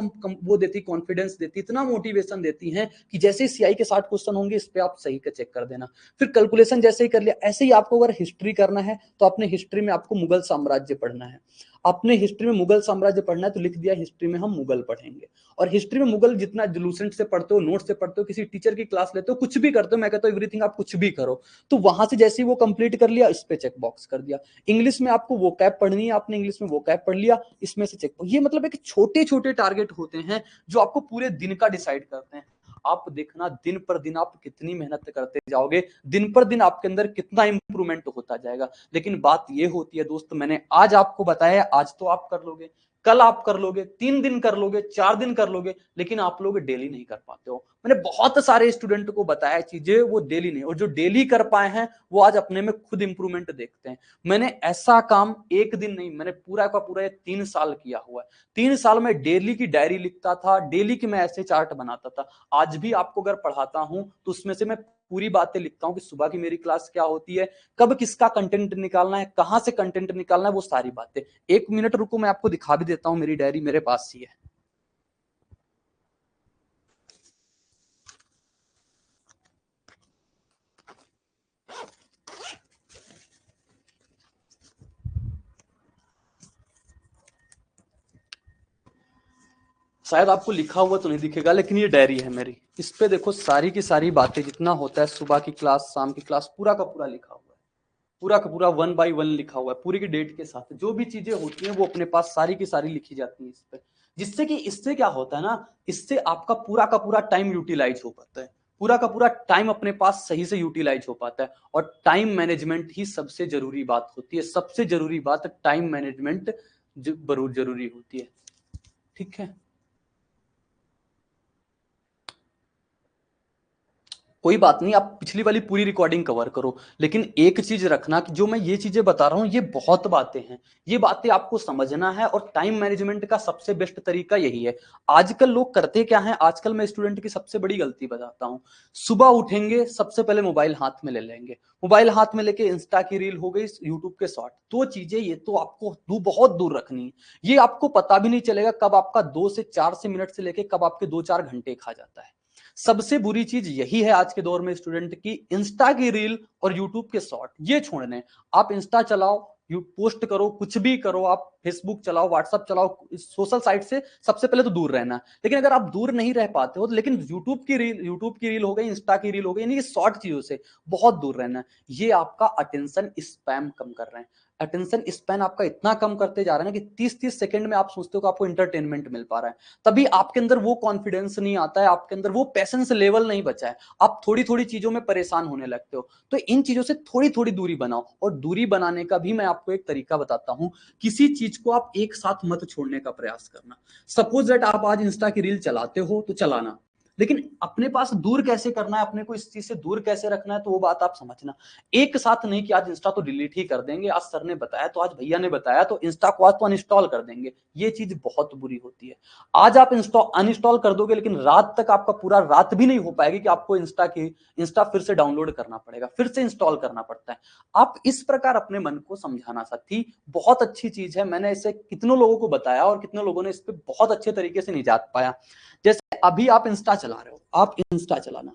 वो देती, कॉन्फिडेंस देती, इतना मोटिवेशन देती है कि जैसे ही सीआई के 60 क्वेश्चन होंगे, इस पे आप सही का चेक कर देना। फिर कैलकुलेशन जैसे ही कर लिया, ऐसे ही आपको अगर हिस्ट्री करना है, तो अपने हिस्ट्री में आपको मुगल साम्राज्य पढ़ना है। अपने हिस्ट्री में मुगल साम्राज्य पढ़ना है, तो लिख दिया हिस्ट्री में हम मुगल पढ़ेंगे। और हिस्ट्री में मुगल जितना लूसेंट से पढ़ते हो, नोट से पढ़ते हो, किसी टीचर की क्लास लेते हो, कुछ भी करते हो, मैं कहता हूँ एवरीथिंग आप कुछ भी करो, तो वहां से जैसे ही वो कंप्लीट कर लिया, इस पे चेक बॉक्स कर दिया। इंग्लिश में आपको वो कैप पढ़नी है, आपने इंग्लिश में वो कैप पढ़ लिया, इसमें से चेक। ये मतलब एक छोटे छोटे टारगेट होते हैं जो आपको पूरे दिन का डिसाइड करते हैं। आप देखना दिन पर दिन आप कितनी मेहनत करते जाओगे, दिन पर दिन आपके अंदर कितना इंप्रूवमेंट होता जाएगा। लेकिन बात ये होती है दोस्त, मैंने आज आपको बताया, आज तो आप कर लोगे, कल आप कर लोगे, 3 दिन कर लोगे, 4 दिन कर लोगे, लेकिन आप लोग डेली नहीं कर पाते हो। मैंने बहुत सारे स्टूडेंट को बताया चीजें, वो डेली नहीं, और जो डेली कर पाए हैं वो आज अपने में खुद इंप्रूवमेंट देखते हैं। मैंने ऐसा काम एक दिन नहीं, मैंने पूरा का पूरा 3 साल किया हुआ है। 3 साल में डेली की डायरी लिखता था, डेली की मैं ऐसे चार्ट बनाता था। आज भी आपको अगर पढ़ाता हूं, तो उसमें से मैं पूरी बातें लिखता हूं कि सुबह की मेरी क्लास क्या होती है, कब किसका कंटेंट निकालना है, कहां से कंटेंट निकालना है, वो सारी बातें। 1 मिनट रुको, मैं आपको दिखा भी देता हूं, मेरी डायरी मेरे पास ही है। शायद आपको लिखा हुआ तो नहीं दिखेगा, लेकिन ये डायरी है मेरी। इस पे देखो सारी की सारी बातें, जितना होता है सुबह की क्लास, शाम की क्लास, पूरा का पूरा लिखा हुआ है। पूरा का पूरा 1 बाय 1 लिखा हुआ है, पूरी की डेट के साथ। जो भी चीजें होती हैं वो अपने पास सारी की सारी लिखी जाती है इस पे। जिससे कि इससे क्या होता है ना, इससे आपका पूरा का पूरा टाइम यूटिलाइज हो पाता है। पूरा का पूरा टाइम अपने पास सही से यूटिलाइज हो पाता है। और टाइम मैनेजमेंट ही सबसे जरूरी बात होती है। सबसे जरूरी बात टाइम मैनेजमेंट जरूरी होती है। ठीक है, कोई बात नहीं, आप पिछली वाली पूरी रिकॉर्डिंग कवर करो, लेकिन एक चीज रखना कि जो मैं ये चीजें बता रहा हूं, ये बहुत बातें हैं, ये बातें आपको समझना है। और टाइम मैनेजमेंट का सबसे बेस्ट तरीका यही है। आजकल लोग करते क्या है, आजकल मैं स्टूडेंट की सबसे बड़ी गलती बताता हूं। सुबह उठेंगे, सबसे पहले मोबाइल हाथ में ले लेंगे, मोबाइल हाथ में लेके इंस्टा की रील हो गई, यूट्यूब के शॉर्ट, 2 चीजें ये तो आपको बहुत दूर रखनी है। ये आपको पता भी नहीं चलेगा कब आपका 2 से 4 से मिनट से लेके कब आपके 2-4 घंटे खा जाता है। सबसे बुरी चीज यही है आज के दौर में स्टूडेंट की, इंस्टा की रील और यूट्यूब के शॉर्ट, ये छोड़ने। आप इंस्टा चलाओ, यू पोस्ट करो, कुछ भी करो, आप फेसबुक चलाओ, व्हाट्सएप चलाओ, सोशल साइट से सबसे पहले तो दूर रहना। लेकिन अगर आप दूर नहीं रह पाते हो, लेकिन यूट्यूब की रील हो गई, इंस्टा की रील हो गई, यानी ये शॉर्ट चीजों से बहुत दूर रहना। ये आपका अटेंशन स्पैम कम कर रहे हैं। अटेंशन स्पैन आपका इतना कम करते जा रहे हैं ना कि 30-30 सेकंड में आप सोचते हो कि आपको इंटरटेनमेंट मिल पा रहा है। तभी आपके अंदर वो कॉन्फिडेंस नहीं आता है, आपके अंदर वो पेशेंस लेवल नहीं बचा है। आप थोड़ी थोड़ी चीजों में परेशान होने लगते हो। तो इन चीजों से थोड़ी थोड़ी दूरी बनाओ। और दूरी बनाने का भी मैं आपको एक तरीका बताता हूं। किसी चीज को आप एक साथ मत छोड़ने का प्रयास करना। सपोज दैट आप आज इंस्टा की रील चलाते हो, तो चलाना, लेकिन अपने पास दूर कैसे करना है, अपने को इस चीज से दूर कैसे रखना है, तो वो बात आप समझना। एक साथ नहीं कि आज इंस्टा तो डिलीट ही कर देंगे, आज सर ने बताया, तो आज भैया ने बताया, तो इंस्टा को आज तो अनइंस्टॉल कर देंगे। ये चीज बहुत बुरी होती है। आज आप अनइंस्टॉल कर दोगे, लेकिन रात तक आपका पूरा रात भी नहीं हो पाएगी कि आपको इंस्टा फिर से डाउनलोड करना पड़ेगा, फिर से इंस्टॉल करना पड़ता है। आप इस प्रकार अपने मन को समझाना साथी, बहुत अच्छी चीज है। मैंने इसे कितनों लोगों को बताया और कितने लोगों ने इस पर बहुत अच्छे तरीके से निजात पाया। जैसे अभी आप इंस्टा चला रहे हो, आप इंस्टा चलाना,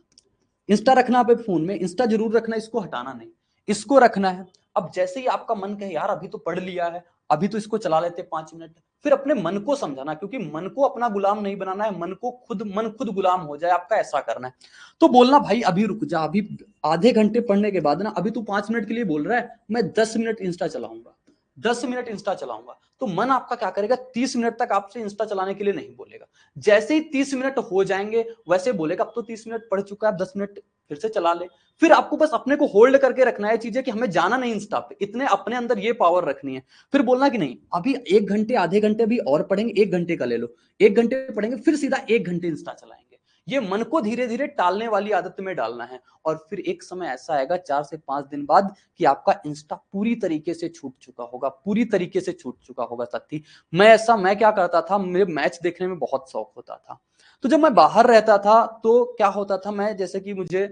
इंस्टा रखना आप फोन में, इंस्टा जरूर रखना, इसको हटाना नहीं, इसको रखना है। अब जैसे ही आपका मन कहे यार अभी तो पढ़ लिया है, अभी तो इसको चला लेते 5 मिनट, फिर अपने मन को समझाना, क्योंकि मन को अपना गुलाम नहीं बनाना है, मन खुद गुलाम हो जाए आपका, ऐसा करना है। तो बोलना भाई अभी रुक जा, अभी आधे घंटे पढ़ने के बाद ना, अभी तू 5 मिनट के लिए बोल रहा है, मैं 10 मिनट इंस्टा चलाऊंगा, 10 मिनट इंस्टा चलाऊंगा। तो मन आपका क्या करेगा, 30 मिनट तक आपसे इंस्टा चलाने के लिए नहीं बोलेगा। जैसे ही 30 मिनट हो जाएंगे, वैसे बोलेगा अब तो 30 मिनट पढ़ चुका है, अब 10 मिनट फिर से चला ले। फिर आपको बस अपने को होल्ड करके रखना है चीजें, कि हमें जाना नहीं इंस्टा पे, इतने अपने अंदर ये पावर रखनी है। फिर बोलना कि नहीं, अभी 1 घंटे आधे घंटे भी और पढ़ेंगे, 1 घंटे का ले लो, 1 घंटे पढ़ेंगे, फिर सीधा 1 घंटे इंस्टा चलाएंगे। ये मन को धीरे धीरे टालने वाली आदत में डालना है। और फिर एक समय ऐसा आएगा 4 से 5 दिन बाद कि आपका इंस्टा पूरी तरीके से छूट चुका होगा, पूरी तरीके से छूट चुका होगा साथी। मैं क्या करता था, मुझे मैच देखने में बहुत शौक होता था। तो जब मैं बाहर रहता था तो क्या होता था, मैं जैसे कि मुझे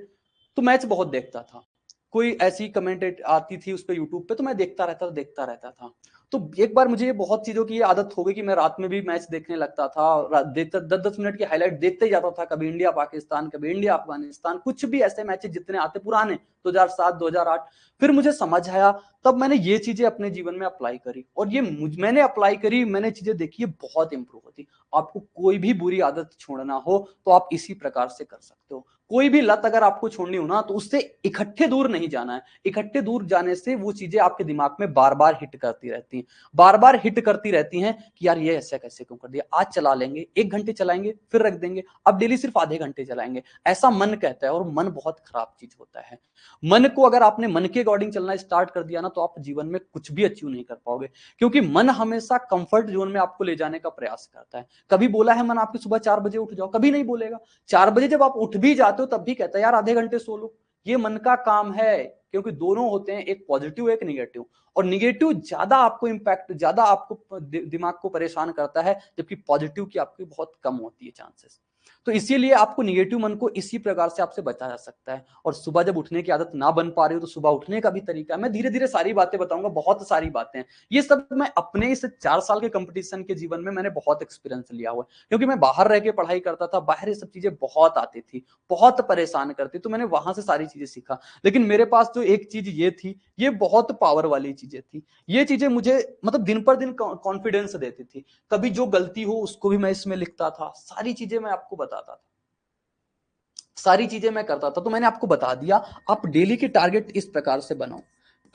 तो मैच बहुत देखता था, कोई ऐसी कमेंट आती थी उस पे यूट्यूब पे, तो मैं देखता रहता था। तो एक बार मुझे ये बहुत चीजों की आदत हो गई कि मैं रात में भी मैच देखने लगता था, देखता 10-10 मिनट की हाईलाइट देखते ही जाता था, कभी इंडिया पाकिस्तान, कभी इंडिया अफगानिस्तान, कुछ भी ऐसे मैचेस जितने आते पुराने 2007 2008। फिर मुझे समझ आया, तब मैंने ये चीजें अपने जीवन में अप्लाई करी, और ये मैंने अप्लाई करी, मैंने चीजें देखी, ये बहुत इंप्रूव होती। आपको कोई भी बुरी आदत छोड़ना हो तो आप इसी प्रकार से कर सकते हो। कोई भी लत अगर आपको छोड़नी हो ना, तो उससे इकट्ठे दूर नहीं जाना है। इकट्ठे दूर जाने से वो चीजें आपके दिमाग में बार बार हिट करती रहती हैं, बार बार हिट करती रहती हैं कि यार ये ऐसा कैसे क्यों कर दिया, आज चला लेंगे, 1 घंटे चलाएंगे फिर रख देंगे, अब डेली सिर्फ आधे घंटे चलाएंगे, ऐसा मन कहता है। और मन बहुत खराब चीज होता है। मन को अगर आपने मन के अकॉर्डिंग चलना स्टार्ट कर दिया ना, तो आप जीवन में कुछ भी अचीव नहीं कर पाओगे, क्योंकि मन हमेशा कंफर्ट जोन में आपको ले जाने का प्रयास करता है। कभी बोला है मन आपकी सुबह 4 बजे उठ जाओ? कभी नहीं बोलेगा। 4 बजे जब आप उठ भी जाते हो तब भी कहता है यार आधे घंटे सो लो। ये मन का काम है, क्योंकि दोनों होते हैं, एक पॉजिटिव एक निगेटिव। और निगेटिव ज्यादा आपको इंपैक्ट, ज्यादा आपको दिमाग को परेशान करता है, जबकि पॉजिटिव की आपकी बहुत कम होती है चांसेस। तो इसीलिए आपको निगेटिव मन को इसी प्रकार से आपसे बचा जा सकता है। और सुबह जब उठने की आदत ना बन पा रही हो, तो सुबह उठने का भी तरीका है। मैं धीरे धीरे सारी बातें बताऊंगा, बहुत सारी बातें हैं। ये सब मैं अपने इस 4 साल के कंपटीशन के जीवन में मैंने बहुत एक्सपीरियंस लिया हुआ है, क्योंकि मैं बाहर रह के पढ़ाई करता था, बाहर ये सब चीजें बहुत आती थी, बहुत परेशान करती, तो मैंने वहां से सारी चीजें सीखा। लेकिन मेरे पास जो एक चीज ये थी, ये बहुत पावर वाली चीजें थी। ये चीजें मुझे मतलब दिन पर दिन कॉन्फिडेंस देती थी। कभी जो गलती हो उसको भी मैं इसमें लिखता था, सारी चीजें मैं आपको बताता था, सारी चीजें मैं करता था। तो मैंने आपको बता दिया, आप डेली के टारगेट इस प्रकार से बनाओ।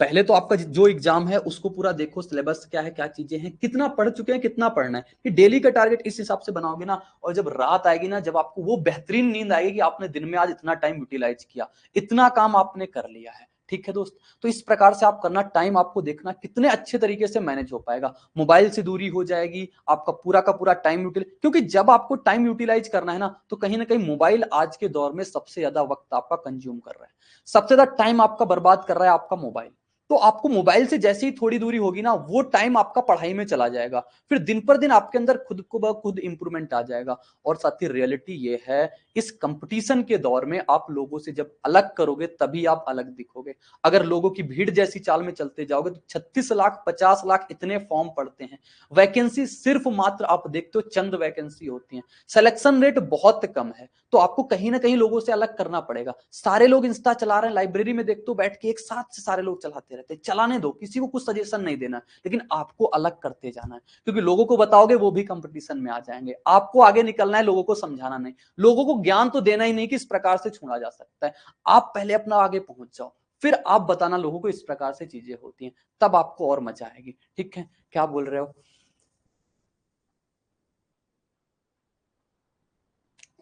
पहले तो आपका जो एग्जाम है उसको पूरा देखो, सिलेबस क्या है, क्या चीजें हैं, कितना पढ़ चुके हैं, कितना पढ़ना है, कि डेली का टारगेट इस हिसाब से बनाओगे ना। और जब रात आएगी ना, जब आपको वो बेहतरीन नींद आएगी कि आपने दिन में आज इतना टाइम यूटिलाइज किया, इतना काम आपने कर लिया है। ठीक है दोस्त, तो इस प्रकार से आप करना, टाइम आपको देखना कितने अच्छे तरीके से मैनेज हो पाएगा। मोबाइल से दूरी हो जाएगी, आपका पूरा का पूरा टाइम यूटिलाइज, क्योंकि जब आपको टाइम यूटिलाइज करना है ना, तो कहीं ना कहीं मोबाइल आज के दौर में सबसे ज्यादा वक्त आपका कंज्यूम कर रहा है, सबसे ज्यादा टाइम आपका बर्बाद कर रहा है आपका मोबाइल। तो आपको मोबाइल से जैसे ही थोड़ी दूरी होगी ना, वो टाइम आपका पढ़ाई में चला जाएगा, फिर दिन पर दिन आपके अंदर खुद को खुद इंप्रूवमेंट आ जाएगा। और साथ ही रियलिटी ये है, इस कंपटीशन के दौर में आप लोगों से जब अलग करोगे तभी आप अलग दिखोगे। अगर लोगों की भीड़ जैसी चाल में चलते जाओगे तो 36 लाख 50 लाख इतने फॉर्म पड़ते हैं, वैकेंसी सिर्फ मात्र आप देखते हो चंद वैकेंसी होती हैं, सिलेक्शन रेट बहुत कम है। तो आपको कहीं ना कहीं लोगों से अलग करना पड़ेगा। सारे लोग इंस्टा चला रहे हैं, लाइब्रेरी में देखते हो बैठ के एक साथ से सारे लोग चलाते रहते हैं, चलाने दो, किसी को कुछ सजेशन नहीं देना, लेकिन आपको अलग करते जाना है। क्योंकि लोगों को बताओगे वो भी कंपटीशन में आ जाएंगे, आपको आगे निकलना है, लोगों को समझाना नहीं, लोगों को ज्ञान तो देना ही नहीं कि इस प्रकार से छोड़ा जा सकता है। आप पहले अपना आगे पहुंच जाओ, फिर आप बताना लोगों को इस प्रकार से चीजें होती हैं, तब आपको और मजा आएगी। ठीक है, क्या बोल रहे हो?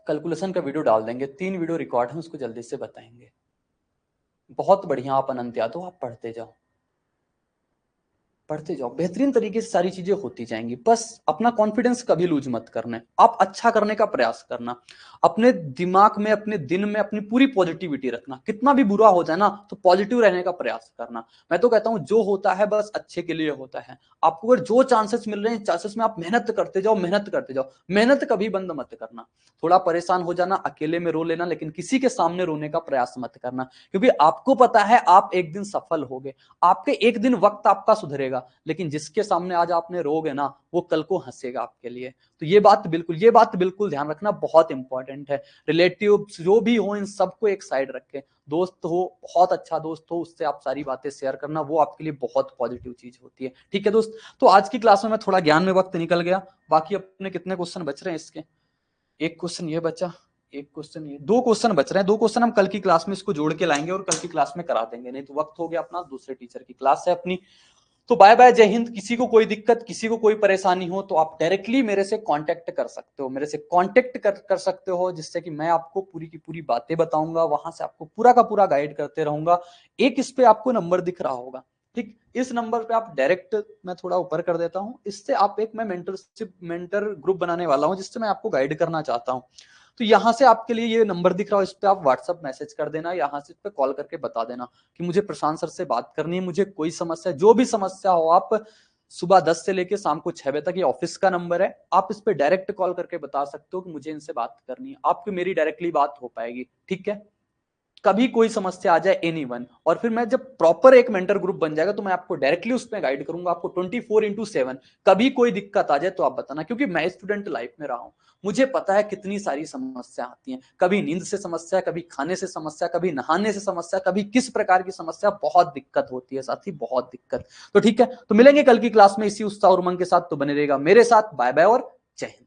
कैलकुलेशन का वीडियो डाल देंगे, 3 वीडियो रिकॉर्ड है, उसको जल्दी से बताएंगे। बहुत बढ़िया, आप अनंत यादव, आप पढ़ते जाओ, पढ़ते जाओ, बेहतरीन तरीके से सारी चीजें होती जाएंगी। बस अपना कॉन्फिडेंस कभी लूज मत करना है, आप अच्छा करने का प्रयास करना, अपने दिमाग में, अपने दिन में अपनी पूरी पॉजिटिविटी रखना, कितना भी बुरा हो जाए ना तो पॉजिटिव रहने का प्रयास करना। मैं तो कहता हूं जो होता है बस अच्छे के लिए होता है। आपको अगर जो चांसेस मिल रहे हैं, चांसेस में आप मेहनत करते जाओ, मेहनत करते जाओ, मेहनत कभी बंद मत करना। थोड़ा परेशान हो जाना, अकेले में रो लेना, लेकिन किसी के सामने रोने का प्रयास मत करना, क्योंकि आपको पता है आप एक दिन सफल होगे, आपके एक दिन वक्त आपका सुधरेगा, लेकिन जिसके सामने आज आपने रोगे ना, वो कल को हंसेगा आपके लिए। तो ये बात बिल्कुल ध्यान रखना, बहुत इंपॉर्टेंट है। रिलेटिव जो भी हो, इन सबको एक साइड रखे। दोस्त हो, बहुत अच्छा दोस्त हो, उससे आप सारी बातें शेयर करना, वो आपके लिए बहुत पॉजिटिव चीज होती है। ठीक है दोस्त, तो आज की क्लास में मैं थोड़ा ज्ञान में वक्त निकल गया। बाकी अपने कितने क्वेश्चन बच रहे हैं इसके? एक क्वेश्चन ये बचा, एक क्वेश्चन ये, 2 क्वेश्चन बच रहे हैं। 2 क्वेश्चन हम कल की क्लास में इसको जोड़ के लाएंगे और कल की क्लास में करा देंगे, नहीं तो वक्त हो गया अपना, दूसरे टीचर की क्लास है अपनी। तो बाय बाय, जय हिंद। किसी को कोई दिक्कत, किसी को कोई परेशानी हो तो आप डायरेक्टली मेरे से कांटेक्ट कर सकते हो, मेरे से कांटेक्ट कर सकते हो, जिससे कि मैं आपको पूरी की पूरी बातें बताऊंगा, वहां से आपको पूरा का पूरा गाइड करते रहूंगा। एक इस पे आपको नंबर दिख रहा होगा, ठीक, इस नंबर पे आप डायरेक्ट, मैं थोड़ा ऊपर कर देता हूं, इससे आप एक, मैं मेंटर ग्रुप बनाने वाला हूं, जिससे मैं आपको गाइड करना चाहता हूं। तो यहाँ से आपके लिए ये नंबर दिख रहा हो, इस पे आप व्हाट्सअप मैसेज कर देना, यहाँ से इस पे कॉल करके बता देना कि मुझे प्रशांत सर से बात करनी है, मुझे कोई समस्या, जो भी समस्या हो, आप सुबह 10 से लेके शाम को 6 बजे तक, ये ऑफिस का नंबर है, आप इस पे डायरेक्ट कॉल करके बता सकते हो कि मुझे इनसे बात करनी है, आपकी मेरी डायरेक्टली बात हो पाएगी। ठीक है, कभी कोई समस्या आ जाए एनीवन, और फिर मैं जब प्रॉपर एक मेंटर ग्रुप बन जाएगा तो मैं आपको डायरेक्टली उसमें गाइड करूंगा, आपको 24/7। कभी कोई दिक्कत आ जाए तो आप बताना, क्योंकि मैं स्टूडेंट लाइफ में रहा हूं, मुझे पता है कितनी सारी समस्या आती हैं, कभी नींद से समस्या, कभी खाने से समस्या, कभी नहाने से समस्या, कभी किस प्रकार की समस्या, बहुत दिक्कत होती है साथी, बहुत दिक्कत। तो ठीक है, तो मिलेंगे कल की क्लास में इसी उत्साह और उमंग के साथ, तो बने रहेगा मेरे साथ। बाय बाय और जय हिंद।